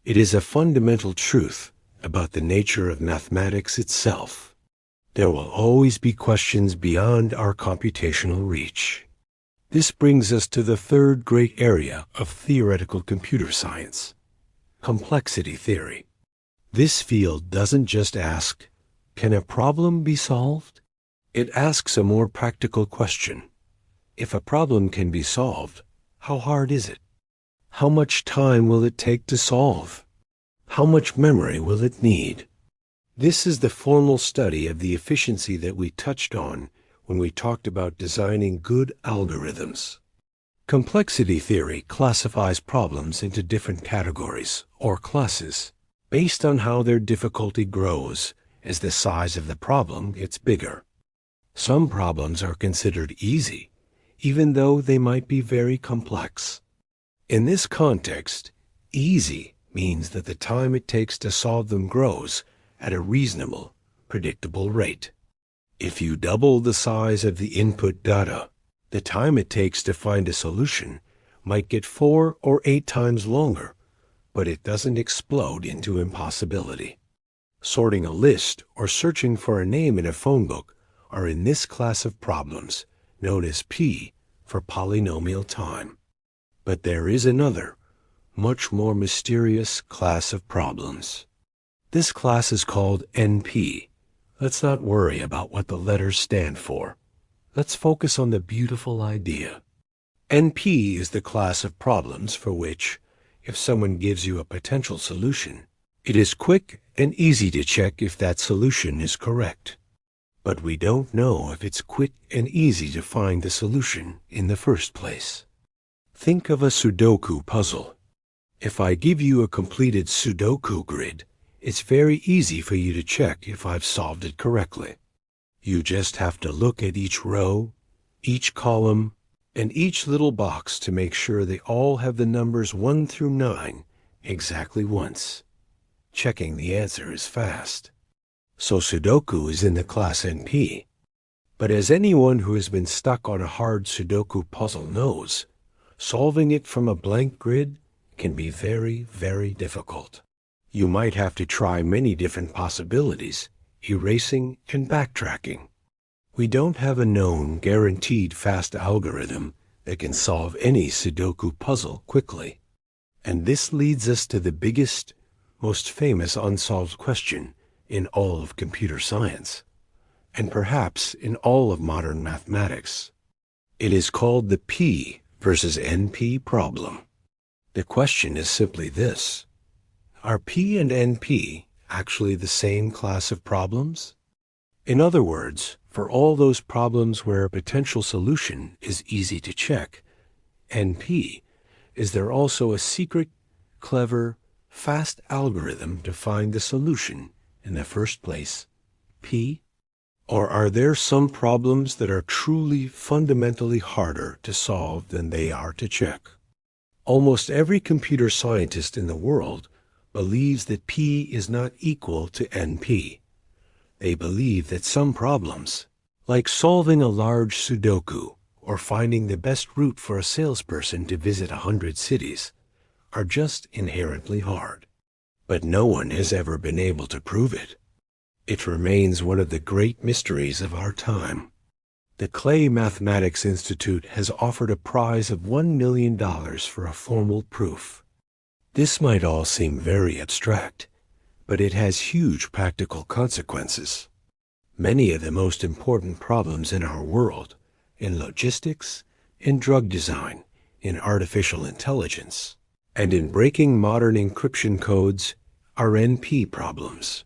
It is a fundamental truth about the nature of mathematics itself. There will always be questions beyond our computational reach. This brings us to the third great area of theoretical computer science, complexity theory. This field doesn't just ask, can a problem be solved? It asks a more practical question. If a problem can be solved, how hard is it? How much time will it take to solve? How much memory will it need? This is the formal study of the efficiency that we touched on when we talked about designing good algorithms. Complexity theory classifies problems into different categories, or classes, based on how their difficulty grows as the size of the problem gets bigger. Some problems are considered easy, even though they might be very complex. In this context, easy means that the time it takes to solve them grows at a reasonable, predictable rate. If you double the size of the input data, the time it takes to find a solution might get 4 or 8 times longer, but it doesn't explode into impossibility. Sorting a list or searching for a name in a phone book are in this class of problems, known as P for polynomial time. But there is another, much more mysterious class of problems. This class is called NP. Let's not worry about what the letters stand for. Let's focus on the beautiful idea. NP is the class of problems for which, if someone gives you a potential solution, it is quick and easy to check if that solution is correct. But we don't know if it's quick and easy to find the solution in the first place. Think of a Sudoku puzzle. If I give you a completed Sudoku grid, it's very easy for you to check if I've solved it correctly. You just have to look at each row, each column, and each little box to make sure they all have the numbers 1 through 9 exactly once. Checking the answer is fast. So Sudoku is in the class NP. But as anyone who has been stuck on a hard Sudoku puzzle knows, solving it from a blank grid can be very, very difficult. You might have to try many different possibilities, erasing and backtracking. We don't have a known, guaranteed fast algorithm that can solve any Sudoku puzzle quickly. And this leads us to the biggest, most famous unsolved question in all of computer science, and perhaps in all of modern mathematics. It is called the P versus NP problem. The question is simply this: are P and NP actually the same class of problems? In other words, for all those problems where a potential solution is easy to check, NP, is there also a secret, clever, fast algorithm to find the solution in the first place, P? Or are there some problems that are truly fundamentally harder to solve than they are to check? Almost every computer scientist in the world believes that P is not equal to NP. They believe that some problems, like solving a large Sudoku or finding the best route for a salesperson to visit 100 cities, are just inherently hard. But no one has ever been able to prove it. It remains one of the great mysteries of our time. The Clay Mathematics Institute has offered a prize of $1 million for a formal proof. This might all seem very abstract, but it has huge practical consequences. Many of the most important problems in our world, in logistics, in drug design, in artificial intelligence, and in breaking modern encryption codes, are NP problems.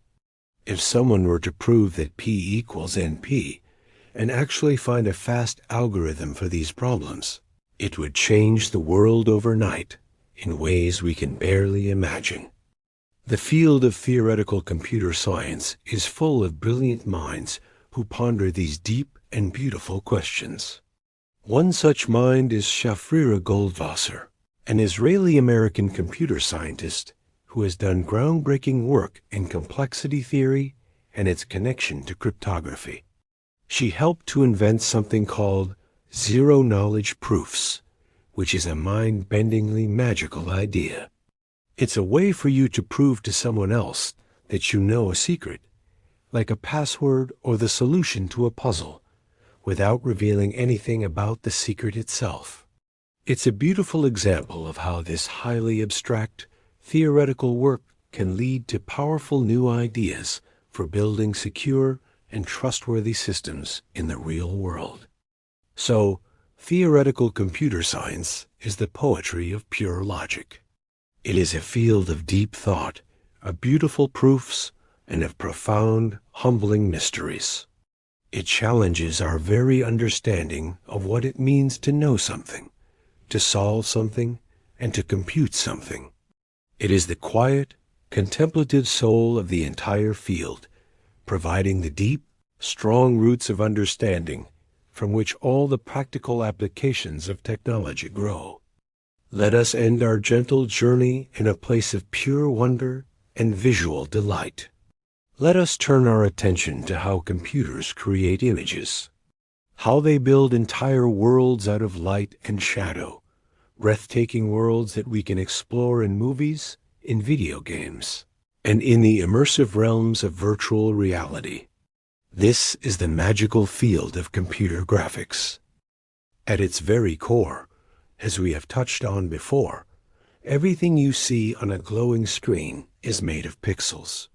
If someone were to prove that P equals NP and actually find a fast algorithm for these problems, it would change the world overnight in ways we can barely imagine. The field of theoretical computer science is full of brilliant minds who ponder these deep and beautiful questions. One such mind is Shafrira Goldwasser, an Israeli-American computer scientist who has done groundbreaking work in complexity theory and its connection to cryptography. She helped to invent something called zero-knowledge proofs, which is a mind-bendingly magical idea. It's a way for you to prove to someone else that you know a secret, like a password or the solution to a puzzle, without revealing anything about the secret itself. It's a beautiful example of how this highly abstract, theoretical work can lead to powerful new ideas for building secure and trustworthy systems in the real world. So, theoretical computer science is the poetry of pure logic. It is a field of deep thought, of beautiful proofs, and of profound, humbling mysteries. It challenges our very understanding of what it means to know something, to solve something, and to compute something. It is the quiet, contemplative soul of the entire field, providing the deep, strong roots of understanding from which all the practical applications of technology grow. Let us end our gentle journey in a place of pure wonder and visual delight. Let us turn our attention to how computers create images, how they build entire worlds out of light and shadow, breathtaking worlds that we can explore in movies, in video games, and in the immersive realms of virtual reality. This is the magical field of computer graphics. At its very core, as we have touched on before, everything you see on a glowing screen is made of pixels.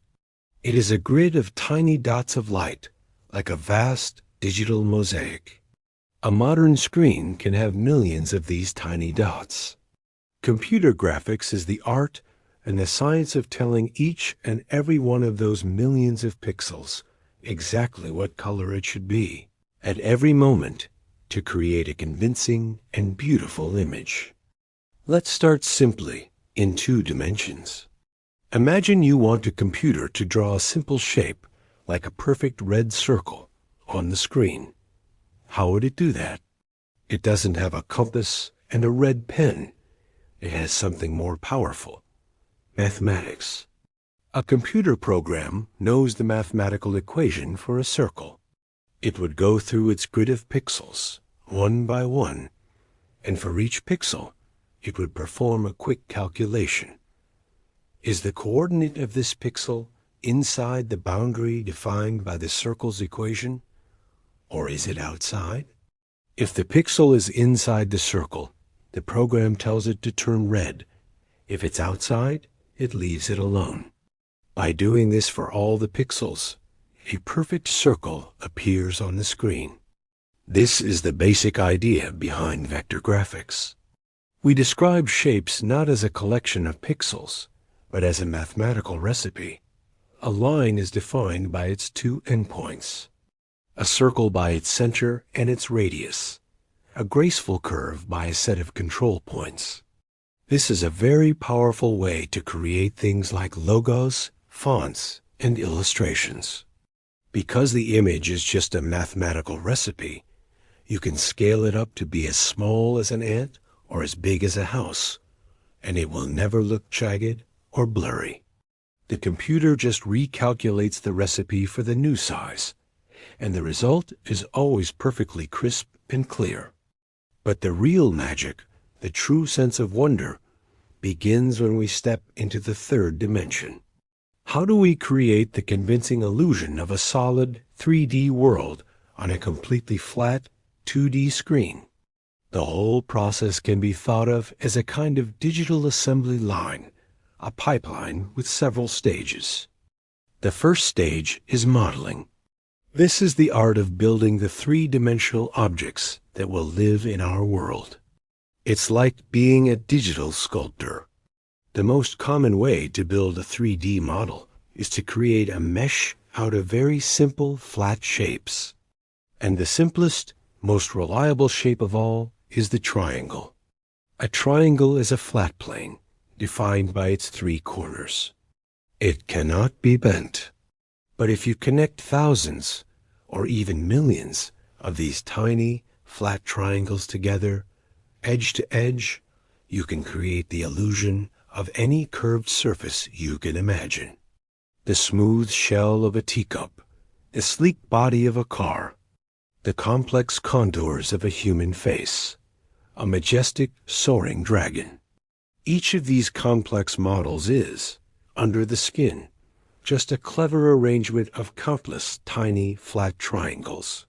It is a grid of tiny dots of light, like a vast digital mosaic. A modern screen can have millions of these tiny dots. Computer graphics is the art and the science of telling each and every one of those millions of pixels exactly what color it should be, at every moment, to create a convincing and beautiful image. Let's start simply in 2 dimensions. Imagine you want a computer to draw a simple shape, like a perfect red circle, on the screen. How would it do that? It doesn't have a compass and a red pen. It has something more powerful: mathematics. A computer program knows the mathematical equation for a circle. It would go through its grid of pixels, one by one, and for each pixel, it would perform a quick calculation. Is the coordinate of this pixel inside the boundary defined by the circle's equation, or is it outside? If the pixel is inside the circle, the program tells it to turn red. If it's outside, it leaves it alone. By doing this for all the pixels, a perfect circle appears on the screen. This is the basic idea behind vector graphics. We describe shapes not as a collection of pixels, but as a mathematical recipe. A line is defined by its 2 endpoints, a circle by its center and its radius, a graceful curve by a set of control points. This is a very powerful way to create things like logos, fonts, and illustrations. Because the image is just a mathematical recipe, you can scale it up to be as small as an ant or as big as a house, and it will never look jagged or blurry. The computer just recalculates the recipe for the new size, and the result is always perfectly crisp and clear. But the real magic, the true sense of wonder, begins when we step into the 3rd dimension. How do we create the convincing illusion of a solid 3D world on a completely flat 2D screen? The whole process can be thought of as a kind of digital assembly line, a pipeline with several stages. The first stage is modeling. This is the art of building the 3-dimensional objects that will live in our world. It's like being a digital sculptor. The most common way to build a 3D model is to create a mesh out of very simple flat shapes. And the simplest, most reliable shape of all is the triangle. A triangle is a flat plane, defined by its 3 corners. It cannot be bent. But if you connect thousands, or even millions, of these tiny, flat triangles together, edge to edge, you can create the illusion of any curved surface you can imagine. The smooth shell of a teacup, the sleek body of a car, the complex contours of a human face, a majestic, soaring dragon. Each of these complex models is, under the skin, just a clever arrangement of countless tiny, flat triangles.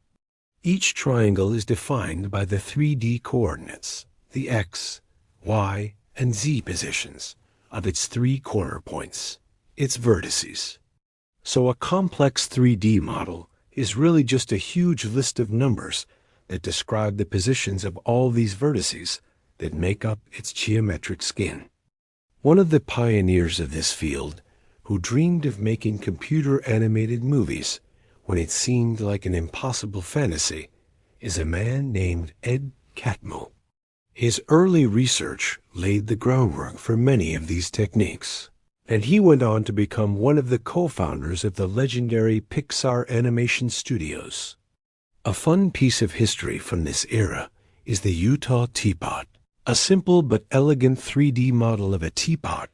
Each triangle is defined by the 3D coordinates, the X, Y, and Z positions of its 3 corner points, its vertices. So a complex 3D model is really just a huge list of numbers that describe the positions of all these vertices that make up its geometric skin. One of the pioneers of this field, who dreamed of making computer-animated movies when it seemed like an impossible fantasy, is a man named Ed Catmull. His early research laid the groundwork for many of these techniques, and he went on to become one of the co-founders of the legendary Pixar animation studios. A fun piece of history from this era is the Utah teapot, a simple but elegant 3D model of a teapot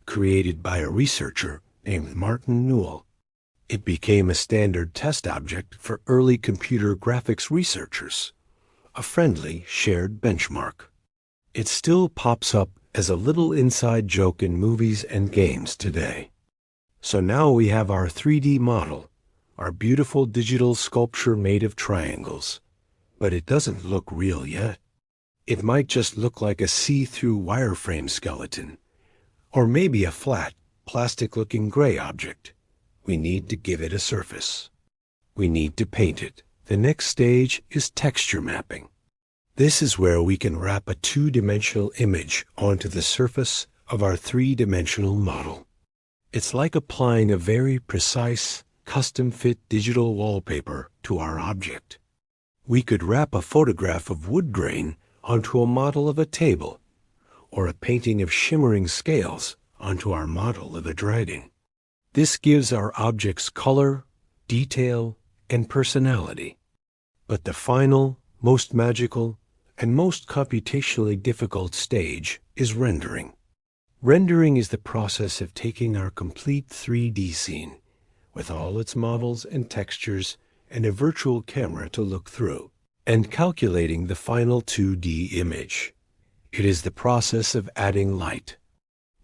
created by a researcher named Martin Newell. It became a standard test object for early computer graphics researchers, a friendly shared benchmark. It still pops up as a little inside joke in movies and games today. So now we have our 3D model, our beautiful digital sculpture made of triangles. But it doesn't look real yet. It might just look like a see-through wireframe skeleton, or maybe a flat, plastic-looking gray object. We need to give it a surface. We need to paint it. The next stage is texture mapping. This is where we can wrap a two-dimensional image onto the surface of our three-dimensional model. It's like applying a very precise, custom-fit digital wallpaper to our object. We could wrap a photograph of wood grain onto a model of a table, or a painting of shimmering scales onto our model of a dragon. This gives our objects color, detail, and personality. But the final, most magical, and most computationally difficult stage is rendering. Rendering is the process of taking our complete 3D scene, with all its models and textures and a virtual camera to look through, and calculating the final 2D image. It is the process of adding light.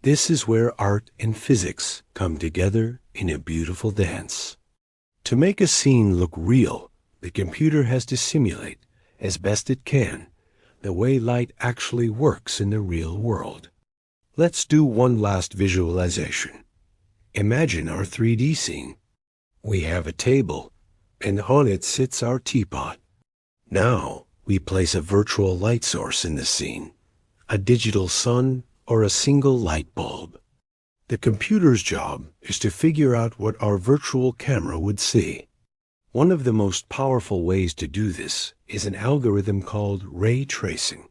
This is where art and physics come together in a beautiful dance. To make a scene look real, the computer has to simulate, as best it can, the way light actually works in the real world. Let's do one last visualization. Imagine our 3D scene. We have a table, and on it sits our teapot. Now we place a virtual light source in the scene, a digital sun or a single light bulb. The computer's job is to figure out what our virtual camera would see. One of the most powerful ways to do this is an algorithm called ray tracing.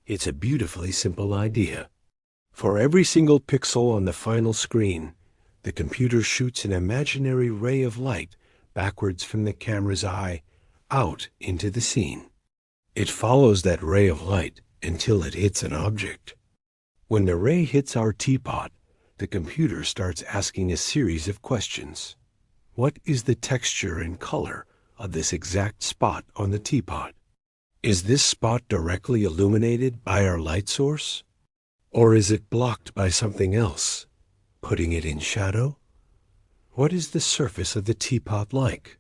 It's a beautifully simple idea. For every single pixel on the final screen, the computer shoots an imaginary ray of light backwards from the camera's eye out into the scene. It follows that ray of light until it hits an object. When the ray hits our teapot, the computer starts asking a series of questions. What is the texture and color of this exact spot on the teapot? Is this spot directly illuminated by our light source? Or is it blocked by something else, putting it in shadow? What is the surface of the teapot like?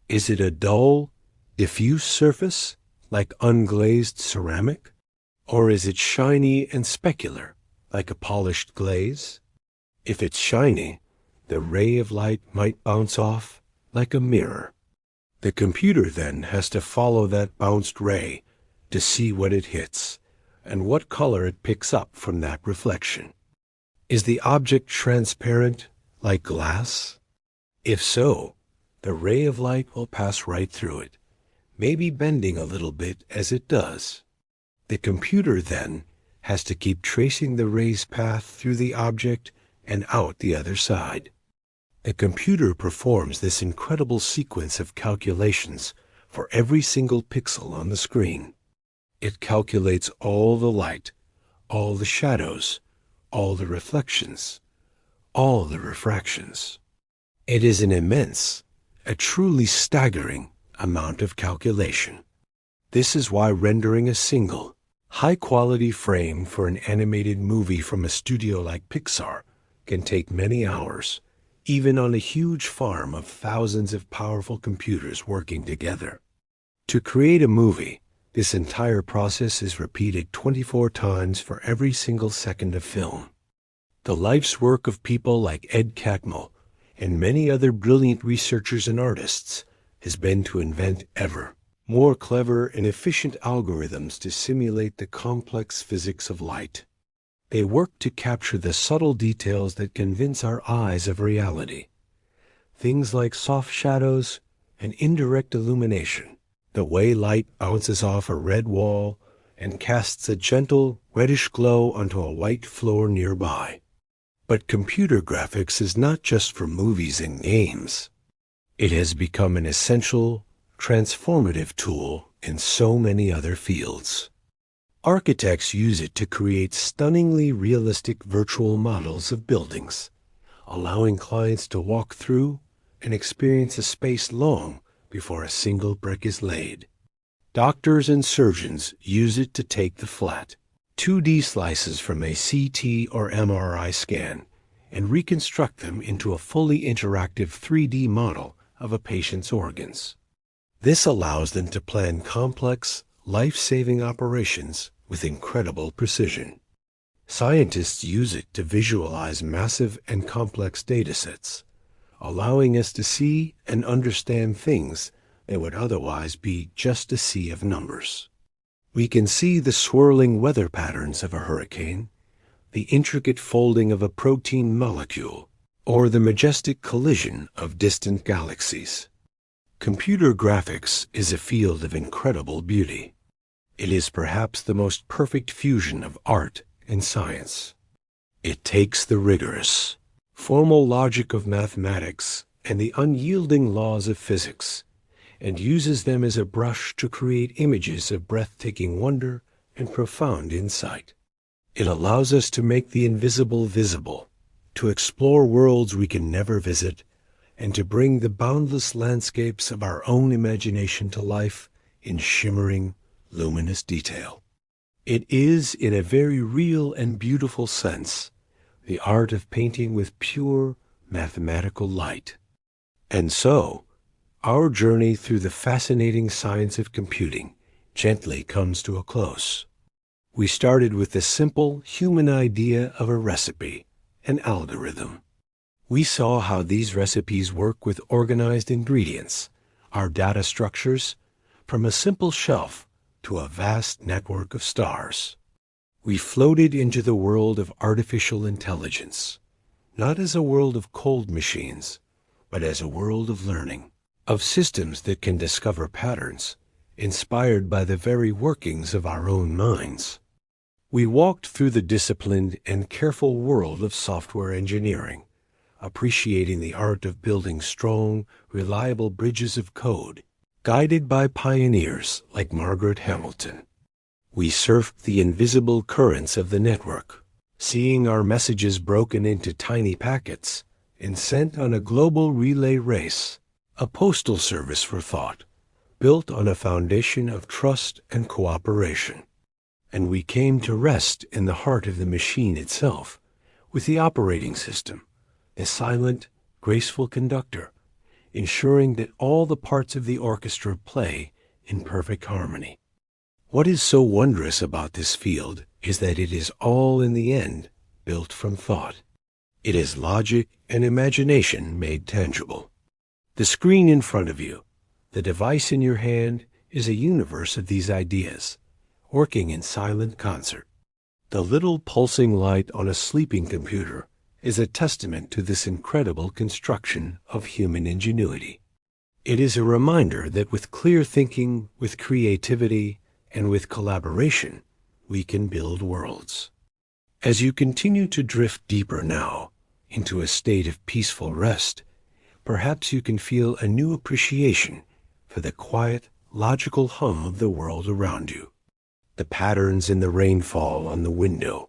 Is it a dull, diffuse surface, like unglazed ceramic? Or is it shiny and specular, like a polished glaze? If it's shiny, the ray of light might bounce off like a mirror. The computer then has to follow that bounced ray to see what it hits and what color it picks up from that reflection. Is the object transparent like glass? If so, the ray of light will pass right through it, maybe bending a little bit as it does. The computer then has to keep tracing the ray's path through the object and out the other side. The computer performs this incredible sequence of calculations for every single pixel on the screen. It calculates all the light, all the shadows, all the reflections, all the refractions. It is an immense, a truly staggering amount of calculation. This is why rendering a single, high-quality frame for an animated movie from a studio like Pixar can take many hours, even on a huge farm of thousands of powerful computers working together. To create a movie, this entire process is repeated 24 times for every single second of film. The life's work of people like Ed Catmull and many other brilliant researchers and artists has been to invent ever more clever and efficient algorithms to simulate the complex physics of light. They work to capture the subtle details that convince our eyes of reality. Things like soft shadows, and indirect illumination, the way light bounces off a red wall and casts a gentle reddish glow onto a white floor nearby. But computer graphics is not just for movies and games. It has become an essential, transformative tool in so many other fields. Architects use it to create stunningly realistic virtual models of buildings, allowing clients to walk through and experience a space long before a single brick is laid. Doctors and surgeons use it to take the flat, 2D slices from a CT or MRI scan and reconstruct them into a fully interactive 3D model of a patient's organs. This allows them to plan complex, life-saving operations with incredible precision. Scientists use it to visualize massive and complex datasets, allowing us to see and understand things that would otherwise be just a sea of numbers. We can see the swirling weather patterns of a hurricane, the intricate folding of a protein molecule, or the majestic collision of distant galaxies. Computer graphics is a field of incredible beauty. It is perhaps the most perfect fusion of art and science. It takes the rigorous, formal logic of mathematics and the unyielding laws of physics, and uses them as a brush to create images of breathtaking wonder and profound insight. It allows us to make the invisible visible, to explore worlds we can never visit, and to bring the boundless landscapes of our own imagination to life in shimmering, luminous detail. It is, in a very real and beautiful sense, the art of painting with pure, mathematical light. And so, our journey through the fascinating science of computing gently comes to a close. We started with the simple human idea of a recipe, an algorithm. We saw how these recipes work with organized ingredients, our data structures, from a simple shelf to a vast network of stars. We floated into the world of artificial intelligence, not as a world of cold machines, but as a world of learning, of systems that can discover patterns, inspired by the very workings of our own minds. We walked through the disciplined and careful world of software engineering, appreciating the art of building strong, reliable bridges of code, guided by pioneers like Margaret Hamilton. We surfed the invisible currents of the network, seeing our messages broken into tiny packets and sent on a global relay race, a postal service for thought, built on a foundation of trust and cooperation. And we came to rest in the heart of the machine itself, with the operating system, a silent, graceful conductor, ensuring that all the parts of the orchestra play in perfect harmony. What is so wondrous about this field is that it is all in the end built from thought. It is logic and imagination made tangible. The screen in front of you, the device in your hand, is a universe of these ideas, working in silent concert. The little pulsing light on a sleeping computer is a testament to this incredible construction of human ingenuity. It is a reminder that with clear thinking, with creativity, and with collaboration, we can build worlds. As you continue to drift deeper now into a state of peaceful rest, perhaps you can feel a new appreciation for the quiet, logical hum of the world around you. The patterns in the rainfall on the window,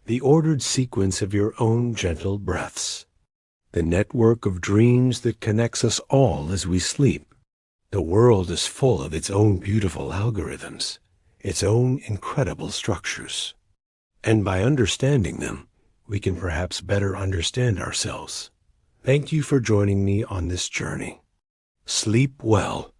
the ordered sequence of your own gentle breaths, the network of dreams that connects us all as we sleep. The world is full of its own beautiful algorithms, its own incredible structures. And by understanding them, we can perhaps better understand ourselves. Thank you for joining me on this journey. Sleep well.